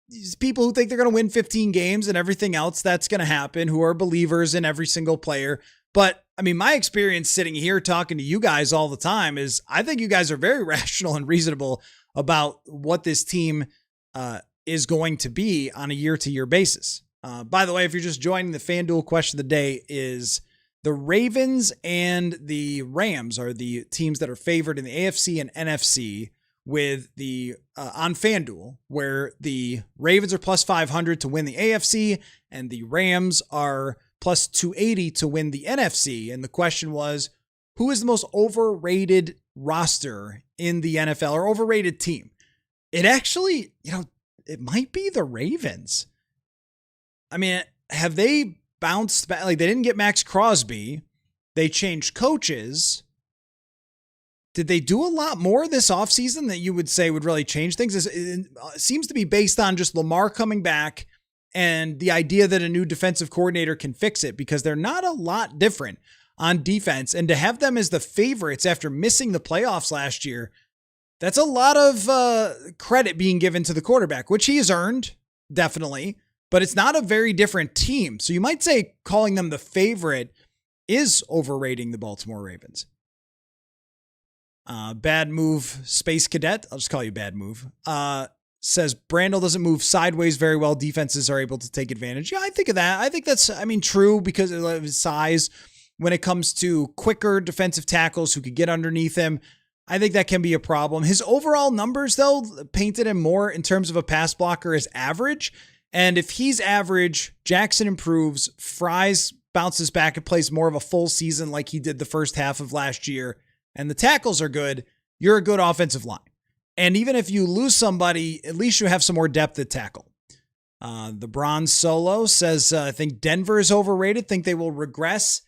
these people who think they're going to win 15 games and everything else that's going to happen, who are believers in every single player. But I mean, my experience sitting here talking to you guys all the time is I think you guys are very rational and reasonable about what this team is going to be on a year-to-year basis. By the way, if you're just joining, the FanDuel question of the day is the Ravens and the Rams are the teams that are favored in the AFC and NFC with the on FanDuel, where the Ravens are plus 500 to win the AFC and the Rams are plus 280 to win the NFC. And the question was, who is the most overrated roster in the NFL or overrated team? It actually, it might be the Ravens. I mean, have they bounced back? Like, they didn't get Max Crosby. They changed coaches. Did they do a lot more this offseason that you would say would really change things? It seems to be based on just Lamar coming back and the idea that a new defensive coordinator can fix it, because they're not a lot different on defense. And to have them as the favorites after missing the playoffs last year, that's a lot of credit being given to the quarterback, which he has earned, definitely. But it's not a very different team. So you might say calling them the favorite is overrating the Baltimore Ravens. Bad move, Space Cadet. I'll just call you Bad Move. Says Brandel doesn't move sideways very well. Defenses are able to take advantage. Yeah, I think of that. I think that's, true because of his size. When it comes to quicker defensive tackles who could get underneath him, I think that can be a problem. His overall numbers, though, painted him more in terms of a pass blocker as average. And if he's average, Jackson improves, Fries bounces back and plays more of a full season like he did the first half of last year, and the tackles are good, you're a good offensive line. And even if you lose somebody, at least you have some more depth at tackle. The Bronze Solo says, I think Denver is overrated, think they will regress.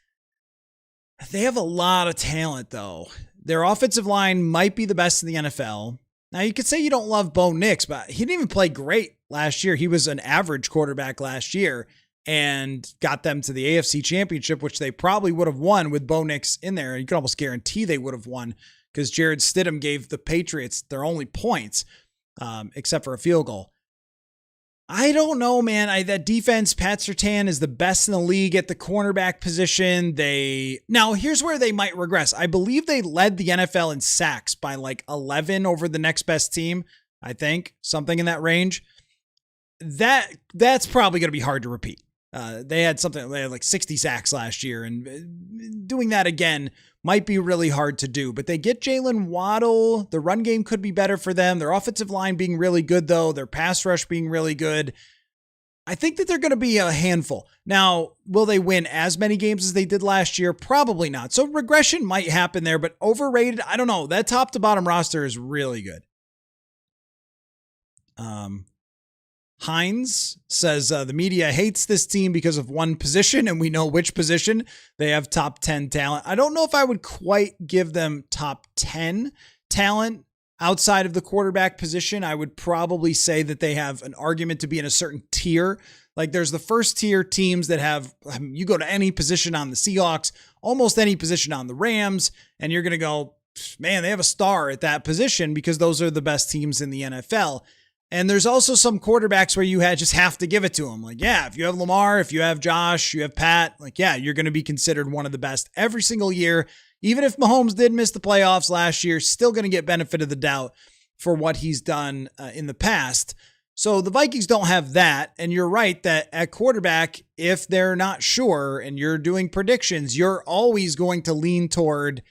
They have a lot of talent, though. Their offensive line might be the best in the NFL. Now, you could say you don't love Bo Nix, but he didn't even play great last year. He was an average quarterback last year and got them to the AFC Championship, which they probably would have won with Bo Nix in there. You could almost guarantee they would have won because Jared Stidham gave the Patriots their only points, except for a field goal. I don't know, man. That defense, Pat Surtain is the best in the league at the cornerback position. Now here's where they might regress. I believe they led the NFL in sacks by like 11 over the next best team. I think something in that range. That's probably going to be hard to repeat. They had like 60 sacks last year, and doing that again might be really hard to do. But they get Jalen Waddle. The run game could be better for them. Their offensive line being really good, though. Their pass rush being really good. I think that they're going to be a handful. Now, will they win as many games as they did last year? Probably not. So regression might happen there, but overrated, I don't know. That top to bottom roster is really good. Hines says the media hates this team because of one position, and we know which position. They have top 10 talent. I don't know if I would quite give them top 10 talent outside of the quarterback position. I would probably say that they have an argument to be in a certain tier. Like there's the first tier teams that have, you go to any position on the Seahawks, almost any position on the Rams, and you're going to go, man, they have a star at that position because those are the best teams in the NFL. And there's also some quarterbacks where you just have to give it to them. Like, yeah, if you have Lamar, if you have Josh, you have Pat, like, yeah, you're going to be considered one of the best every single year. Even if Mahomes did miss the playoffs last year, still going to get benefit of the doubt for what he's done in the past. So the Vikings don't have that. And you're right that at quarterback, if they're not sure and you're doing predictions, you're always going to lean toward,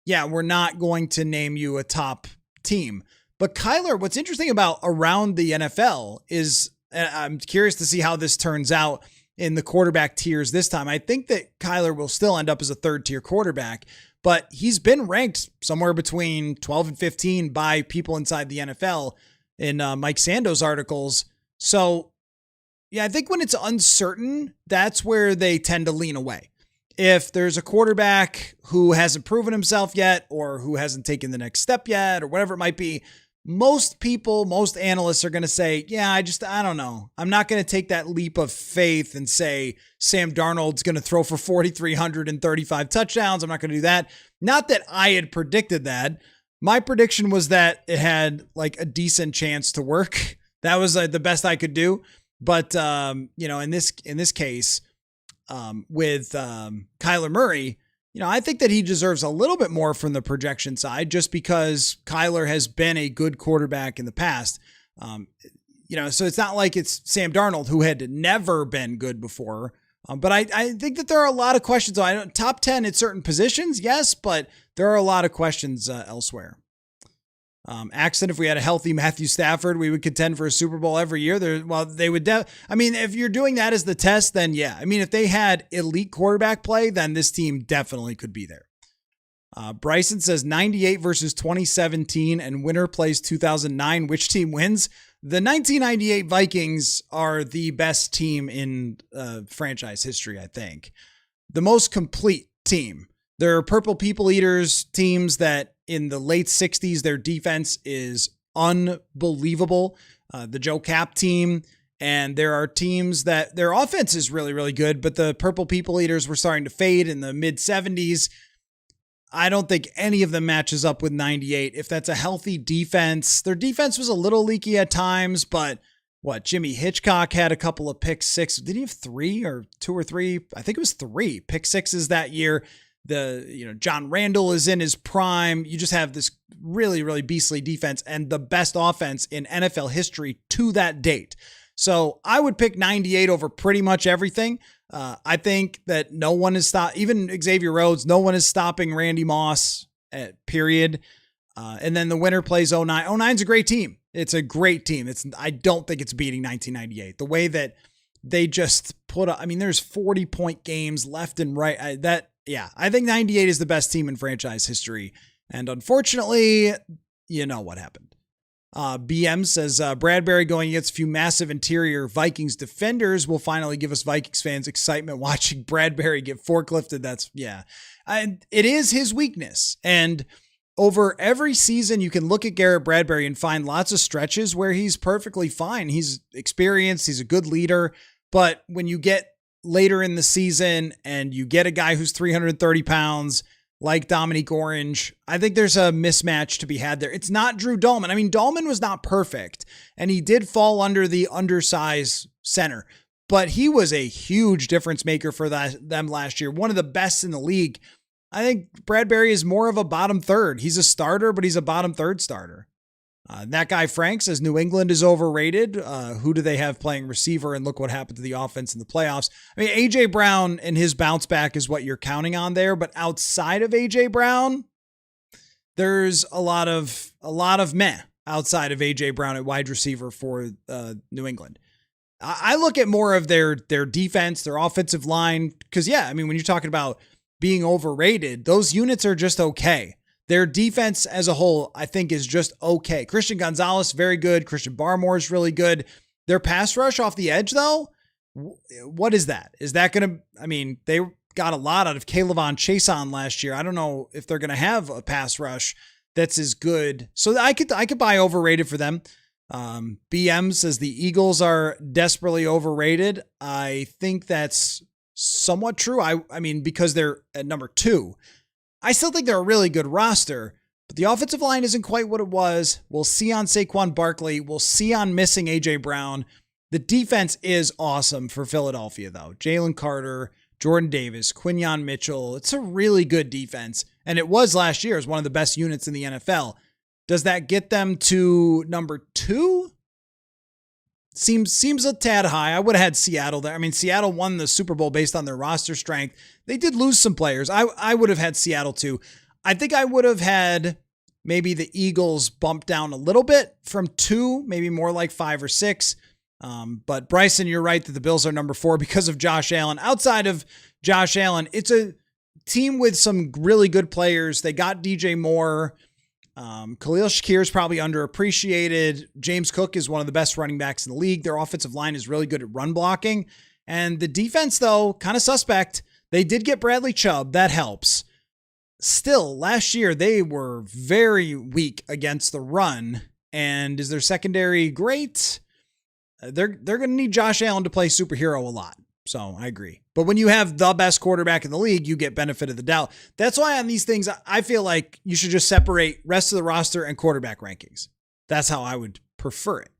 yeah, we're not going to name you a top team. But Kyler, what's interesting about around the NFL is, I'm curious to see how this turns out in the quarterback tiers this time. I think that Kyler will still end up as a third tier quarterback, but he's been ranked somewhere between 12 and 15 by people inside the NFL in Mike Sando's articles. So yeah, I think when it's uncertain, that's where they tend to lean away. If there's a quarterback who hasn't proven himself yet, or who hasn't taken the next step yet, or whatever it might be, most people, most analysts are going to say, yeah, I don't know. I'm not going to take that leap of faith and say Sam Darnold's going to throw for 4,335 touchdowns. I'm not going to do that. Not that I had predicted that. My prediction was that it had like a decent chance to work. That was the best I could do. But, in this case, with Kyler Murray, I think that he deserves a little bit more from the projection side just because Kyler has been a good quarterback in the past. So it's not like it's Sam Darnold who had never been good before. But I think that there are a lot of questions. Top 10 at certain positions, yes, but there are a lot of questions elsewhere. Accent, if we had a healthy Matthew Stafford, we would contend for a Super Bowl every year. They would. If you're doing that as the test, then yeah. If they had elite quarterback play, then this team definitely could be there. Bryson says 98 versus 2017 and winner plays 2009. Which team wins? The 1998 Vikings are the best team in franchise history, I think. The most complete team. They're Purple People Eaters teams that in the late 60s, their defense is unbelievable. The Joe Cap team. And there are teams that their offense is really, really good, but the Purple People Eaters were starting to fade in the mid 70s. I don't think any of them matches up with 98. If that's a healthy defense, their defense was a little leaky at times, but Jimmy Hitchcock had a couple of pick six. Did he have 3 or 2 or 3? I think it was 3 pick sixes that year. John Randall is in his prime. You just have this really, really beastly defense and the best offense in NFL history to that date. So I would pick 98 over pretty much everything. I think that no one is even Xavier Rhodes, no one is stopping Randy Moss, period. And then the winner plays 09. 09's a great team. It's a great team. I don't think it's beating 1998. The way that they just there's 40-point games left and right. I think 98 is the best team in franchise history. And unfortunately, you know what happened. BM says Bradbury going against a few massive interior Vikings defenders will finally give us Vikings fans excitement watching Bradbury get forklifted. It is his weakness. And over every season, you can look at Garrett Bradbury and find lots of stretches where he's perfectly fine. He's experienced. He's a good leader. But when you get later in the season and you get a guy who's 330 pounds like Dominique Orange, I think there's a mismatch to be had there. It's not Drew Dolman. I mean, Dolman was not perfect, and he did fall under the undersized center, but he was a huge difference maker for them last year. One of the best in the league. I think Bradbury is more of a bottom third. He's a starter, but he's a bottom third starter. That guy Frank says New England is overrated. Who do they have playing receiver? And look what happened to the offense in the playoffs. I mean, A.J. Brown and his bounce back is what you're counting on there. But outside of A.J. Brown, there's a lot of meh outside of A.J. Brown at wide receiver for New England. I look at more of their defense, their offensive line. Because, when you're talking about being overrated, those units are just okay. Their defense as a whole, I think, is just okay. Christian Gonzalez, very good. Christian Barmore is really good. Their pass rush off the edge, though, what is that? Is that going to, they got a lot out of Kayvon Chason last year. I don't know if they're going to have a pass rush that's as good. So I could buy overrated for them. BM says the Eagles are desperately overrated. I think that's somewhat true. I mean, because they're at number 2. I still think they're a really good roster, but the offensive line isn't quite what it was. We'll see on Saquon Barkley. We'll see on missing A.J. Brown. The defense is awesome for Philadelphia, though. Jalen Carter, Jordan Davis, Quinyon Mitchell. It's a really good defense, and it was last year as one of the best units in the NFL. Does that get them to number 2? Seems a tad high. I would have had Seattle there. I mean, Seattle won the Super Bowl based on their roster strength. They did lose some players. I would have had Seattle too. I think I would have had maybe the Eagles bumped down a little bit from 2, maybe more like 5 or 6. But Bryson, you're right that the Bills are number 4 because of Josh Allen. Outside of Josh Allen, it's a team with some really good players. They got DJ Moore. Khalil Shakir is probably underappreciated. James Cook is one of the best running backs in the league. Their offensive line is really good at run blocking. And the defense, though, kind of suspect. They did get Bradley Chubb. That helps. Still, last year, they were very weak against the run. And is their secondary great? They're going to need Josh Allen to play superhero a lot. So I agree. But when you have the best quarterback in the league, you get benefit of the doubt. That's why on these things, I feel like you should just separate rest of the roster and quarterback rankings. That's how I would prefer it.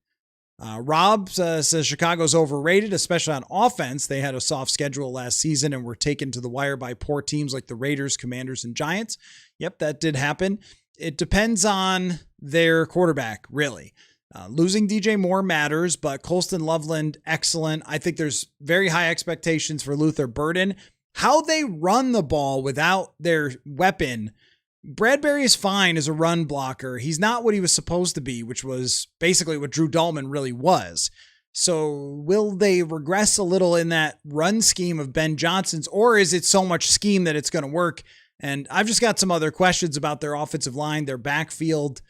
Rob says Chicago's overrated, especially on offense. They had a soft schedule last season and were taken to the wire by poor teams like the Raiders, Commanders, and Giants. Yep, that did happen. It depends on their quarterback, really. Losing DJ Moore matters, but Colston Loveland, excellent. I think there's very high expectations for Luther Burden. How they run the ball without their weapon, Bradbury is fine as a run blocker. He's not what he was supposed to be, which was basically what Drew Dolman really was. So will they regress a little in that run scheme of Ben Johnson's, or is it so much scheme that it's going to work? And I've just got some other questions about their offensive line, their backfield.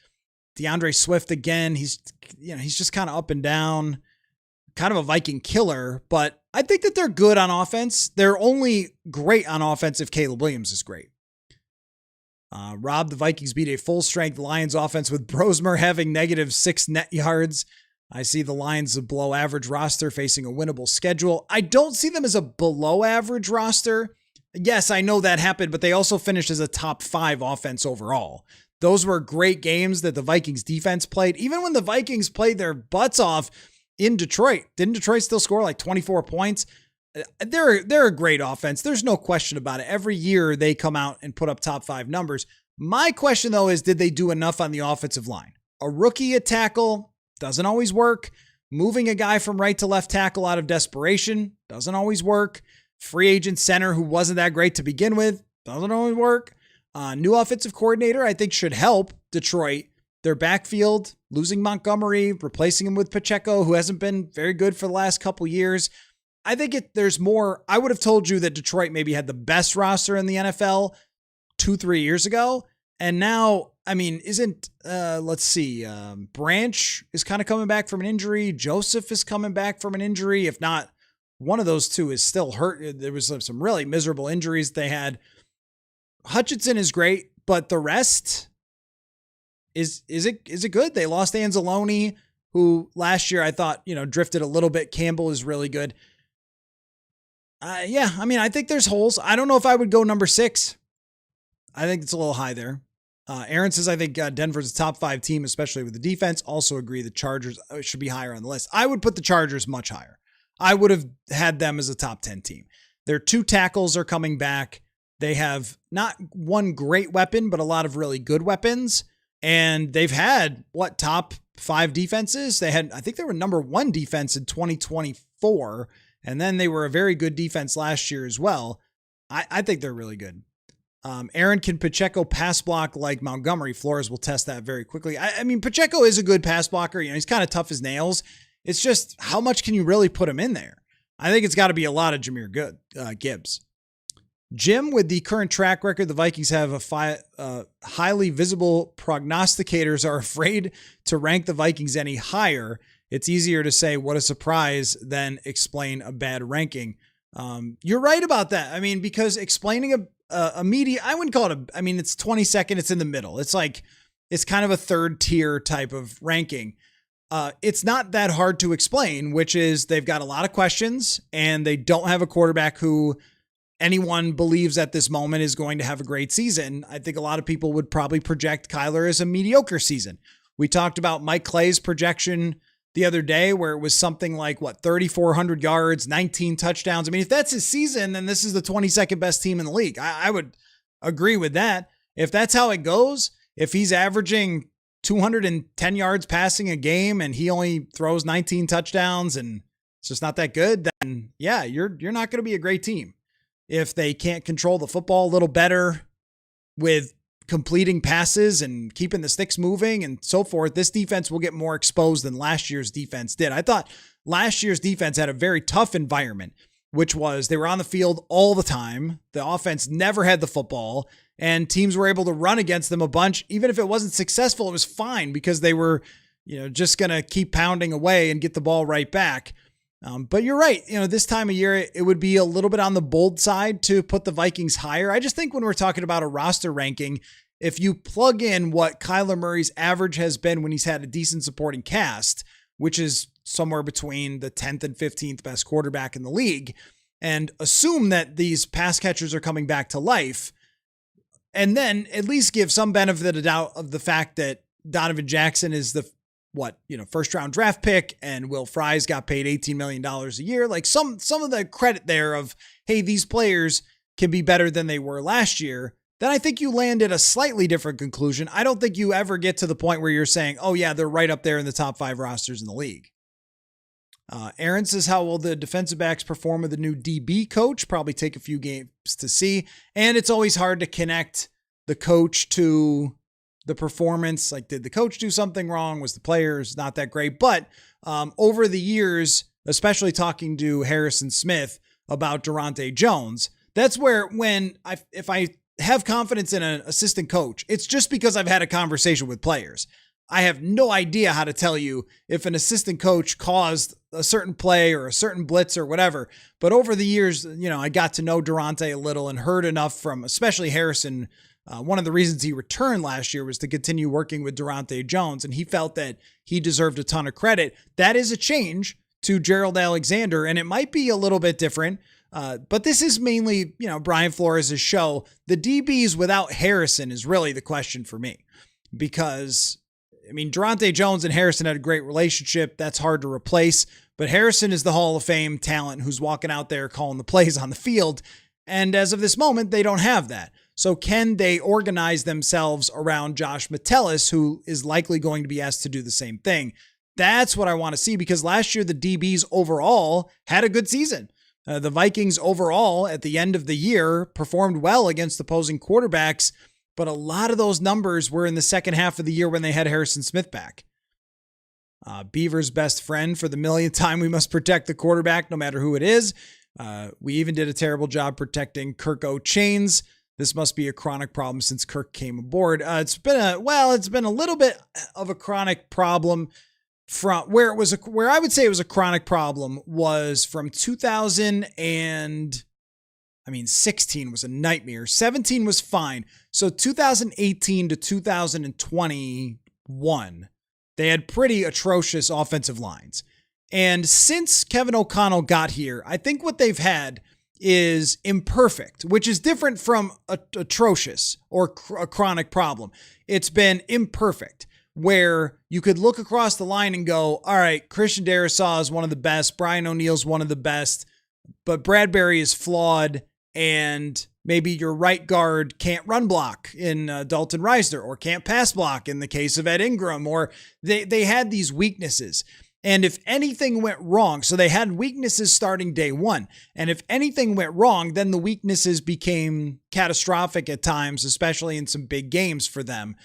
DeAndre Swift again, he's just kind of up and down, kind of a Viking killer, but I think that they're good on offense. They're only great on offense if Caleb Williams is great. Rob, the Vikings beat a full-strength Lions offense with Brosmer having -6 net yards. I see the Lions a below-average roster facing a winnable schedule. I don't see them as a below-average roster. Yes, I know that happened, but they also finished as a top 5 offense overall. Those were great games that the Vikings defense played. Even when the Vikings played their butts off in Detroit, didn't Detroit still score like 24 points? They're a great offense. There's no question about it. Every year they come out and put up top 5 numbers. My question, though, is did they do enough on the offensive line? A rookie at tackle doesn't always work. Moving a guy from right to left tackle out of desperation doesn't always work. Free agent center who wasn't that great to begin with doesn't always work. New offensive coordinator, I think, should help Detroit. Their backfield, losing Montgomery, replacing him with Pacheco, who hasn't been very good for the last couple years. I think there's more. I would have told you that Detroit maybe had the best roster in the NFL 2-3 years ago. And now I mean, let's see, Branch is kind of coming back from an injury. Joseph is coming back from an injury. If not, one of those two is still hurt. There was some really miserable injuries they had. Hutchinson is great, but the rest, is it good? They lost Anzalone, who last year I thought, drifted a little bit. Campbell is really good. Yeah, I mean, I think there's holes. I don't know if I would go number 6. I think it's a little high there. Aaron says, I think Denver's a top 5 team, especially with the defense. Also agree the Chargers should be higher on the list. I would put the Chargers much higher. I would have had them as a top 10 team. Their 2 tackles are coming back. They have not one great weapon, but a lot of really good weapons. And they've had, top 5 defenses? I think they were number 1 defense in 2024. And then they were a very good defense last year as well. I think they're really good. Aaron, can Pacheco pass block like Montgomery? Flores will test that very quickly. I mean, Pacheco is a good pass blocker. He's kind of tough as nails. It's just, how much can you really put him in there? I think it's got to be a lot of Jahmyr Gibbs. Jim, with the current track record, the Vikings have highly visible prognosticators are afraid to rank the Vikings any higher. It's easier to say what a surprise than explain a bad ranking. You're right about that. I mean, because explaining a media, I wouldn't call it it's 22nd. It's in the middle. It's kind of a third tier type of ranking. It's not that hard to explain, which is they've got a lot of questions and they don't have a quarterback who anyone believes at this moment is going to have a great season. I think a lot of people would probably project Kyler as a mediocre season. We talked about Mike Clay's projection the other day where it was something like 3,400 yards, 19 touchdowns. I mean, if that's his season, then this is the 22nd best team in the league. I would agree with that. If that's how it goes, if he's averaging 210 yards passing a game and he only throws 19 touchdowns and it's just not that good, then yeah, you're not going to be a great team. If they can't control the football a little better with completing passes and keeping the sticks moving and so forth, this defense will get more exposed than last year's defense did. I thought last year's defense had a very tough environment, which was they were on the field all the time. The offense never had the football and teams were able to run against them a bunch. Even if it wasn't successful, it was fine because they were, just going to keep pounding away and get the ball right back. But you're right. This time of year, it would be a little bit on the bold side to put the Vikings higher. I just think when we're talking about a roster ranking, if you plug in what Kyler Murray's average has been when he's had a decent supporting cast, which is somewhere between the 10th and 15th best quarterback in the league, and assume that these pass catchers are coming back to life, and then at least give some benefit of the doubt of the fact that Donovan Jackson is the first round draft pick and Will Fries got paid $18 million a year. Like some of the credit there of, hey, these players can be better than they were last year. Then I think you land at a slightly different conclusion. I don't think you ever get to the point where you're saying, oh yeah, they're right up there in the top 5 rosters in the league. Aaron says, how will the defensive backs perform with the new DB coach? Probably take a few games to see. And it's always hard to connect the coach to the performance. Like, did the coach do something wrong? Was the players not that great? But over the years, especially talking to Harrison Smith about Durante Jones, that's where if I have confidence in an assistant coach, it's just because I've had a conversation with players. I have no idea how to tell you if an assistant coach caused a certain play or a certain blitz or whatever. But over the years, I got to know Durante a little and heard enough from especially Harrison. One of the reasons he returned last year was to continue working with Durante Jones, and he felt that he deserved a ton of credit. That is a change to Gerald Alexander, and it might be a little bit different. But this is mainly, Brian Flores' show. The DBs without Harrison is really the question for me, because Durante Jones and Harrison had a great relationship. That's hard to replace, but Harrison is the Hall of Fame talent who's walking out there calling the plays on the field. And as of this moment, they don't have that. So can they organize themselves around Josh Metellus, who is likely going to be asked to do the same thing? That's what I want to see, because last year the DBs overall had a good season. The Vikings overall at the end of the year performed well against opposing quarterbacks, but a lot of those numbers were in the second half of the year when they had Harrison Smith back. Beaver's best friend, for the millionth time, we must protect the quarterback no matter who it is. We even did a terrible job protecting Kirk O'Chains. this must be a chronic problem since Kirk came aboard. It's been a little bit of a chronic problem from where I would say it was a chronic problem was from 2000 and 16 was a nightmare. 17 was fine. So 2018 to 2021, they had pretty atrocious offensive lines. And since Kevin O'Connell got here, I think what they've had is imperfect, which is different from atrocious or a chronic problem. It's been imperfect, where you could look across the line and go, all right, Christian Darrisaw is one of the best. Brian O'Neill's one of the best, but Bradbury is flawed. And maybe your right guard can't run block in Dalton Reisner, or can't pass block in the case of Ed Ingram, or they had these weaknesses. And if anything went wrong, so they had weaknesses starting day one. And if anything went wrong, then the weaknesses became catastrophic at times, especially in some big games for them.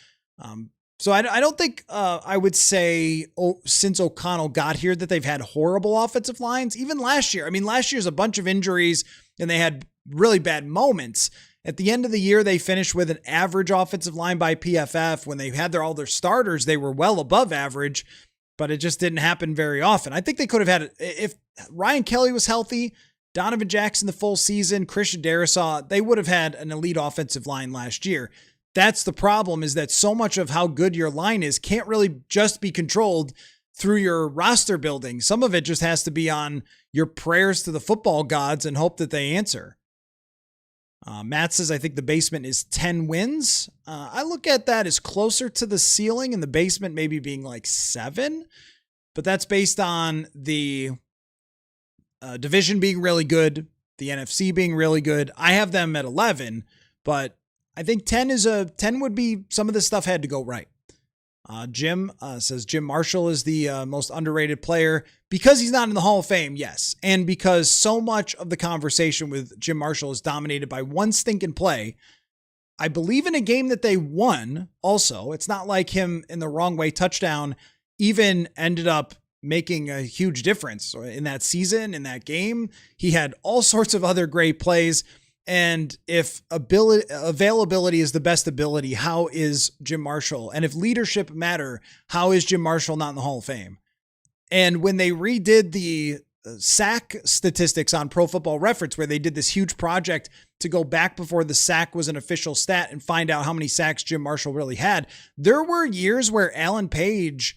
So I don't think I would say since O'Connell got here that they've had horrible offensive lines. Even last year, last year's a bunch of injuries and they had really bad moments. At the end of the year, they finished with an average offensive line by PFF. When they had all their starters, they were well above average, but it just didn't happen very often. I think they could have had, if Ryan Kelly was healthy, Donovan Jackson the full season, Christian Darrisaw, they would have had an elite offensive line last year. That's the problem, is that so much of how good your line is can't really just be controlled through your roster building. Some of it just has to be on your prayers to the football gods and hope that they answer. Matt says, I think the basement is 10 wins. I look at that as closer to the ceiling, and the basement maybe being like 7, but that's based on the division being really good, the NFC being really good. I have them at 11, but I think 10 would be, some of this stuff had to go right. Jim says Jim Marshall is the most underrated player because he's not in the Hall of Fame. Yes. And because so much of the conversation with Jim Marshall is dominated by one stinking play. I believe in a game that they won also. It's not like him in the wrong way touchdown even ended up making a huge difference in that season, in that game. He had all sorts of other great plays. And if availability is the best ability, how is Jim Marshall? And if leadership matter, how is Jim Marshall not in the Hall of Fame? And when they redid the sack statistics on Pro Football Reference, where they did this huge project to go back before the sack was an official stat and find out how many sacks Jim Marshall really had, there were years where Alan Page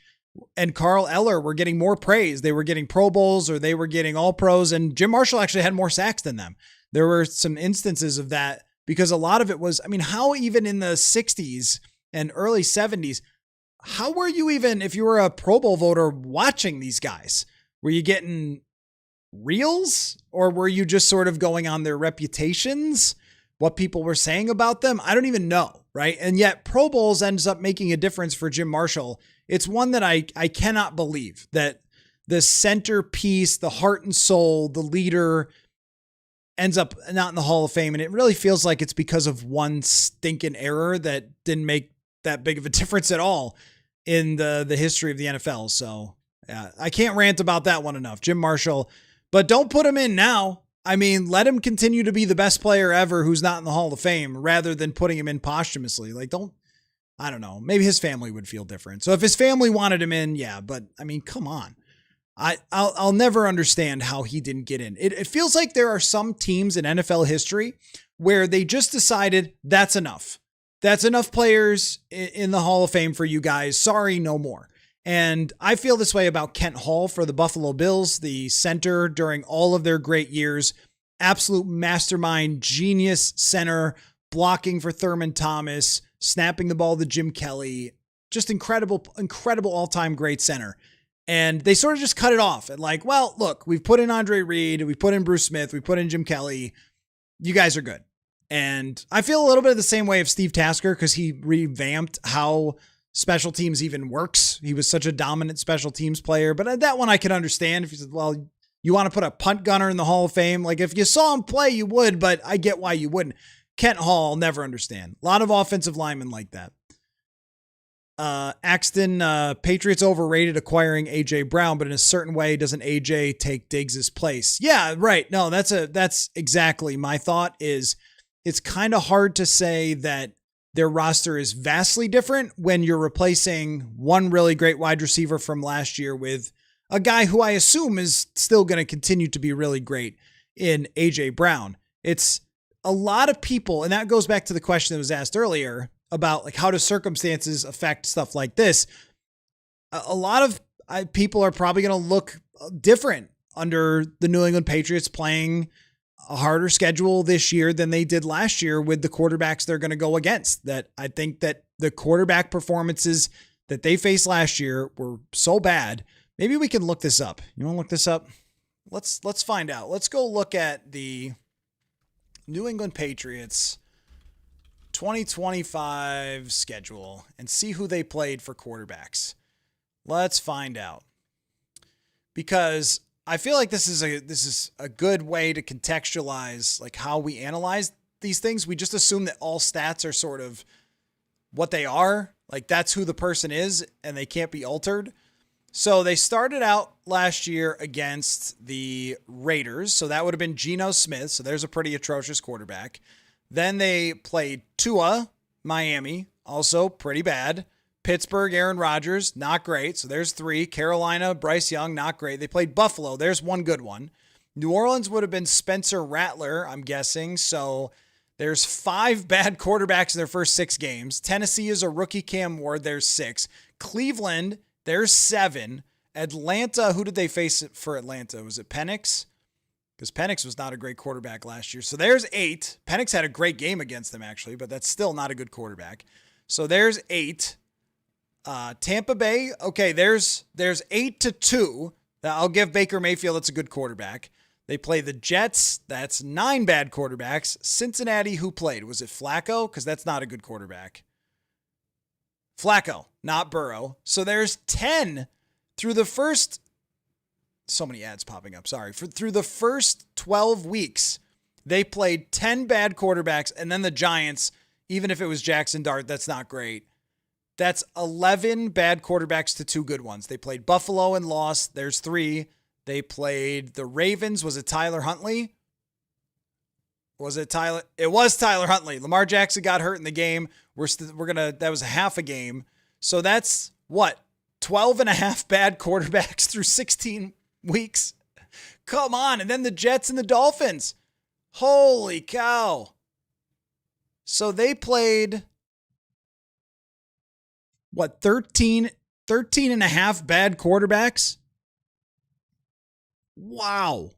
and Carl Eller were getting more praise. They were getting Pro Bowls or they were getting All Pros, and Jim Marshall actually had more sacks than them. There were some instances of that because a lot of it was, how even in the 60s and early 70s, how were you even, if you were a Pro Bowl voter, watching these guys? Were you getting reels, or were you just sort of going on their reputations, what people were saying about them? I don't even know, right? And yet Pro Bowls ends up making a difference for Jim Marshall. It's one that I cannot believe that the centerpiece, the heart and soul, the leader ends up not in the Hall of Fame. And it really feels like it's because of one stinking error that didn't make that big of a difference at all in the history of the NFL. So yeah, I can't rant about that one enough. Jim Marshall, but don't put him in now. Let him continue to be the best player ever who's not in the Hall of Fame rather than putting him in posthumously. I don't know. Maybe his family would feel different. So if his family wanted him in, yeah, but come on. I'll never understand how he didn't get in. It feels like there are some teams in NFL history where they just decided that's enough. That's enough players in the Hall of Fame for you guys. Sorry, no more. And I feel this way about Kent Hall for the Buffalo Bills, the center during all of their great years. Absolute mastermind, genius center, blocking for Thurman Thomas, snapping the ball to Jim Kelly. Just incredible all-time great center. And they sort of just cut it off and look, we've put in Andre Reed, we put in Bruce Smith, we put in Jim Kelly. You guys are good. And I feel a little bit of the same way of Steve Tasker because he revamped how special teams even works. He was such a dominant special teams player, but that one I can understand. If you said, well, you want to put a punt gunner in the Hall of Fame, if you saw him play, you would, but I get why you wouldn't. Kent Hall, I'll never understand. A lot of offensive linemen like that. Axton, Patriots overrated acquiring AJ Brown, but in a certain way, doesn't AJ take Diggs' place? Yeah, right. No, that's exactly my thought is it's kind of hard to say that their roster is vastly different when you're replacing one really great wide receiver from last year with a guy who I assume is still going to continue to be really great in AJ Brown. It's a lot of people, and that goes back to the question that was asked earlier about like how do circumstances affect stuff like this. A lot of people are probably going to look different under the New England Patriots playing a harder schedule this year than they did last year with the quarterbacks they're going to go against. That I think that the quarterback performances that they faced last year were so bad. Maybe we can look this up. You want to look this up? Let's find out. Let's go look at the New England Patriots 2025 schedule and see who they played for quarterbacks. Let's find out. Because I feel like this is a good way to contextualize like how we analyze these things. We just assume that all stats are sort of what they are. Like that's who the person is and they can't be altered. So they started out last year against the Raiders. So that would have been Geno Smith. So there's a pretty atrocious quarterback. Then they played Tua, Miami, also pretty bad. Pittsburgh, Aaron Rodgers, not great. So there's 3. Carolina, Bryce Young, not great. They played Buffalo. There's one good one. New Orleans would have been Spencer Rattler, I'm guessing. So there's 5 bad quarterbacks in their first 6 games. Tennessee is a rookie Cam Ward. There's 6. Cleveland, there's 7. Atlanta, who did they face for Atlanta? Was it Penix? Because Penix was not a great quarterback last year. So there's 8. Penix had a great game against them, actually, but that's still not a good quarterback. So there's 8. Tampa Bay, okay, there's 8-2. I'll give Baker Mayfield, that's a good quarterback. They play the Jets, that's 9 bad quarterbacks. Cincinnati, who played? Was it Flacco? Because that's not a good quarterback. Flacco, not Burrow. So there's 10 through the first, so many ads popping up, sorry. Through the first 12 weeks, they played 10 bad quarterbacks, and then the Giants, even if it was Jackson Dart, that's not great. That's 11 bad quarterbacks to 2 good ones. They played Buffalo and lost. There's 3. They played the Ravens. Was it Tyler Huntley? Was it Tyler? It was Tyler Huntley. Lamar Jackson got hurt in the game. That was half a game. So that's what? 12 and a half bad quarterbacks through 16 weeks. Come on. And then the Jets and the Dolphins. Holy cow. So they played, what, 13 and a half bad quarterbacks? Wow.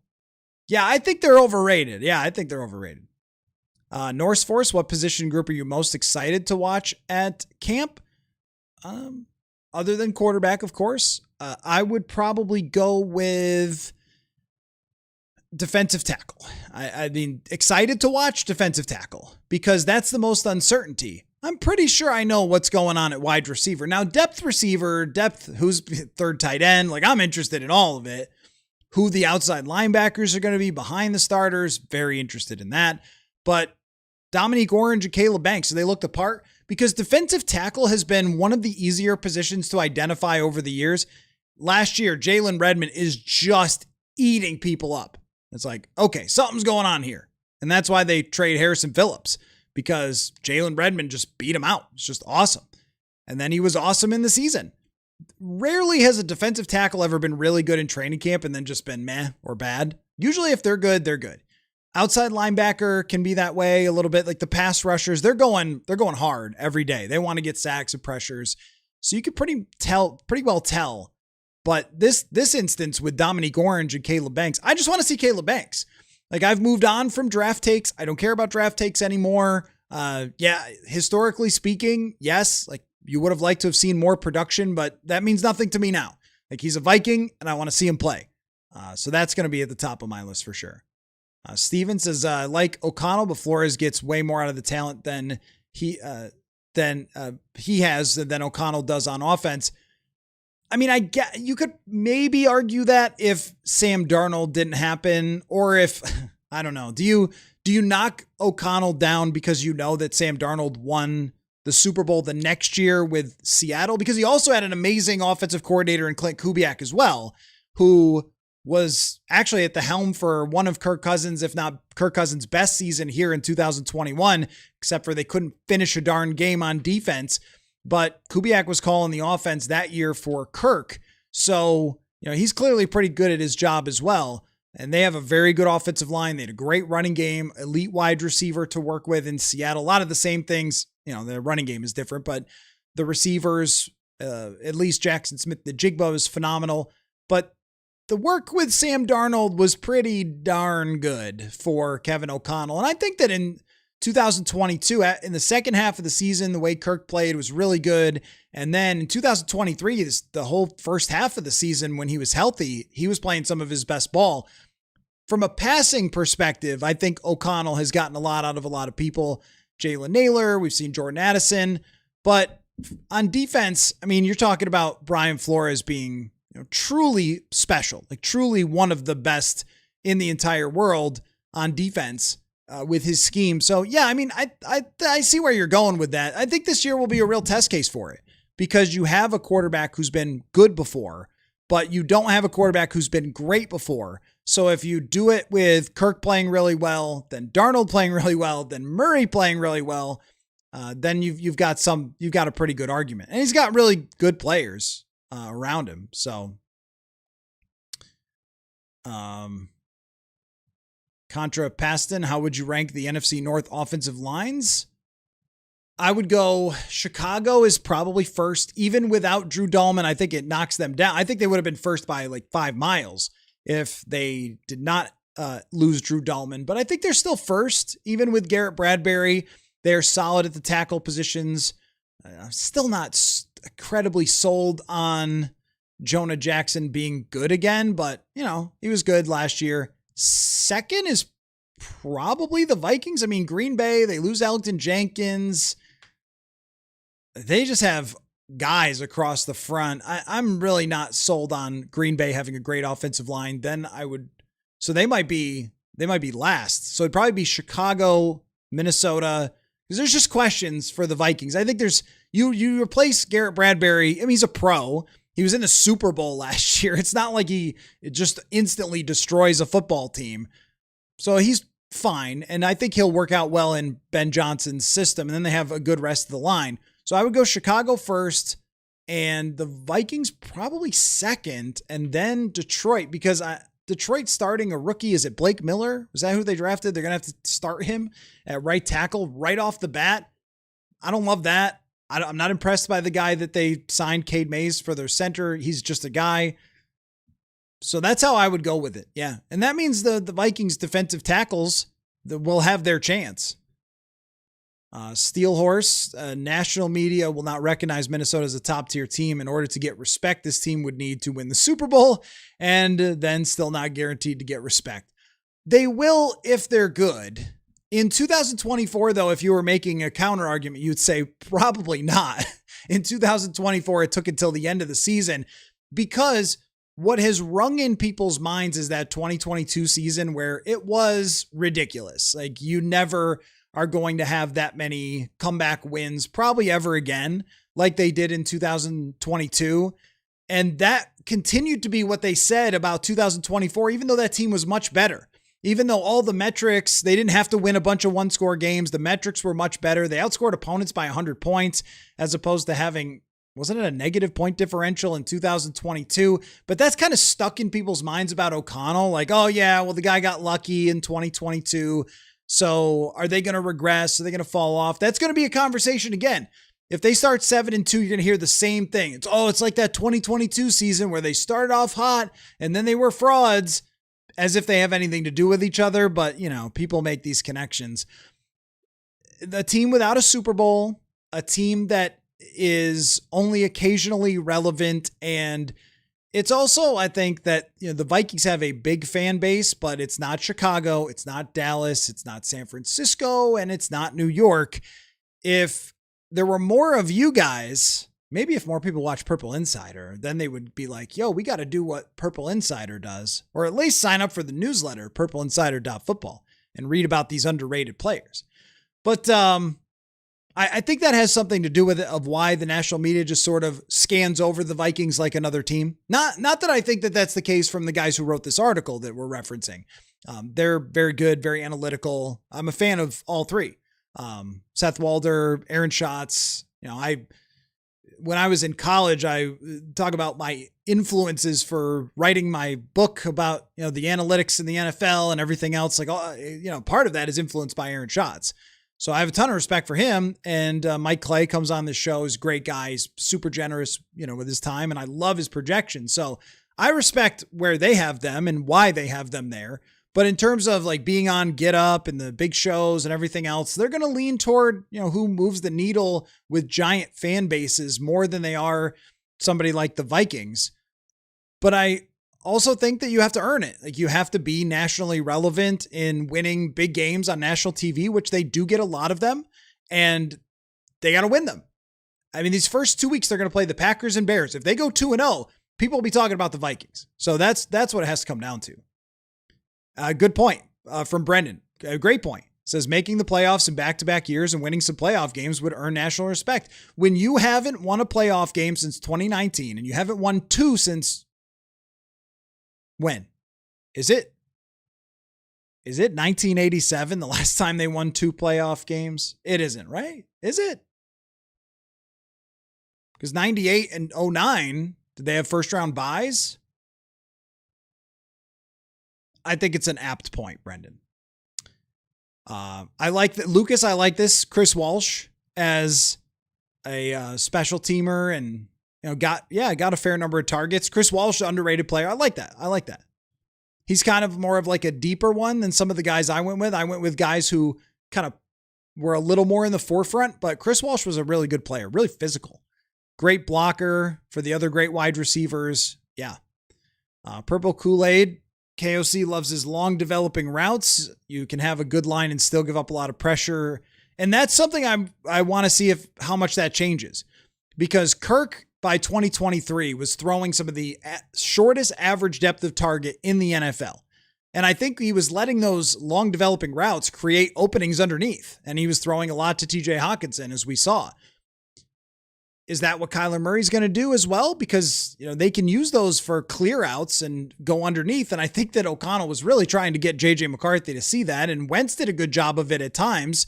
Yeah, I think they're overrated. Norse Force, what position group are you most excited to watch at camp? Other than quarterback, of course. I would probably go with defensive tackle. I mean, excited to watch defensive tackle because that's the most uncertainty. I'm pretty sure I know what's going on at wide receiver. Now, depth receiver, who's third tight end, like I'm interested in all of it. Who the outside linebackers are going to be behind the starters, very interested in that. But Dominique Orange and Caleb Banks, so they look the part because defensive tackle has been one of the easier positions to identify over the years. Last year, Jalen Redmond is just eating people up. It's like, okay, something's going on here. And that's why they trade Harrison Phillips because Jalen Redmond just beat him out. It's just awesome. And then he was awesome in the season. Rarely has a defensive tackle ever been really good in training camp and then just been meh or bad. Usually if they're good, they're good. Outside linebacker can be that way a little bit. Like the pass rushers, they're going hard every day. They want to get sacks and pressures. So you could pretty well tell. But this instance with Dominique Orange and Caleb Banks, I just want to see Caleb Banks. Like I've moved on from draft takes. I don't care about draft takes anymore. Historically speaking, yes, like you would have liked to have seen more production, but that means nothing to me now. Like he's a Viking and I want to see him play. So that's going to be at the top of my list for sure. Steven says, like O'Connell, but Flores gets way more out of the talent than he has than O'Connell does on offense. I mean, you could maybe argue that if Sam Darnold didn't happen, or if, I don't know, do you knock O'Connell down because you know that Sam Darnold won the Super Bowl the next year with Seattle? Because he also had an amazing offensive coordinator in Clint Kubiak as well, who was actually at the helm for one of Kirk Cousins, if not Kirk Cousins' best season here in 2021, except for they couldn't finish a darn game on defense. But Kubiak was calling the offense that year for Kirk. So, he's clearly pretty good at his job as well. And they have a very good offensive line. They had a great running game, elite wide receiver to work with in Seattle. A lot of the same things, the running game is different, but the receivers, at least Jackson Smith, the Jigba is phenomenal. But the work with Sam Darnold was pretty darn good for Kevin O'Connell. And I think that in 2022, in the second half of the season, the way Kirk played was really good. And then in 2023, the whole first half of the season, when he was healthy, he was playing some of his best ball. From a passing perspective, I think O'Connell has gotten a lot out of a lot of people. Jalen Naylor, we've seen Jordan Addison. But on defense, you're talking about Brian Flores being truly special, like truly one of the best in the entire world on defense with his scheme. So yeah, I see where you're going with that. I think this year will be a real test case for it because you have a quarterback who's been good before, but you don't have a quarterback who's been great before. So if you do it with Kirk playing really well, then Darnold playing really well, then Murray playing really well, then you've got a pretty good argument. And he's got really good players around him. So, Contra Paston, how would you rank the NFC North offensive lines? I would go Chicago is probably first, even without Drew Dahlman. I think it knocks them down. I think they would have been first by like 5 miles if they did not lose Drew Dahlman, but I think they're still first, even with Garrett Bradbury. They're solid at the tackle positions. Still not incredibly sold on Jonah Jackson being good again, but he was good last year. Second is probably the Vikings. Green Bay, they lose Elgton Jenkins. They just have guys across the front. I'm really not sold on Green Bay having a great offensive line. So they might be last. So it'd probably be Chicago, Minnesota, because there's just questions for the Vikings. I think there's, you replace Garrett Bradbury. He's a pro. He was in the Super Bowl last year. It's not like it just instantly destroys a football team. So he's fine. And I think he'll work out well in Ben Johnson's system. And then they have a good rest of the line. So I would go Chicago first and the Vikings probably second, and then Detroit, because Detroit starting a rookie. Is it Blake Miller? Was that who they drafted? They're going to have to start him at right tackle right off the bat. I don't love that. I'm not impressed by the guy that they signed, Cade Mays, for their center. He's just a guy. So that's how I would go with it. Yeah. And that means the Vikings defensive tackles will have their chance. Steel Horse, national media will not recognize Minnesota as a top tier team. In order to get respect, this team would need to win the Super Bowl and then still not guaranteed to get respect. They will if they're good. In 2024, though, if you were making a counter argument, you'd say probably not. In 2024, it took until the end of the season because what has rung in people's minds is that 2022 season where it was ridiculous. Like you never are going to have that many comeback wins probably ever again, like they did in 2022. And that continued to be what they said about 2024, even though that team was much better. Even though all the metrics, they didn't have to win a bunch of one-score games. The metrics were much better. They outscored opponents by 100 points as opposed to having, wasn't it a negative point differential in 2022? But that's kind of stuck in people's minds about O'Connell. Like, oh yeah, well the guy got lucky in 2022. So are they going to regress? Are they going to fall off? That's going to be a conversation again. If they start 7-2, you're going to hear the same thing. It's like that 2022 season where they started off hot and then they were frauds, as if they have anything to do with each other. But, people make these connections. The team without a Super Bowl, a team that is only occasionally relevant. And it's also, I think that, the Vikings have a big fan base, but it's not Chicago. It's not Dallas. It's not San Francisco, and it's not New York. If there were more of you guys, maybe if more people watch Purple Insider, then they would be like, yo, we got to do what Purple Insider does, or at least sign up for the newsletter, purpleinsider.football, and read about these underrated players. But I think that has something to do with it, of why the national media just sort of scans over the Vikings like another team. Not that I think that that's the case from the guys who wrote this article that we're referencing. They're very good, very analytical. I'm a fan of all three. Seth Walder, Aaron Schatz. When I was in college, I talk about my influences for writing my book about, the analytics in the NFL and everything else. Part of that is influenced by Aaron Schatz. So I have a ton of respect for him. And Mike Clay comes on this show. He's a great guy. He's super generous, with his time. And I love his projections. So I respect where they have them and why they have them there. But in terms of being on Get Up and the big shows and everything else, they're going to lean toward, who moves the needle with giant fan bases more than they are somebody like the Vikings. But I also think that you have to earn it. You have to be nationally relevant in winning big games on national TV, which they do get a lot of them, and they got to win them. I mean, these first 2 weeks, they're going to play the Packers and Bears. If they go 2-0, people will be talking about the Vikings. So that's what it has to come down to. Good point from Brendan. A great point. Says making the playoffs in back-to-back years and winning some playoff games would earn national respect. When you haven't won a playoff game since 2019 and you haven't won two since when? Is it 1987, the last time they won two playoff games? It isn't, right? Is it? Because 98 and 09, did they have first-round buys? I think it's an apt point, Brendan. I like that, Lucas. I like this Chris Walsh as a special teamer, and got a fair number of targets. Chris Walsh, underrated player. I like that. He's kind of more of a deeper one than some of the guys I went with. I went with guys who kind of were a little more in the forefront, but Chris Walsh was a really good player, really physical, great blocker for the other great wide receivers. Yeah. Purple Kool-Aid. KOC loves his long developing routes. You can have a good line and still give up a lot of pressure. And that's something I want to see how much that changes, because Kirk by 2023 was throwing some of the shortest average depth of target in the NFL. And I think he was letting those long developing routes create openings underneath. And he was throwing a lot to TJ Hawkinson, as we saw. Is that what Kyler Murray's going to do as well? Because, they can use those for clear outs and go underneath. And I think that O'Connell was really trying to get JJ McCarthy to see that. And Wentz did a good job of it at times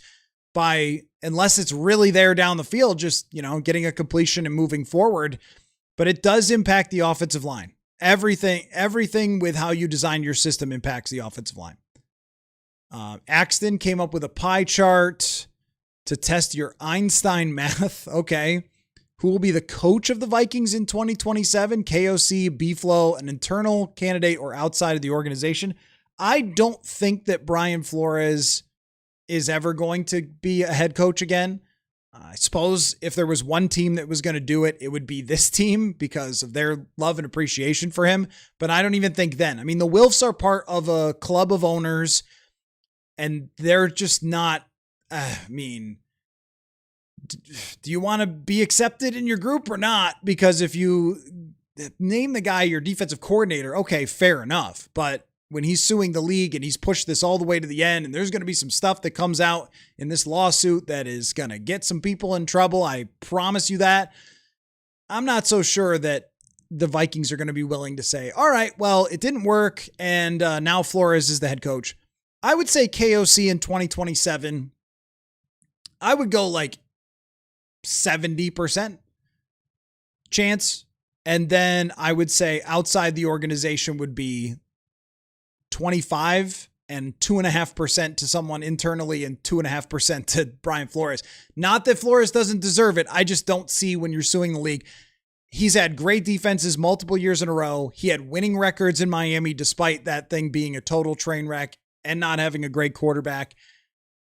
by, unless it's really there down the field, just, getting a completion and moving forward. But it does impact the offensive line. Everything with how you design your system impacts the offensive line. Axton came up with a pie chart to test your Einstein math. Okay. Who will be the coach of the Vikings in 2027? KOC, B-Flow, an internal candidate or outside of the organization? I don't think that Brian Flores is ever going to be a head coach again. I suppose if there was one team that was going to do it, it would be this team because of their love and appreciation for him. But I don't even think then. I mean, the Wilfs are part of a club of owners, and they're just not, do you want to be accepted in your group or not? Because if you name the guy your defensive coordinator, okay, fair enough. But when he's suing the league and he's pushed this all the way to the end, and there's going to be some stuff that comes out in this lawsuit that is going to get some people in trouble, I promise you that. I'm not so sure that the Vikings are going to be willing to say, all right, well, it didn't work, and now Flores is the head coach. I would say KOC in 2027, I would go 70% chance. And then I would say outside the organization would be 25 and 2.5% to someone internally and 2.5% to Brian Flores. Not that Flores doesn't deserve it. I just don't see when you're suing the league. He's had great defenses multiple years in a row. He had winning records in Miami, despite that thing being a total train wreck and not having a great quarterback.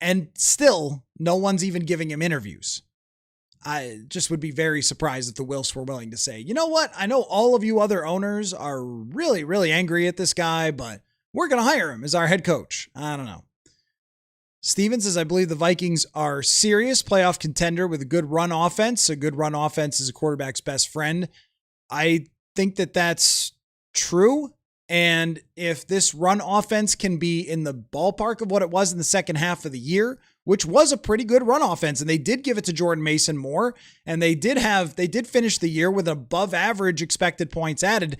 And still, no one's even giving him interviews. I just would be very surprised if the Wilfs were willing to say, you know what? I know all of you other owners are really, really angry at this guy, but we're going to hire him as our head coach. I don't know. Steven says, I believe the Vikings are serious playoff contender with a good run offense. A good run offense is a quarterback's best friend. I think that that's true. And if this run offense can be in the ballpark of what it was in the second half of the year, which was a pretty good run offense. And they did give it to Jordan Mason more. And they did finish the year with above average expected points added.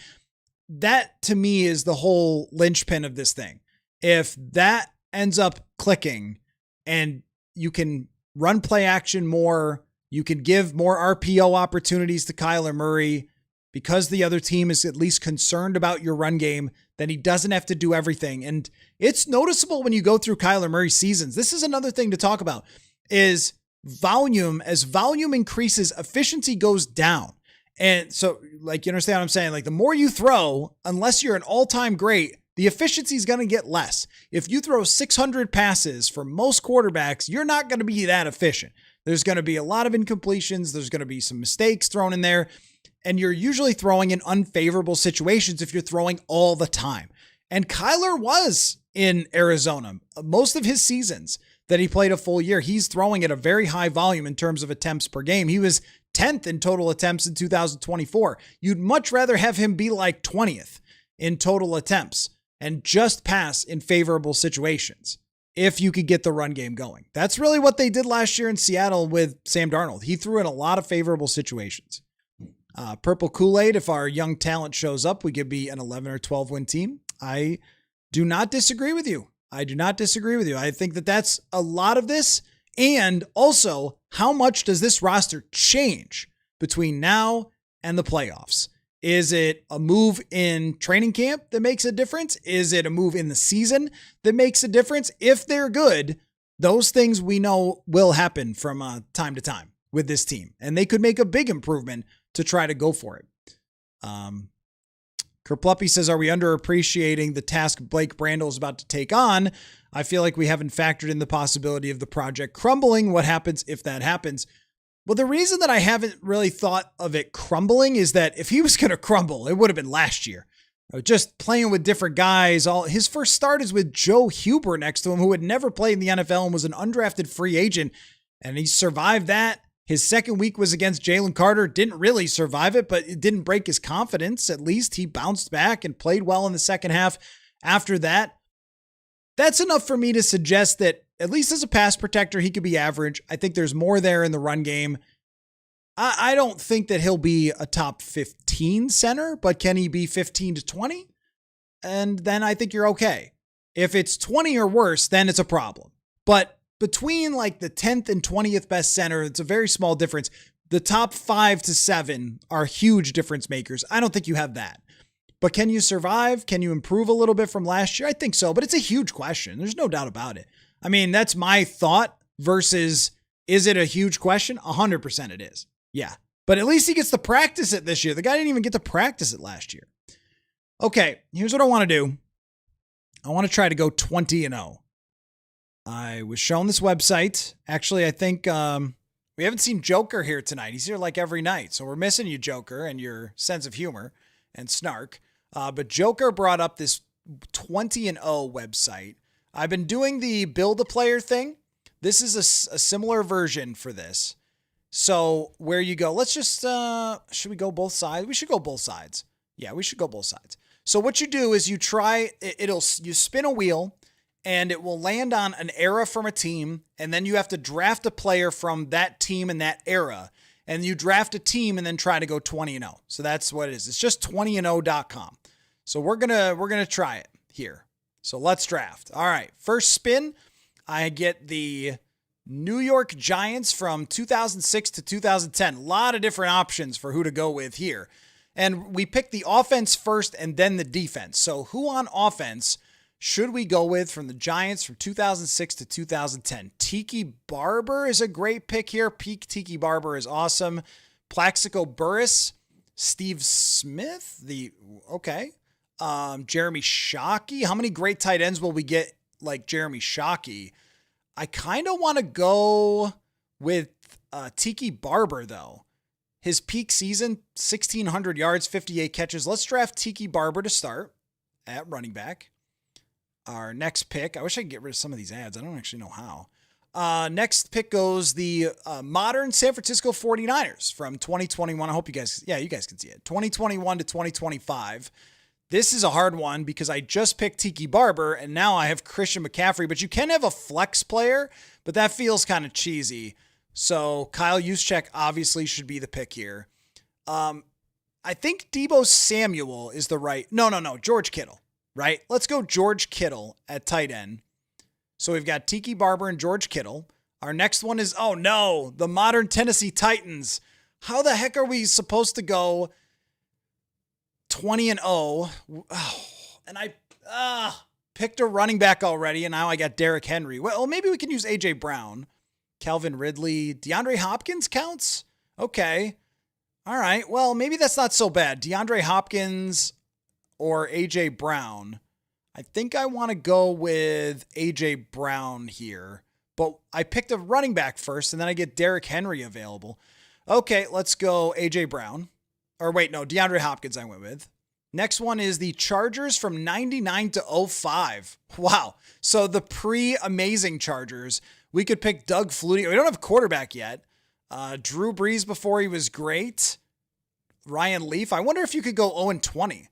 That to me is the whole linchpin of this thing. If that ends up clicking and you can run play action more, you can give more RPO opportunities to Kyler Murray because the other team is at least concerned about your run game, then he doesn't have to do everything. And it's noticeable when you go through Kyler Murray's seasons. This is another thing to talk about is volume. As volume increases, efficiency goes down. And so, like, you understand what I'm saying? Like, the more you throw, unless you're an all-time great, the efficiency is going to get less. If you throw 600 passes for most quarterbacks, you're not going to be that efficient. There's going to be a lot of incompletions. There's going to be some mistakes thrown in there. And you're usually throwing in unfavorable situations if you're throwing all the time. And Kyler was in Arizona. Most of his seasons that he played a full year, he's throwing at a very high volume in terms of attempts per game. He was 10th in total attempts in 2024. You'd much rather have him be like 20th in total attempts and just pass in favorable situations if you could get the run game going. That's really what they did last year in Seattle with Sam Darnold. He threw in a lot of favorable situations. Purple Kool-Aid, if our young talent shows up, we could be an 11 or 12 win team. I do not disagree with you. I think that that's a lot of this. And also, how much does this roster change between now and the playoffs? Is it a move in training camp that makes a difference? Is it a move in the season that makes a difference? If they're good, those things we know will happen from time to time with this team. And they could make a big improvement to try to go for it. Kerpluppy says, are we underappreciating the task Blake Brandel is about to take on? I feel like we haven't factored in the possibility of the project crumbling. What happens if that happens? Well, the reason that I haven't really thought of it crumbling is that if he was going to crumble, it would have been last year. Just playing with different guys. His first start is with Joe Huber next to him, who had never played in the NFL and was an undrafted free agent. And he survived that. His second week was against Jalen Carter. Didn't really survive it, but it didn't break his confidence. At least he bounced back and played well in the second half. After that, that's enough for me to suggest that at least as a pass protector, he could be average. I think there's more there in the run game. I don't think that he'll be a top 15 center, but can he be 15 to 20? And then I think you're okay. If it's 20 or worse, then it's a problem. But between like the 10th and 20th best center, it's a very small difference. The top 5 to 7 are huge difference makers. I don't think you have that. But can you survive? Can you improve a little bit from last year? I think so, but it's a huge question. There's no doubt about it. I mean, that's my thought versus is it a huge question? 100% it is. Yeah. But at least he gets to practice it this year. The guy didn't even get to practice it last year. Okay, here's what I want to do. I want to try to go 20-0. I was shown this website. Actually, I think we haven't seen Joker here tonight. He's here like every night. So we're missing you, Joker, and your sense of humor and snark. But Joker brought up this 20-0 website. I've been doing the build a player thing. This is a similar version for this. So where you go, let's just, should we go both sides? We should go both sides. Yeah, we should go both sides. So what you do is you spin a wheel and it will land on an era from a team. And then you have to draft a player from that team and that era. And you draft a team and then try to go 20-0. So that's what it is. It's just 20-0.com. So we're going to try it here. So let's draft. All right. First spin, I get the New York Giants from 2006 to 2010. A lot of different options for who to go with here. And we pick the offense first and then the defense. So who on offense should we go with from the Giants from 2006 to 2010? Tiki Barber is a great pick here. Peak Tiki Barber is awesome. Plaxico Burress, Steve Smith, Jeremy Shockey. How many great tight ends will we get like Jeremy Shockey? I kind of want to go with Tiki Barber, though. His peak season, 1,600 yards, 58 catches. Let's draft Tiki Barber to start at running back. Our next pick, I wish I could get rid of some of these ads. I don't actually know how. Next pick goes the modern San Francisco 49ers from 2021. I hope you guys can see it. 2021 to 2025. This is a hard one because I just picked Tiki Barber and now I have Christian McCaffrey, but you can have a flex player, but that feels kind of cheesy. So Kyle Juszczyk obviously should be the pick here. I think Deebo Samuel is the right. No. George Kittle, right? Let's go George Kittle at tight end. So we've got Tiki Barber and George Kittle. Our next one is, oh no, the modern Tennessee Titans. How the heck are we supposed to go 20-0? Oh, and I picked a running back already, and now I got Derrick Henry. Well, maybe we can use A.J. Brown, Calvin Ridley, DeAndre Hopkins counts? Okay. All right. Well, maybe that's not so bad. DeAndre Hopkins or A.J. Brown. I think I want to go with A.J. Brown here. But I picked a running back first, and then I get Derrick Henry available. Okay, let's go A.J. Brown. Or wait, no, DeAndre Hopkins I went with. Next one is the Chargers from 99 to 05. Wow. So the pre-amazing Chargers. We could pick Doug Flutie. We don't have a quarterback yet. Drew Brees before he was great. Ryan Leaf. I wonder if you could go 0-20.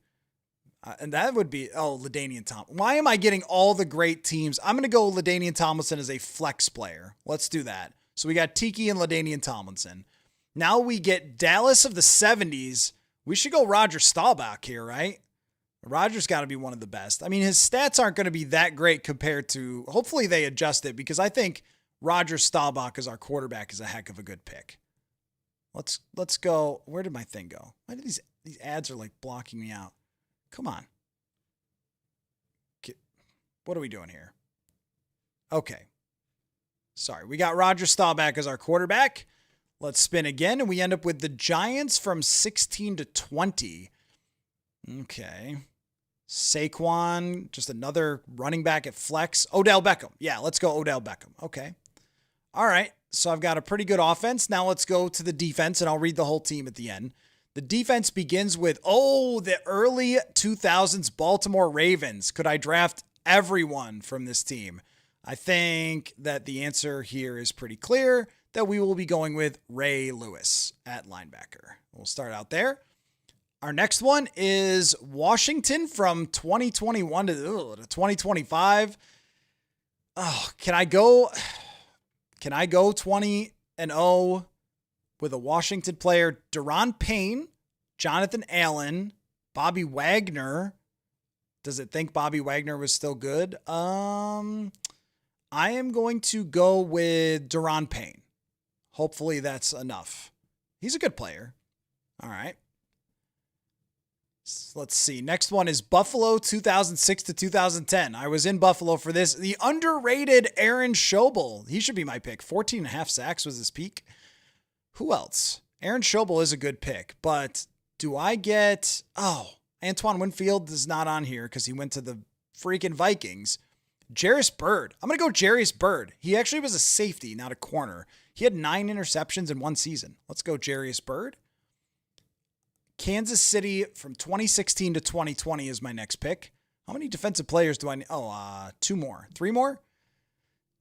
And that would be, LaDainian Tomlinson. Why am I getting all the great teams? I'm going to go LaDainian Tomlinson as a flex player. Let's do that. So we got Tiki and LaDainian Tomlinson. Now we get Dallas of the 70s. We should go Roger Staubach here, right? Roger's got to be one of the best. I mean, his stats aren't going to be that great compared to, hopefully they adjust it because I think Roger Staubach as our quarterback is a heck of a good pick. Let's go. Where did my thing go? Why do these ads are like blocking me out? Come on. What are we doing here? Okay. Sorry. We got Roger Staubach as our quarterback. Let's spin again, and we end up with the Giants from 16 to 20. Okay. Saquon, just another running back at flex. Odell Beckham. Yeah, let's go Odell Beckham. Okay. All right. So I've got a pretty good offense. Now let's go to the defense, and I'll read the whole team at the end. The defense begins with, the early 2000s Baltimore Ravens. Could I draft everyone from this team? I think that the answer here is pretty clear, that we will be going with Ray Lewis at linebacker. We'll start out there. Our next one is Washington from 2021 to 2025. Can I go 20-0 with a Washington player? Daron Payne, Jonathan Allen, Bobby Wagner. Does it think Bobby Wagner was still good? I am going to go with Daron Payne. Hopefully that's enough. He's a good player. All right. Let's see. Next one is Buffalo 2006 to 2010. I was in Buffalo for this. The underrated Aaron Schobel. He should be my pick. 14.5 sacks was his peak. Who else? Aaron Schobel is a good pick, but do I get... Antoine Winfield is not on here because he went to the freaking Vikings. Jairus Byrd. I'm going to go Jairus Byrd. He actually was a safety, not a corner. He had 9 interceptions in one season. Let's go Jairus Byrd. Kansas City from 2016 to 2020 is my next pick. How many defensive players do I need? 2 more. 3 more?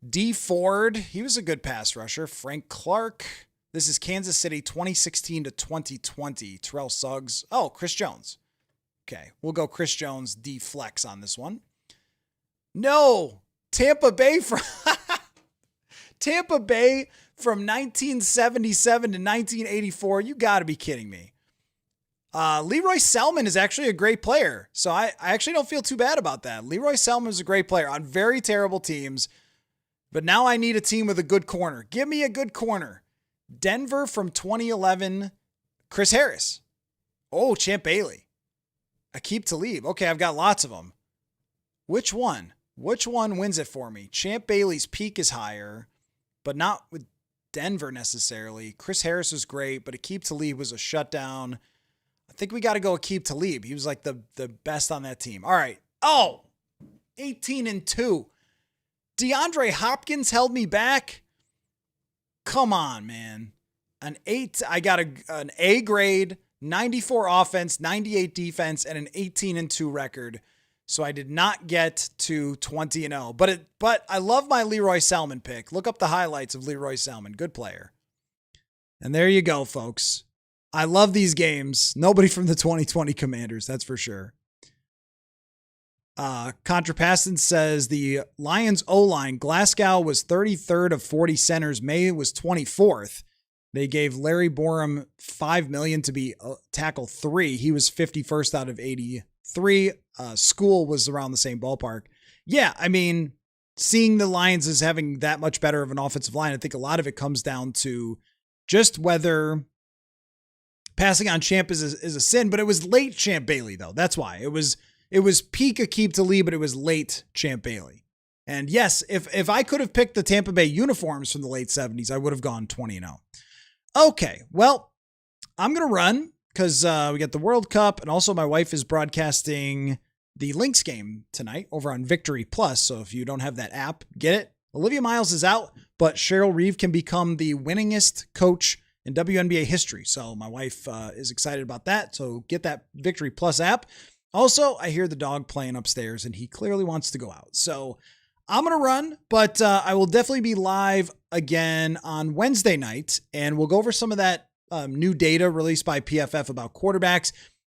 D Ford. He was a good pass rusher. Frank Clark. This is Kansas City 2016 to 2020. Terrell Suggs. Chris Jones. Okay, we'll go Chris Jones D flex on this one. No, Tampa Bay from 1977 to 1984. You got to be kidding me. Leroy Selman is actually a great player. So I actually don't feel too bad about that. Leroy Selman is a great player on very terrible teams. But now I need a team with a good corner. Give me a good corner. Denver from 2011, Chris Harris. Champ Bailey. Aqib Talib. Okay, I've got lots of them. Which one? Which one wins it for me? Champ Bailey's peak is higher, but not with Denver necessarily. Chris Harris was great, but Aqib Talib was a shutdown. I think we got to go Aqib Talib. He was like the best on that team. All right. 18-2. DeAndre Hopkins held me back. Come on, man. I got an A grade, 94 offense, 98 defense, and an 18-2 record. So I did not get to 20-0. But I love my Leroy Selman pick. Look up the highlights of Leroy Selman. Good player. And there you go, folks. I love these games. Nobody from the 2020 Commanders, that's for sure. Contrapaston says the Lions O-line, Glasgow was 33rd of 40 centers. May was 24th. They gave Larry Borum $5 million to be tackle 3. He was 51st out of 83. School was around the same ballpark. Yeah, I mean, seeing the Lions as having that much better of an offensive line, I think a lot of it comes down to just whether passing on Champ is a sin, but it was late Champ Bailey, though. That's why. It was peak Aqib Talib, but it was late Champ Bailey. And yes, if I could have picked the Tampa Bay uniforms from the late 70s, I would have gone 20-0. Okay, well, I'm going to run because we got the World Cup, and also my wife is broadcasting the Lynx game tonight over on Victory Plus. So if you don't have that app, get it. Olivia Miles is out, but Cheryl Reeve can become the winningest coach in WNBA history. So my wife is excited about that. So get that Victory Plus app. Also, I hear the dog playing upstairs and he clearly wants to go out. So I'm going to run, but I will definitely be live again on Wednesday night, and we'll go over some of that new data released by PFF about quarterbacks.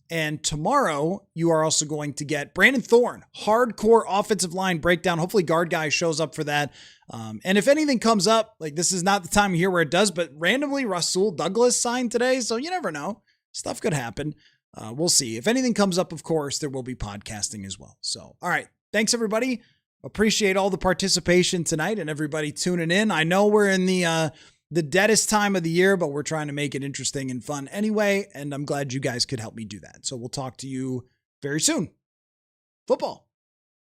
And tomorrow, you are also going to get Brandon Thorne, hardcore offensive line breakdown. Hopefully, Guard Guy shows up for that. And if anything comes up, like this is not the time of year where it does, but randomly Rasul Douglas signed today, so you never know. Stuff could happen. We'll see. If anything comes up, of course, there will be podcasting as well. So, all right. Thanks, everybody. Appreciate all the participation tonight and everybody tuning in. I know we're in the deadest time of the year, but we're trying to make it interesting and fun anyway, and I'm glad you guys could help me do that. So we'll talk to you very soon. Football.